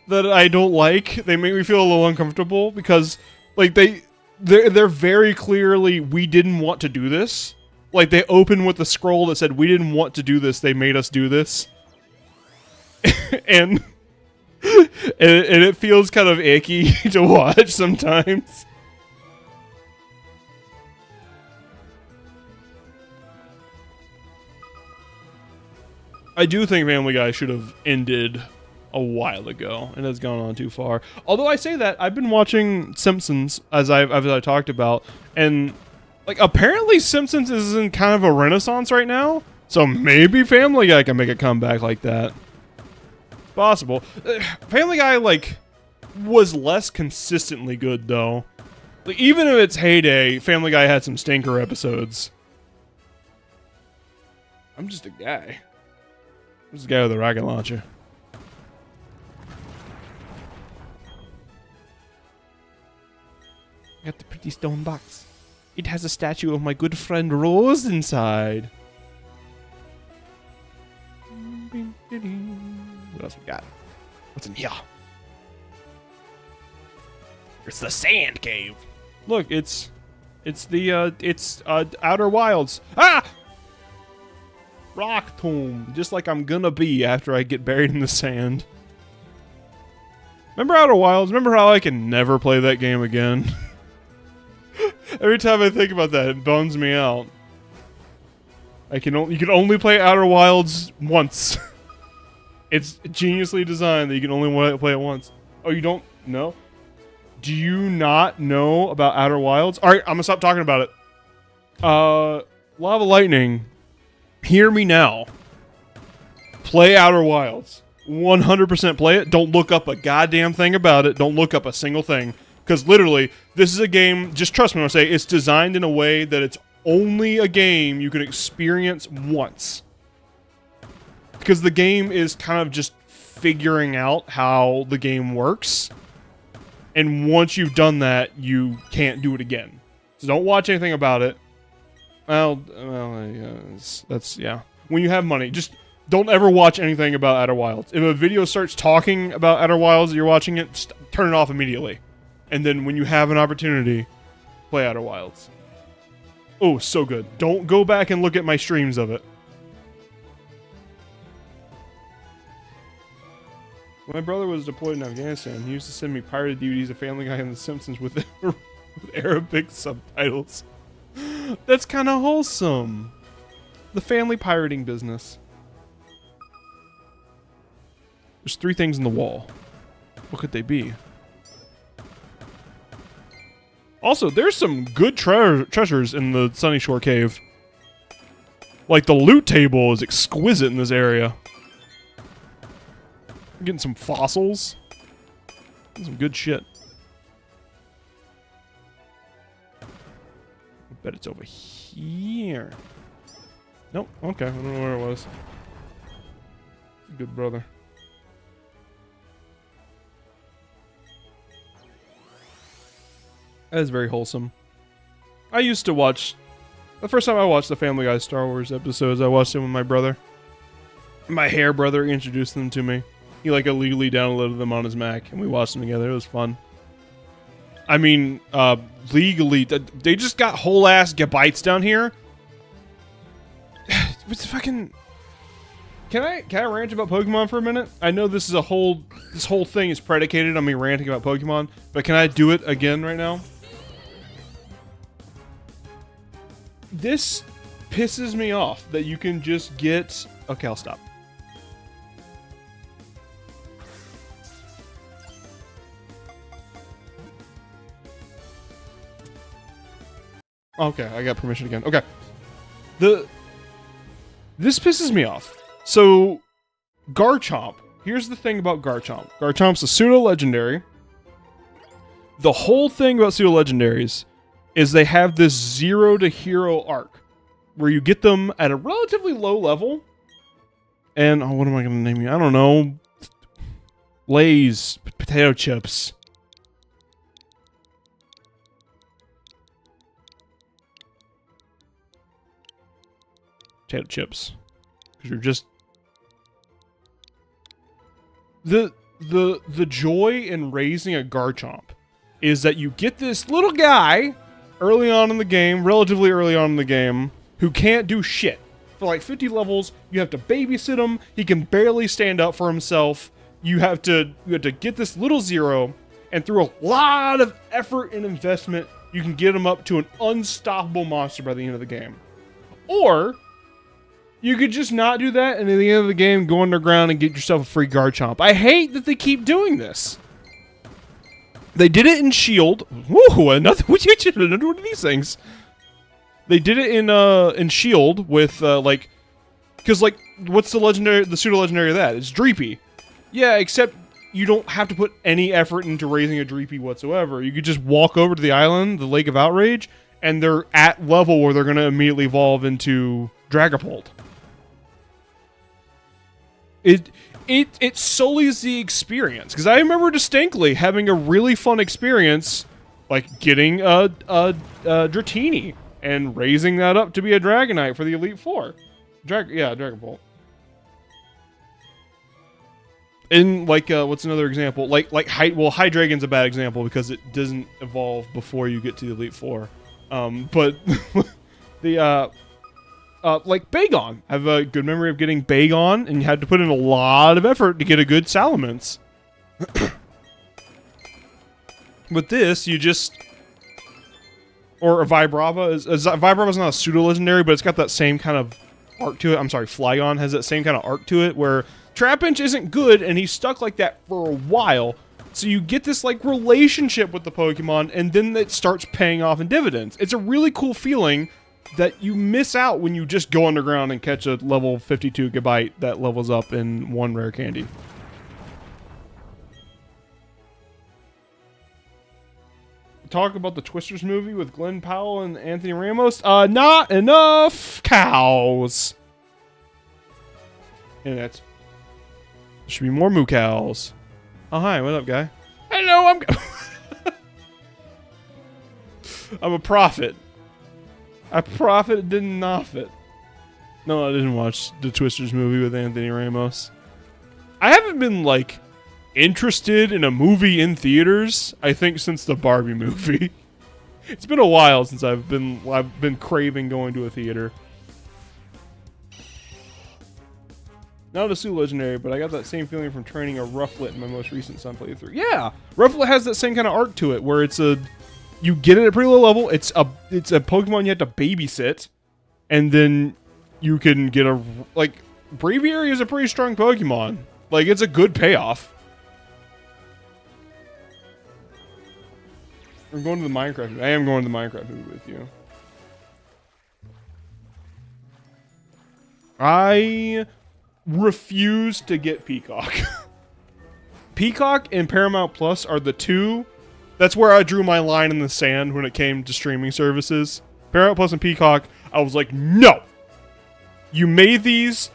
that I don't like. They make me feel a little uncomfortable because, like, they're very clearly, we didn't want to do this. Like, they open with a scroll that said, we didn't want to do this, they made us do this. and it feels kind of icky to watch sometimes. I do think Family Guy should have ended a while ago, and has gone on too far. Although I say that, I've been watching Simpsons, as I talked about, and like apparently Simpsons is in kind of a renaissance right now, so maybe Family Guy can make a comeback like that. It's possible. Family Guy, like, was less consistently good, though. Like, even in its heyday, Family Guy had some stinker episodes. I'm just a guy. Who's the guy with the rocket launcher? Got the pretty stone box. It has a statue of my good friend Rose inside. What else we got? What's in here? It's the sand cave. Look, it's Outer Wilds. Ah! Rock tomb, just like I'm gonna be after I get buried in the sand. Remember Outer Wilds? Remember how I can never play that game again? Every time I think about that, it bums me out. You can only play Outer Wilds once. It's geniusly designed that you can only play it once. Oh, you don't know? Do you not know about Outer Wilds? All right, I'm gonna stop talking about it. Lava Lightning. Hear me now. Play Outer Wilds. 100% play it. Don't look up a goddamn thing about it. Don't look up a single thing. Because literally, this is a game, just trust me when I say, it's designed in a way that it's only a game you can experience once. Because the game is kind of just figuring out how the game works. And once you've done that, you can't do it again. So don't watch anything about it. Well, yeah. When you have money, just don't ever watch anything about Outer Wilds. If a video starts talking about Outer Wilds, you're watching it, just turn it off immediately. And then when you have an opportunity, play Outer Wilds. Oh, so good. Don't go back and look at my streams of it. When my brother was deployed in Afghanistan, he used to send me pirated DVDs of Family Guy and The Simpsons with Arabic subtitles. That's kind of wholesome. The family pirating business. There's 3 things in the wall. What could they be? Also, there's some good treasures in the Sunny Shore Cave. Like, the loot table is exquisite in this area. I'm getting some fossils. Some good shit. I bet it's over here. Nope. Okay. I don't know where it was. Good brother. That is very wholesome. I used to watch... The first time I watched the Family Guy Star Wars episodes, I watched them with my brother. My hair brother introduced them to me. He like illegally downloaded them on his Mac, and we watched them together. It was fun. I mean, legally, they just got whole ass gigabytes down here. What's the fucking... Can I rant about Pokemon for a minute? I know this is this whole thing is predicated on me ranting about Pokemon, but can I do it again right now? This pisses me off that you can just get... Okay, I'll stop. Okay, I got permission again. Okay. This pisses me off. So, Garchomp. Here's the thing about Garchomp. Garchomp's a pseudo-legendary. The whole thing about pseudo-legendaries is they have this 0 to hero arc, where you get them at a relatively low level. And, oh, what am I going to name you? I don't know. Lay's. Potato chips. Potato chips. Because you're just... The joy in raising a Garchomp is that you get this little guy early on in the game, relatively early on in the game, who can't do shit. For like 50 levels, you have to babysit him. He can barely stand up for himself. You have to get this little zero, and through a lot of effort and investment, you can get him up to an unstoppable monster by the end of the game. Or you could just not do that, and at the end of the game, go underground and get yourself a free Garchomp. I hate that they keep doing this. They did it in Shield. Woo! Another one of these things. They did it in Shield with like, because like, what's the pseudo-legendary of that? It's Dreepy. Yeah, except you don't have to put any effort into raising a Dreepy whatsoever. You could just walk over to the island, the Lake of Outrage, and they're at level where they're going to immediately evolve into Dragapult. It sullies the experience, because I remember distinctly having a really fun experience, like getting a Dratini and raising that up to be a Dragonite for the Elite Four. Dragapult. And like, what's another example? Like Hydreigon's a bad example because it doesn't evolve before you get to the Elite Four. But the like Bagon. I have a good memory of getting Bagon, and you had to put in a lot of effort to get a good Salamence. With this, you just... Or a Vibrava. Vibrava's not a pseudo-legendary, but it's got that same kind of arc to it. I'm sorry, Flygon has that same kind of arc to it, where Trapinch isn't good, and he's stuck like that for a while. So you get this, like, relationship with the Pokemon, and then it starts paying off in dividends. It's a really cool feeling that you miss out when you just go underground and catch a level 52 gigabyte that levels up in one rare candy. Talk about the Twisters movie with Glenn Powell and Anthony Ramos. Not enough cows. And that's... There should be more moo cows. Oh, hi. What up, guy? Hello, I'm a prophet. I profit didn't off it. No, I didn't watch the Twisters movie with Anthony Ramos. I haven't been, like, interested in a movie in theaters, I think, since the Barbie movie. It's been a while since I've been craving going to a theater. Not a pseudo-legendary, but I got that same feeling from training a Rufflet in my most recent Sun playthrough. Yeah! Rufflet has that same kind of arc to it, where it's a... You get it at a pretty low level, it's a Pokemon you have to babysit, and then you can get a... Like, Braviary is a pretty strong Pokemon. Like, it's a good payoff. I'm going to the Minecraft movie. I am going to the Minecraft movie with you. I refuse to get Peacock. Peacock and Paramount Plus are the two. That's where I drew my line in the sand when it came to streaming services. Paramount Plus and Peacock, I was like, no! You made these,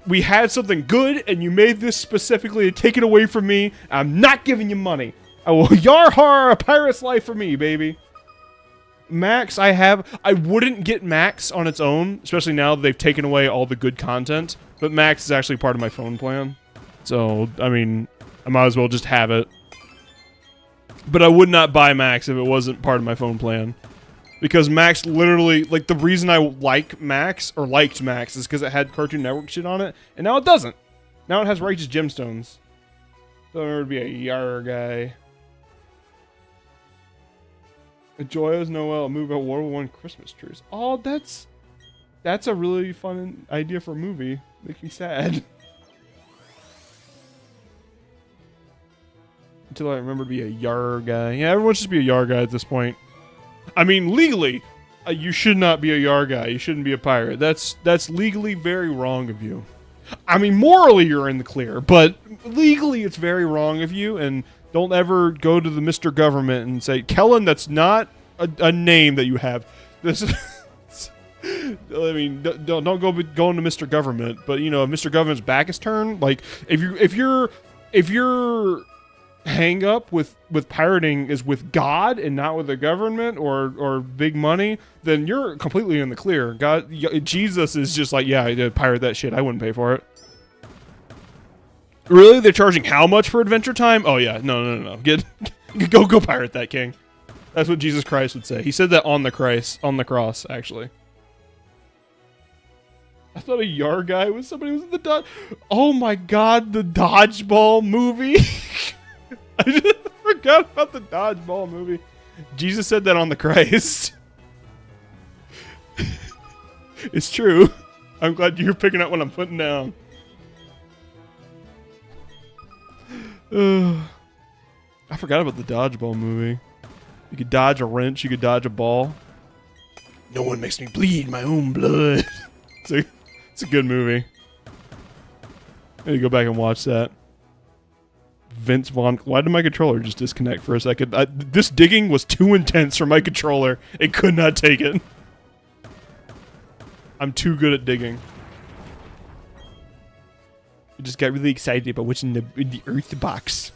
we had something good, and you made this specifically to take it away from me. I'm not giving you money. I will yar har a pirate's life for me, baby. Max, I wouldn't get Max on its own, especially now that they've taken away all the good content. But Max is actually part of my phone plan. So, I mean, I might as well just have it. But I would not buy Max if it wasn't part of my phone plan. Because Max literally, like, the reason I like Max, or liked Max, is because it had Cartoon Network shit on it, and now it doesn't. Now it has Righteous Gemstones. So there would be a Yar guy. A Joyous Noel, move out World War I Christmas trees. Oh, that's a really fun idea for a movie. Makes me sad. Until I remember to be a Yar guy. Yeah, everyone should be a Yar guy at this point. I mean, legally, you should not be a Yar guy. You shouldn't be a pirate. That's legally very wrong of you. I mean, morally you're in the clear, but legally it's very wrong of you, and don't ever go to the Mr. Government and say, Kellen, that's not a name that you have. This is... I mean, don't go going to Mr. Government, but, you know, if Mr. Government's back is turned, like, if your hang up with pirating is with God and not with the government or big money, then you're completely in the clear. Jesus is just like, yeah, I did pirate that shit. I wouldn't pay for it. Really? They're charging how much for Adventure Time? Oh yeah, no. Go pirate that, King. That's what Jesus Christ would say. He said that on the cross, actually. I thought a Yar guy was somebody who was in the dodge. Oh my God, the dodgeball movie. I just forgot about the dodgeball movie. Jesus said that on the Christ. It's true. I'm glad you're picking up what I'm putting down. I forgot about the dodgeball movie. You could dodge a wrench, you could dodge a ball. No one makes me bleed my own blood. It's a good movie. I need to go back and watch that. Vince Vaughn. Why did my controller just disconnect for a second? This digging was too intense for my controller. It could not take it. I'm too good at digging. I just got really excited about what's in the earth box.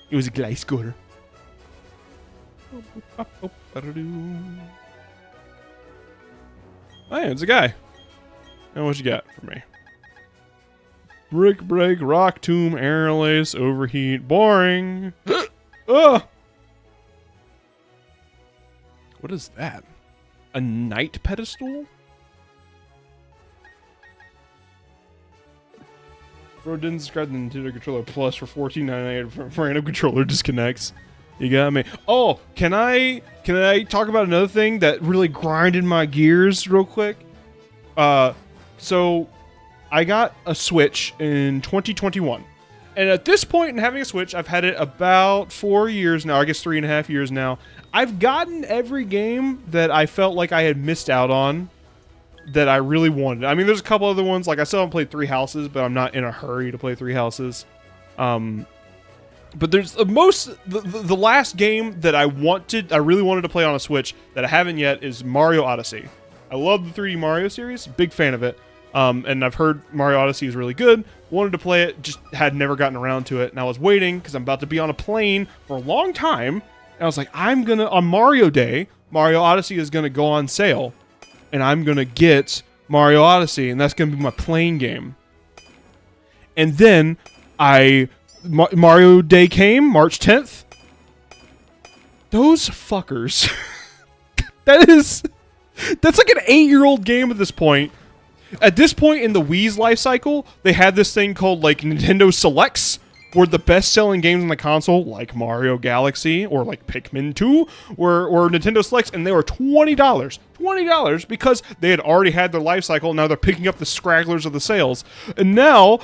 It was a glass cutter. Oh yeah, it's a guy. And what you got for me? Brick break, rock tomb, air lace, overheat, boring. Ugh. What is that? A knight pedestal? Bro didn't subscribe to the Nintendo Controller Plus for $14.98 for random controller disconnects. You got me. Oh, can I talk about another thing that really grinded my gears real quick? So I got a Switch in 2021. And at this point in having a Switch, I've had it about 4 years now, I guess 3.5 years now. I've gotten every game that I felt like I had missed out on that I really wanted. I mean, there's a couple other ones, like I still haven't played Three Houses, but I'm not in a hurry to play Three Houses. But there's the last game that I really wanted to play on a Switch that I haven't yet is Mario Odyssey. I love the 3D Mario series, big fan of it. And I've heard Mario Odyssey is really good. Wanted to play it, just had never gotten around to it. And I was waiting because I'm about to be on a plane for a long time. And I was like, on Mario Day, Mario Odyssey is gonna go on sale. And I'm gonna get Mario Odyssey, and that's gonna be my plane game. And then Mario Day came, March 10th. Those fuckers. That's like an 8-year-old game at this point. At this point in the Wii's life cycle, they had this thing called like Nintendo Selects, where the best-selling games on the console, like Mario Galaxy or like Pikmin 2, were Nintendo Selects, and they were $20. $20 because they had already had their life cycle, and now they're picking up the scragglers of the sales. And now,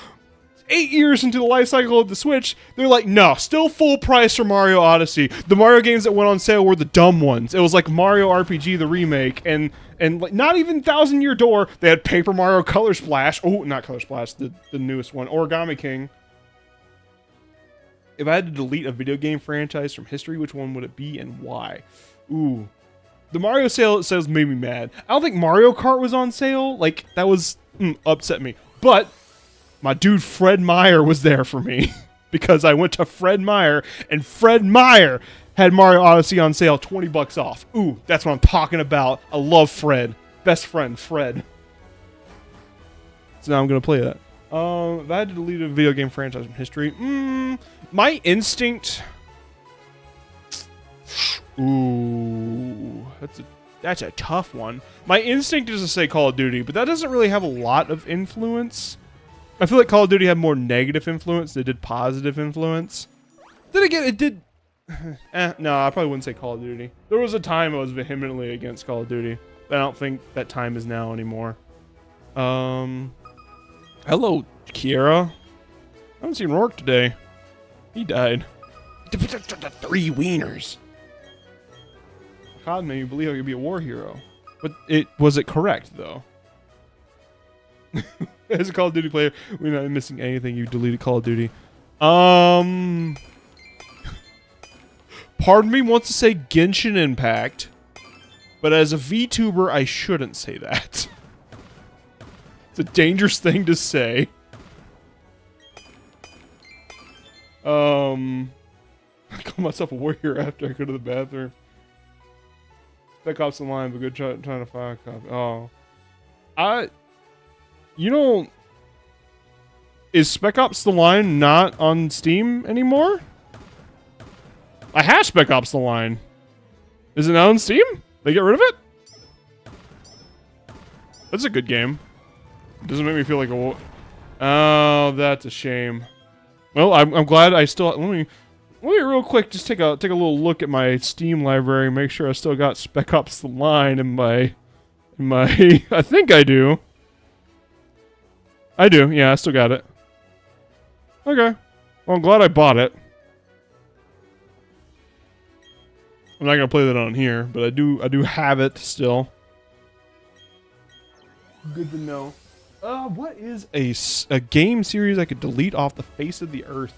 8 years into the life cycle of the Switch, they're like, no, still full price for Mario Odyssey. The Mario games that went on sale were the dumb ones. It was like Mario RPG, the remake, and like not even Thousand Year Door. They had Paper Mario Color Splash. Oh, not Color Splash, the newest one. Origami King. If I had to delete a video game franchise from history, which one would it be and why? Ooh. The Mario sales made me mad. I don't think Mario Kart was on sale. Like, that was upset me. But my dude Fred Meyer was there for me. Because I went to Fred Meyer, and Fred Meyer Had Mario Odyssey on sale, $20 off. Ooh, that's what I'm talking about. I love Fred. Best friend, Fred. So now I'm gonna play that. If I had to delete a video game franchise from history, my instinct. Ooh, that's a tough one. My instinct is to say Call of Duty, but that doesn't really have a lot of influence. I feel like Call of Duty had more negative influence than it did positive influence. Then again, it did. No, I probably wouldn't say Call of Duty. There was a time I was vehemently against Call of Duty, but I don't think that time is now anymore. Hello, Kiera. I haven't seen Rourke today. He died. The 3 wieners. God made me believe I could be a war hero. But was it correct, though? As a Call of Duty player, we're not missing anything. You deleted Call of Duty. Part of me wants to say Genshin Impact, but as a VTuber, I shouldn't say that. It's a dangerous thing to say. I call myself a warrior after I go to the bathroom. Spec Ops Online, but good trying to find a copy. Oh. You know, is Spec Ops The Line not on Steam anymore? I have Spec Ops The Line. Is it now on Steam? They get rid of it? That's a good game. It doesn't make me feel like a... Oh, that's a shame. Well, I'm glad I still... Let me real quick just take a little look at my Steam library and make sure I still got Spec Ops The Line in my... I think I do. I do, yeah, I still got it. Okay. Well, I'm glad I bought it. I'm not gonna play that on here, but I do have it still. Good to know. What is a game series I could delete off the face of the earth?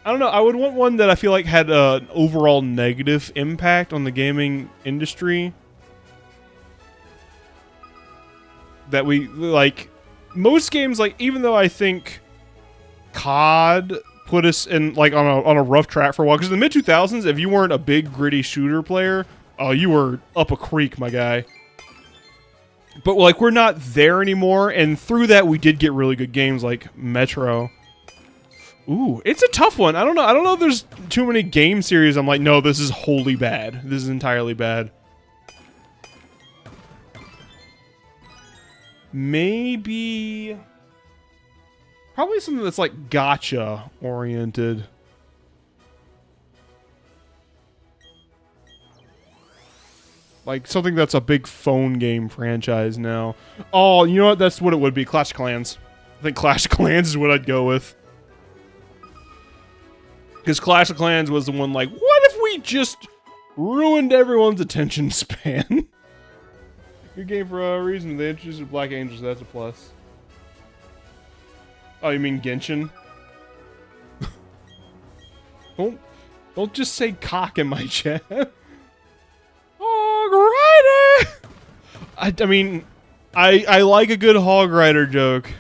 I don't know. I would want one that I feel like had an overall negative impact on the gaming industry. That we like. Most games, like, even though I think COD put us in like on a rough track for a while, because in the mid-2000s, if you weren't a big gritty shooter player, oh, you were up a creek, my guy. But like we're not there anymore, and through that we did get really good games like Metro. Ooh, it's a tough one. I don't know if there's too many game series I'm like, no, this is wholly bad. This is entirely bad. Maybe... Probably something that's like gacha oriented. Like something that's a big phone game franchise now. Oh, you know what? That's what it would be. Clash of Clans. I think Clash of Clans is what I'd go with. Because Clash of Clans was the one like, what if we just ruined everyone's attention span? Good game for a reason. They introduced Black Angels, that's a plus. Oh, you mean Genshin? Don't just say cock in my chat. Hog Rider! I mean, I like a good Hog Rider joke,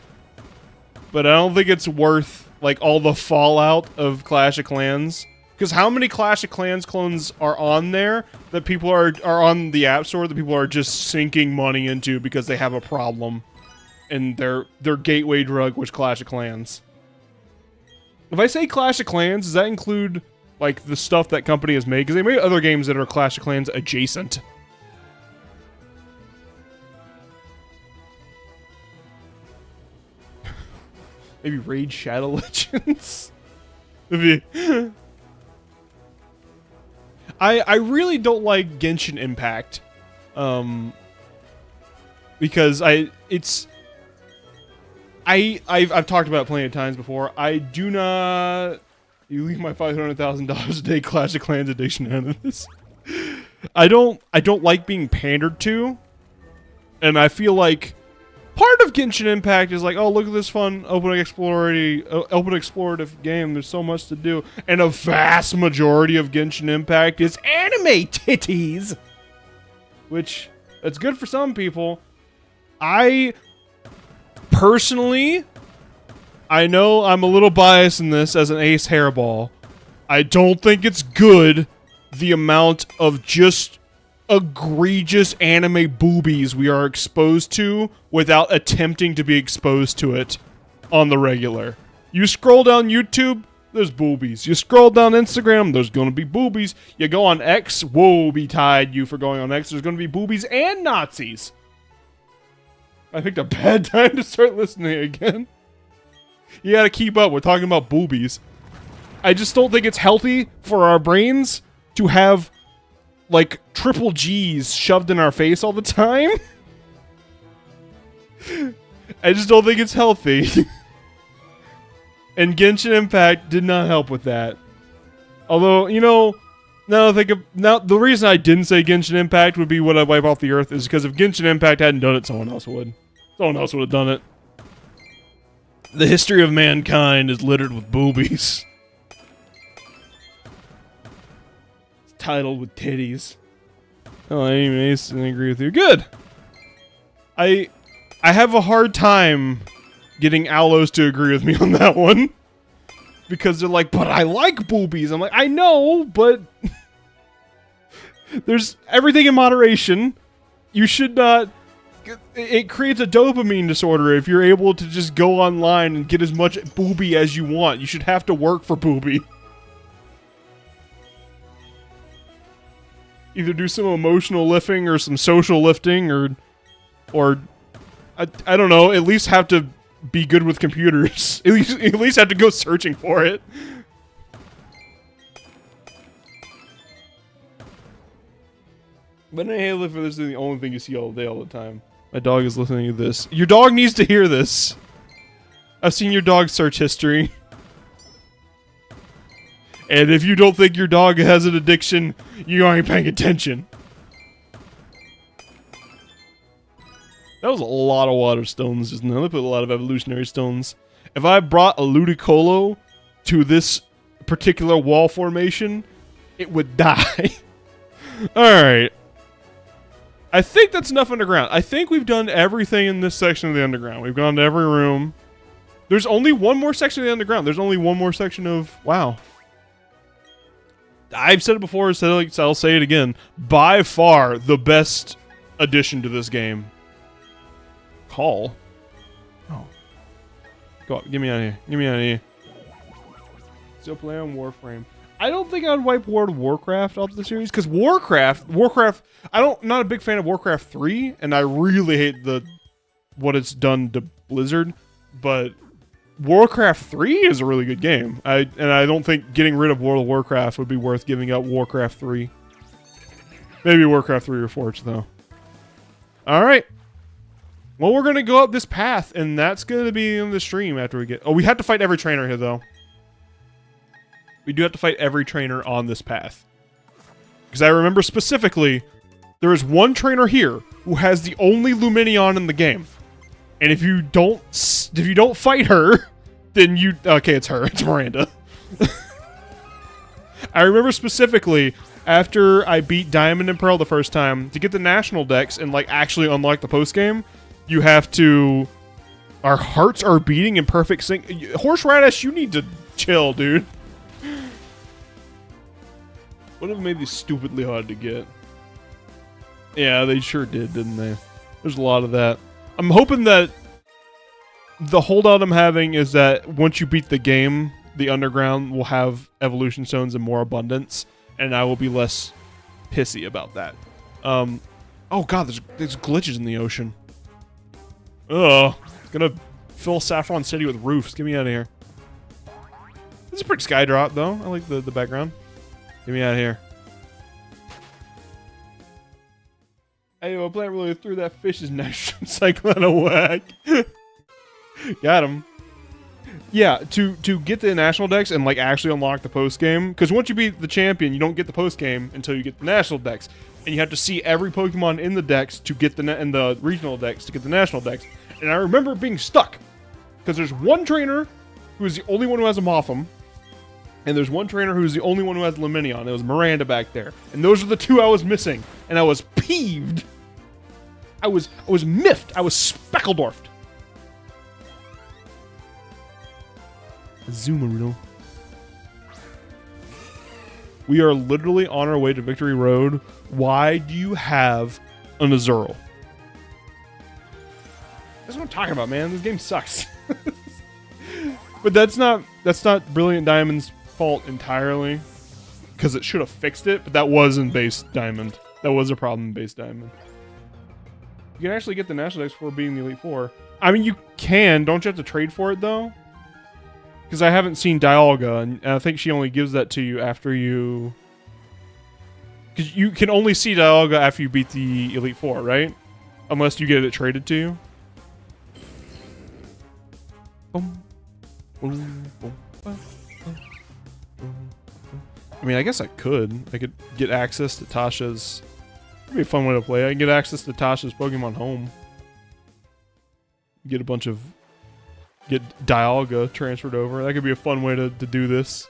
but I don't think it's worth like all the fallout of Clash of Clans. Because how many Clash of Clans clones are on there that people are on the App Store that people are just sinking money into because they have a problem in their gateway drug, which Clash of Clans. If I say Clash of Clans, does that include like the stuff that company has made? Because they made other games that are Clash of Clans adjacent. Maybe Raid Shadow Legends. I really don't like Genshin Impact, because I've talked about it plenty of times before. I do not. You leave my $500,000 a day Clash of Clans addiction out of this. I don't like being pandered to, and I feel like part of Genshin Impact is like, oh, look at this fun open explorative game. There's so much to do, and a vast majority of Genshin Impact is anime titties, which that's good for some people. I personally, I know I'm a little biased in this as an ace hairball. I don't think it's good the amount of just egregious anime boobies we are exposed to without attempting to be exposed to it on the regular. You scroll down YouTube, there's boobies. You scroll down Instagram, there's gonna be boobies. You go on X, woe betide you for going on X, there's gonna be boobies and Nazis. I picked a bad time to start listening again. You gotta keep up, we're talking about boobies. I just don't think it's healthy for our brains to have, like, triple G's shoved in our face all the time. I just don't think it's healthy. And Genshin Impact did not help with that. Although, you know, now the reason I didn't say Genshin Impact would be Would I Wipe Off the Earth is because if Genshin Impact hadn't done it, someone else would. Someone else would have done it. The history of mankind is littered with boobies. It's titled with titties. Oh, I agree with you. Good. I have a hard time getting Aloes to agree with me on that one. Because they're like, but I like boobies. I'm like, I know, but there's everything in moderation. You should not... It creates a dopamine disorder if you're able to just go online and get as much boobie as you want. You should have to work for boobie. Either do some emotional lifting or some social lifting or I don't know, at least have to be good with computers. At least have to go searching for it. But in Halo, this is the only thing you see all day, all the time. My dog is listening to this. Your dog needs to hear this. I've seen your dog's search history. And if you don't think your dog has an addiction, you aren't paying attention. That was a lot of water stones, isn't it? They put a lot of evolutionary stones. If I brought a Ludicolo to this particular wall formation, it would die. Alright. I think that's enough underground. I think we've done everything in this section of the underground. We've gone to every room. There's only one more section of the underground. There's only one more section of... Wow. I've said it before, so I'll say it again. By far, the best addition to this game. Call? Oh. Go up. Get me out of here. Get me out of here. Still play on Warframe. I don't think I'd wipe World of Warcraft off the series, because Warcraft, I'm not a big fan of Warcraft 3, and I really hate what it's done to Blizzard, but Warcraft 3 is a really good game. I don't think getting rid of World of Warcraft would be worth giving up Warcraft 3. Maybe Warcraft 3 or Forge, though. Alright. Well, we're going to go up this path, and that's going to be in the stream after we get... Oh, we have to fight every trainer here, though. We do have to fight every trainer on this path. Because I remember specifically, there is one trainer here who has the only Luminion in the game. And if you don't fight her, then you... Okay, it's her. It's Miranda. I remember specifically, after I beat Diamond and Pearl the first time, to get the National Dex and, like, actually unlock the post-game, you have to... Our hearts are beating in perfect sync. Horseradish, you need to chill, dude. What have made these stupidly hard to get? Yeah, they sure did, didn't they? There's a lot of that. I'm hoping that the holdout I'm having is that once you beat the game, the underground will have evolution stones in more abundance, and I will be less pissy about that. Oh god, there's glitches in the ocean. Ugh. It's gonna fill Saffron City with roofs. Get me out of here. This is a pretty sky drop, though. I like the background. Get me out of here. Anyway, Plant really threw that fish's nitrogen cycle out of whack. Got him. Yeah, to get the National Dex and, like, actually unlock the post-game, because once you beat the champion, you don't get the post-game until you get the National Dex. And you have to see every Pokemon in the Dex to get the regional Dex to get the National Dex. And I remember being stuck, because there's one trainer who is the only one who has a Mothim, and there's one trainer who's the only one who has Luminion. It was Miranda back there. And those are the two I was missing. And I was peeved. I was miffed. I was Speckledorfed. Azumarill. We are literally on our way to Victory Road. Why do you have an Azurill? That's what I'm talking about, man. This game sucks. But that's not Brilliant Diamond's fault entirely, because it should have fixed it. But that was in base Diamond. That was a problem in base Diamond. You can actually get the National Dex for being the Elite Four. I mean, you can. Don't you have to trade for it though? Because I haven't seen Dialga, and I think she only gives that to you after you. Because you can only see Dialga after you beat the Elite Four, right? Unless you get it traded to you. Boom. Boom, boom, boom, boom. I mean, I guess I could. I could get access to Tasha's. It'd be a fun way to play. I can get access to Tasha's Pokemon Home. Get a bunch of. Get Dialga transferred over. That could be a fun way to do this.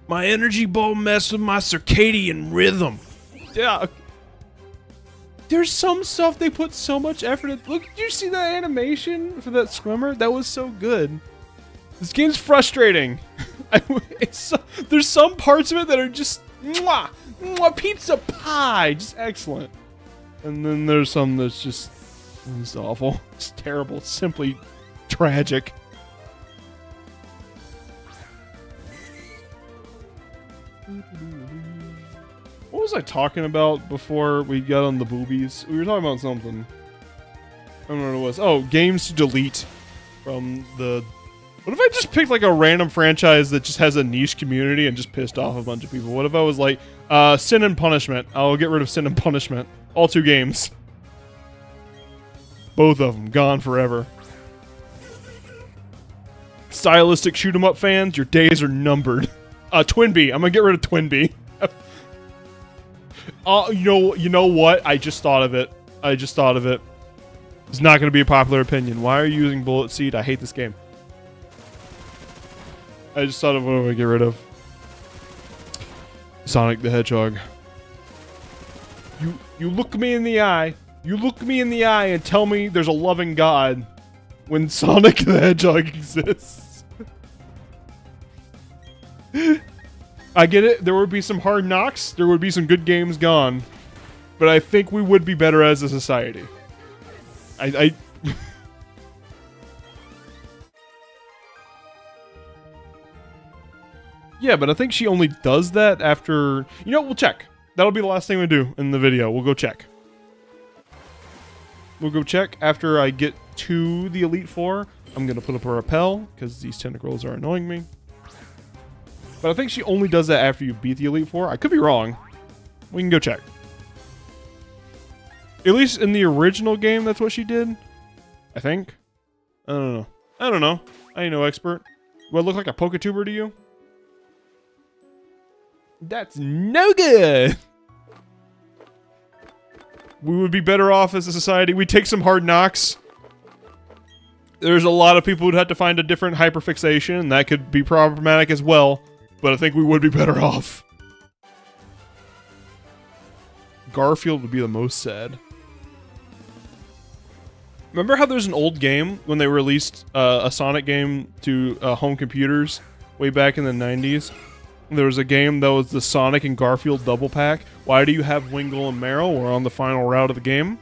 My energy ball messed with my circadian rhythm. Yeah. There's some stuff they put so much effort in. Look, did you see that animation for that swimmer? That was so good. This game's frustrating. There's some parts of it that are just mwah, mwah, pizza pie, just excellent. And then there's some that's just it's awful. It's terrible. It's simply tragic. What was I talking about before we got on the boobies? We were talking about something. I don't know what it was. Oh, games to delete from the... What if I just picked like a random franchise that just has a niche community and just pissed off a bunch of people? What if I was like, Sin and Punishment? I'll get rid of Sin and Punishment. All 2 games. Both of them. Gone forever. Stylistic shoot 'em up fans, your days are numbered. Twinbee. I'm gonna get rid of Twinbee. You know what? I just thought of it. It's not going to be a popular opinion. Why are you using Bullet Seed? I hate this game. I just thought of what I'm going to get rid of. Sonic the Hedgehog. You look me in the eye. You look me in the eye and tell me there's a loving God when Sonic the Hedgehog exists. I get it. There would be some hard knocks. There would be some good games gone. But I think we would be better as a society. Yeah, but I think she only does that after... You know, we'll check. That'll be the last thing we do in the video. We'll go check. We'll go check after I get to the Elite Four. I'm going to put up a repel because these tentacles are annoying me. But I think she only does that after you beat the Elite Four. I could be wrong. We can go check. At least in the original game, that's what she did. I think. I don't know. I ain't no expert. Do I look like a Poketuber to you? That's no good! We would be better off as a society. We'd take some hard knocks. There's a lot of people who'd have to find a different hyperfixation, and that could be problematic as well. But I think we would be better off. Garfield would be the most sad. Remember how there's an old game when they released a Sonic game to home computers way back in the 90s? There was a game that was the Sonic and Garfield double pack. Why do you have Wingull and Meryl? We're on the final route of the game.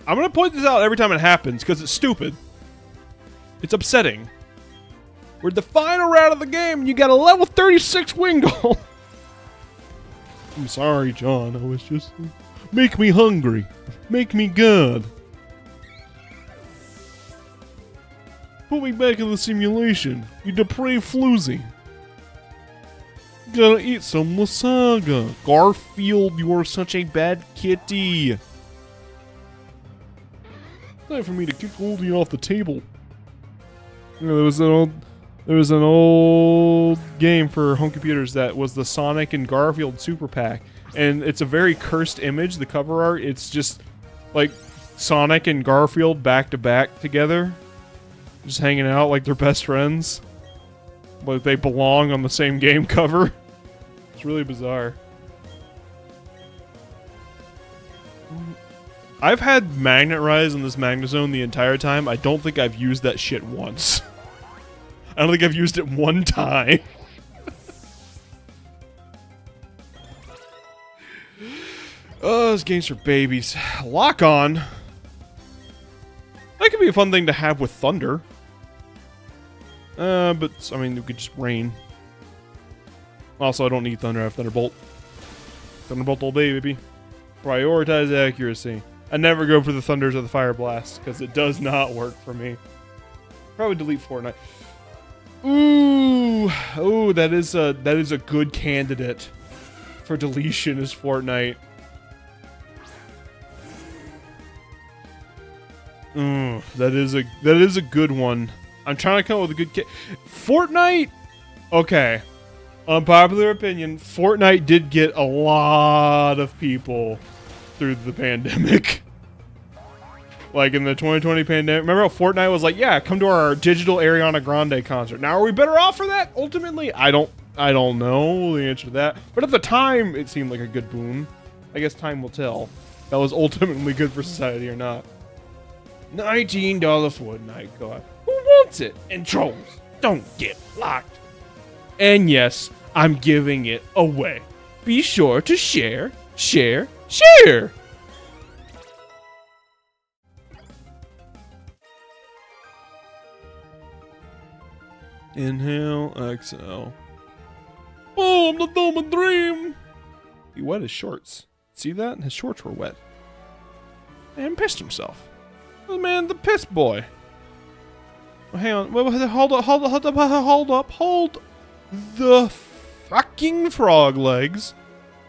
I'm going to point this out every time it happens because it's stupid. It's upsetting. We're at the final round of the game and you got a level 36 Wingull. I'm sorry, John. I was just... Make me hungry. Make me God. Put me back in the simulation. You depraved floozy. Gotta eat some Lasaga. Garfield, you are such a bad kitty. Time for me to kick Goldie off the table. You know, there was an old game for home computers that was the Sonic and Garfield Super Pack, and it's a very cursed image. The cover art, it's just like Sonic and Garfield back to back together, just hanging out like they're best friends, but they belong on the same game cover. It's really bizarre. I've had Magnet Rise in this Magnet Zone the entire time. I don't think I've used that shit once. I don't think I've used it one time. Oh, those games for babies. Lock on. That could be a fun thing to have with Thunder. But, I mean, it could just rain. Also, I don't need Thunder, I have Thunderbolt. Thunderbolt all day, baby. Prioritize accuracy. I never go for the Thunders or the Fire Blast, because it does not work for me. Probably delete Fortnite. Ooh, oh, that is a good candidate for deletion is Fortnite. That is a good one. I'm trying to come up with a good Fortnite. Okay, unpopular opinion. Fortnite did get a lot of people through the pandemic. Like in the 2020 pandemic. Remember how Fortnite was like, yeah, come to our digital Ariana Grande concert. Now, are we better off for that? Ultimately, I don't know the answer to that. But at the time, it seemed like a good boon. I guess time will tell. That was ultimately good for society or not. $19 Fortnite card. Who wants it? And trolls, don't get locked. And yes, I'm giving it away. Be sure to share, share, share. Inhale, exhale. Oh, I'm the dome of dream. He wet his shorts. See that? His shorts were wet. And pissed himself. Oh, man, the piss boy. Oh, hang on. Wait, hold the fucking frog legs.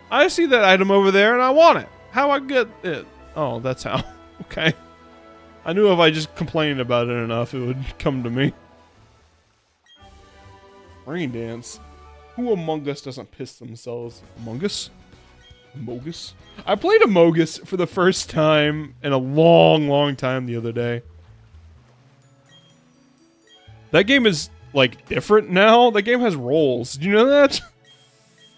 I see that item over there and I want it. How I get it? Oh, that's how. Okay. I knew if I just complained about it enough, it would come to me. Rain dance. Who among us doesn't piss themselves? Among Us? Amogus? I played Amogus for the first time in a long, long time the other day. That game is, like, different now. That game has roles. Did you know that?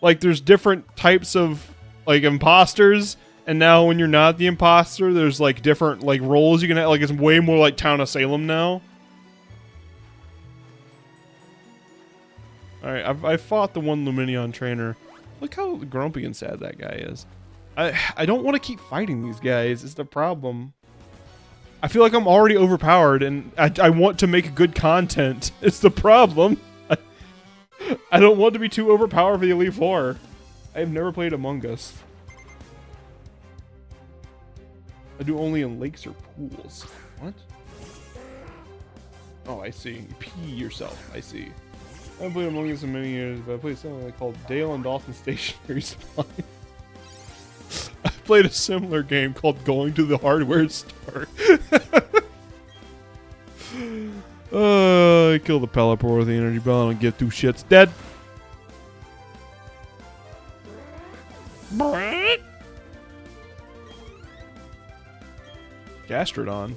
Like, there's different types of, like, imposters. And now when you're not the imposter, there's, like, different, like, roles you can have. Like, it's way more like Town of Salem now. Alright, I fought the one Luminion trainer. Look how grumpy and sad that guy is. I don't want to keep fighting these guys. It's the problem. I feel like I'm already overpowered, and I want to make good content. It's the problem. I don't want to be too overpowered for the Elite Four. I have never played Among Us. I do only in lakes or pools. What? Oh, I see. You pee yourself. I see. I haven't played Among Us in many years, but I played something called Dale and Dawson Stationery Supply. I played a similar game called Going to the Hardware Store. I killed the Pelipper with the energy bell. I don't give two shits. Dead. Gastrodon.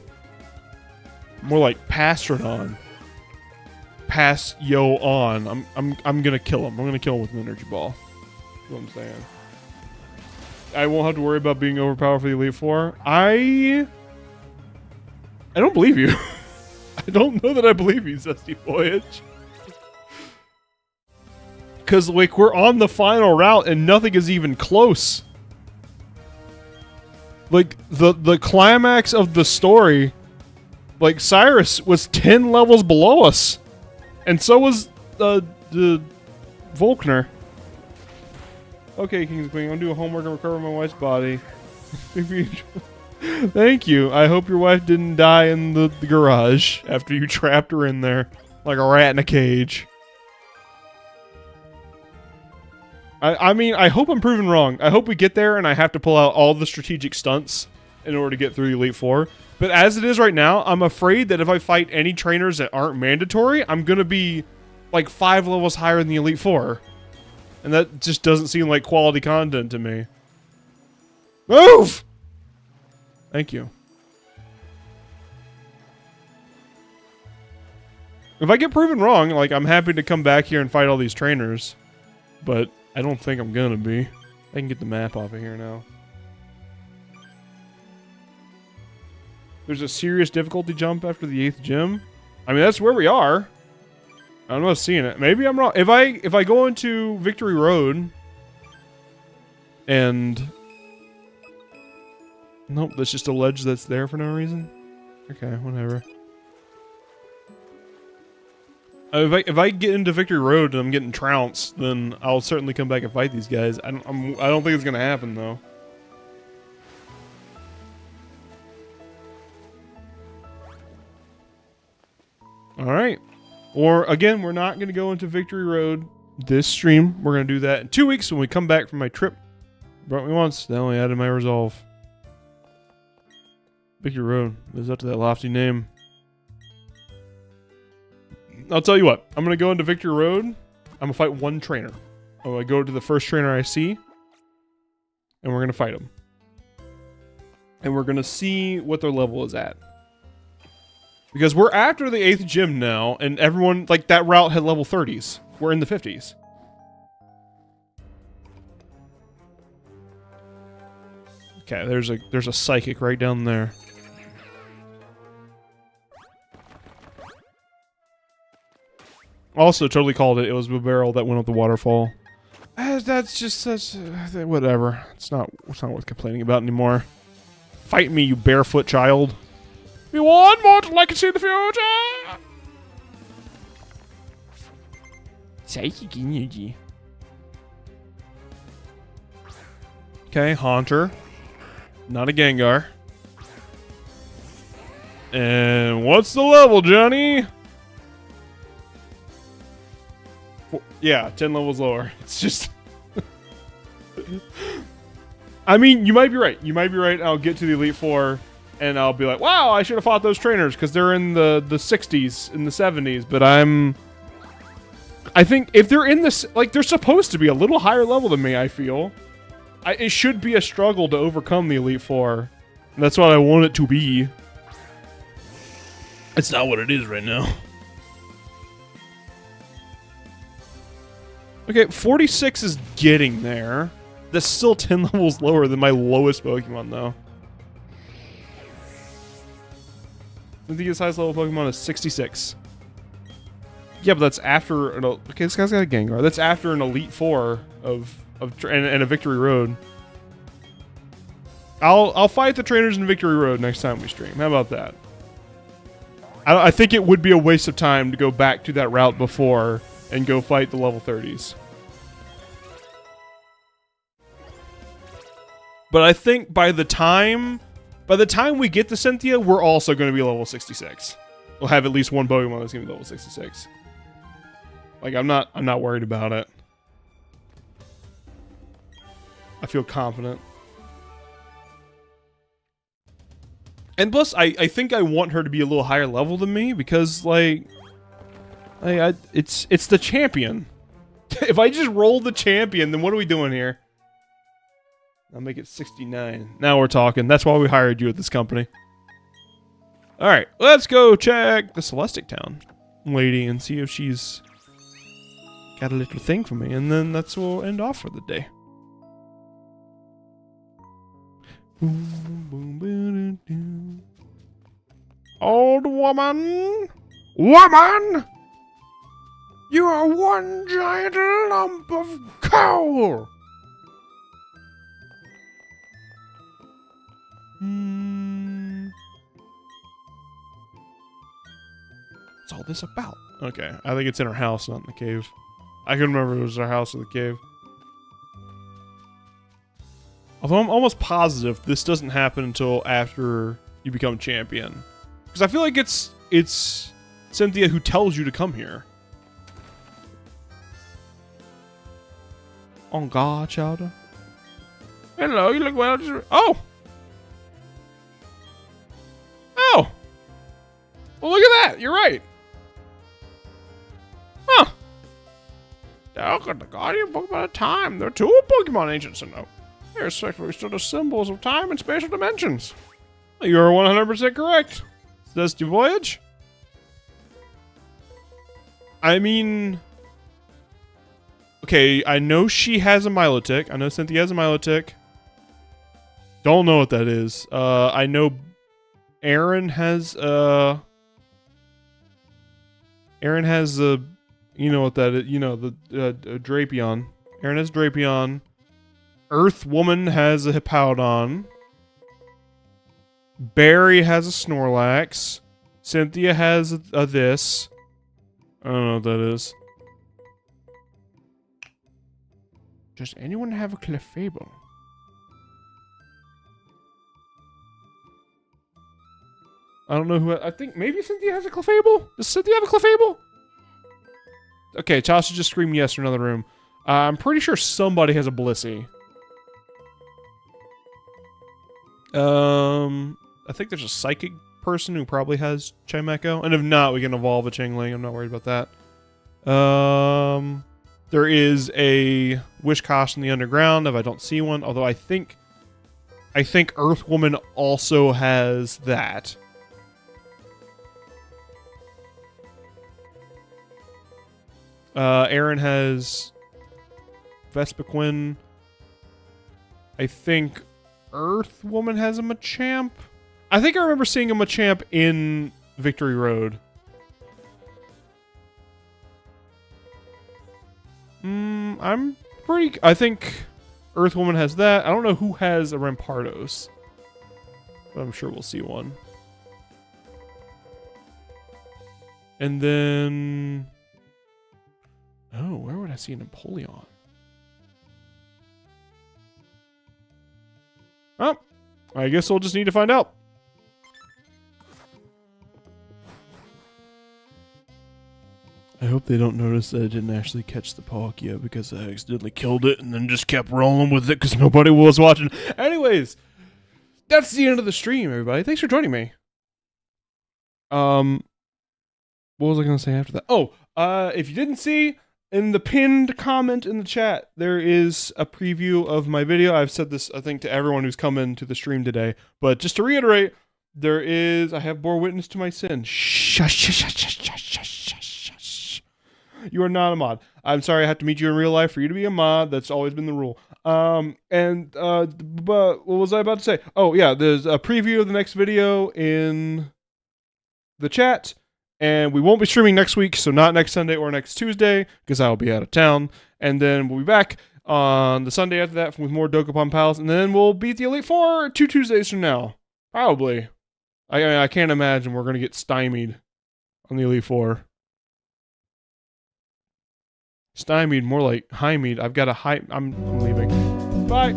More like Pastrodon. Pass yo on. I'm gonna kill him. I'm gonna kill him with an energy ball. That's what I'm saying. I won't have to worry about being overpowered for the Elite Four. I don't believe you. I don't know that I believe you, Zesty Voyage. Cause like we're on the final route and nothing is even close. Like the climax of the story, like Cyrus was 10 levels below us. And so was the Volkner. Okay, King's Queen, I'm doing homework and recover my wife's body. Thank you. I hope your wife didn't die in the garage after you trapped her in there like a rat in a cage. I mean, I hope I'm proven wrong. I hope we get there and I have to pull out all the strategic stunts in order to get through the Elite Four. But as it is right now, I'm afraid that if I fight any trainers that aren't mandatory, I'm going to be like 5 levels higher than the Elite Four. And that just doesn't seem like quality content to me. Move! Thank you. If I get proven wrong, like, I'm happy to come back here and fight all these trainers. But I don't think I'm gonna be. I can get the map off of here now. there's a serious difficulty jump after the 8th gym. I mean, that's where we are. I'm not seeing it. Maybe I'm wrong. If I go into Victory Road and nope, that's just a ledge that's there for no reason. Okay, whatever. If I get into Victory Road and I'm getting trounced, then I'll certainly come back and fight these guys. I don't think it's gonna happen though. All right. Or again, we're not gonna go into Victory Road this stream. We're gonna do that in 2 weeks when we come back from my trip. Brought me once. That only added my resolve. Victory Road lives up to that lofty name. I'll tell you what. I'm going to go into Victory Road. I'm going to fight one trainer. I'm going to go to the first trainer I see. And we're going to fight him. And we're going to see what their level is at. Because we're after the 8th gym now. And everyone, like, that route had level 30s. We're in the 50s. Okay, there's a psychic right down there. Also, totally called it. It was the barrel that went up the waterfall. That's just such whatever. It's not worth complaining about anymore. Fight me, you barefoot child. You want more to like and see the future? Psychic energy. Okay, Haunter. Not a Gengar. And what's the level, Johnny? Yeah, 10 levels lower. It's just... I mean, you might be right. You might be right. I'll get to the Elite Four, and I'll be like, wow, I should have fought those trainers, because they're in the 60s, in the 70s, but I think if they're in this... Like, they're supposed to be a little higher level than me, I feel. It should be a struggle to overcome the Elite Four. And that's what I want it to be. It's not what it is right now. Okay, 46 is getting there. That's still 10 levels lower than my lowest Pokemon, though. I think his highest level Pokemon is 66. Yeah, but that's after... Okay, this guy's got a Gengar. That's after an Elite Four and a Victory Road. I'll fight the trainers in Victory Road next time we stream. How about that? I think it would be a waste of time to go back to that route before and go fight the level 30s. But I think by the time we get to Cynthia, we're also going to be level 66. We'll have at least one Pokemon that's going to be level 66. Like, I'm not worried about it. I feel confident. And plus, I think I want her to be a little higher level than me because, like it's the champion. If I just roll the champion, then what are we doing here? I'll make it 69. Now we're talking. That's why we hired you at this company. All right, let's go check the Celestic Town lady and see if she's got a little thing for me, and then that's where we'll end off for the day. Old woman! Woman! You are one giant lump of coal! What's all this about? Okay, I think it's in her house, not in the cave. I couldn't remember if it was her house or the cave. Although I'm almost positive this doesn't happen until after you become champion. Because I feel like it's Cynthia who tells you to come here. On God, Chowder. Hello, you look well. Oh! Oh! Well, look at that. You're right. Huh. Look at the Guardian Pokemon of Time. There are two Pokemon ancients to know. They are sexually stood as symbols of time and spatial dimensions. You're 100% correct. Dusty Voyage? I mean... Okay, I know she has a Milotic. I know Cynthia has a Milotic. Don't know what that is. I know Aaron has a, you know what that is, you know, the Drapion. Aaron has Drapion. Earth Woman has a Hippowdon. Barry has a Snorlax. Cynthia has a this. I don't know what that is. Does anyone have a Clefable? I don't know who. I think maybe Cynthia has a Clefable. Does Cynthia have a Clefable? Okay, Tasha just screamed yes for another room. I'm pretty sure somebody has a Blissey. I think there's a Psychic person who probably has Chimecho, and if not, we can evolve a Chingling. I'm not worried about that. There is a Wishcash in the underground if I don't see one, although I think Earth Woman also has that. Aaron has Vespiquen. I think Earth Woman has a Machamp. I think I remember seeing a Machamp in Victory Road. I think Earth Woman has that. I don't know who has a Rampardos, but I'm sure we'll see one. And then, oh, where would I see an Empoleon? Oh, I guess we'll just need to find out. I hope they don't notice that I didn't actually catch the Palkia because I accidentally killed it and then just kept rolling with it because nobody was watching. Anyways, that's the end of the stream, everybody. Thanks for joining me. What was I going to say after that? Oh, if you didn't see, in the pinned comment in the chat, there is a preview of my video. I've said this, I think, to everyone who's come into the stream today. But just to reiterate, I have bore witness to my sin. Shush, shush, shush, shush, shush, shush, shush, shush. You are not a mod. I'm sorry I have to meet you in real life for you to be a mod. That's always been the rule. But what was I about to say? Oh, yeah, there's a preview of the next video in the chat. And we won't be streaming next week, so not next Sunday or next Tuesday, because I'll be out of town. And then we'll be back on the Sunday after that with more Dokapon Pals, and then we'll beat the Elite Four 2 Tuesdays from now. Probably. I can't imagine we're going to get stymied on the Elite Four. Stymied, more like Hymied. I've got a I'm leaving. Bye.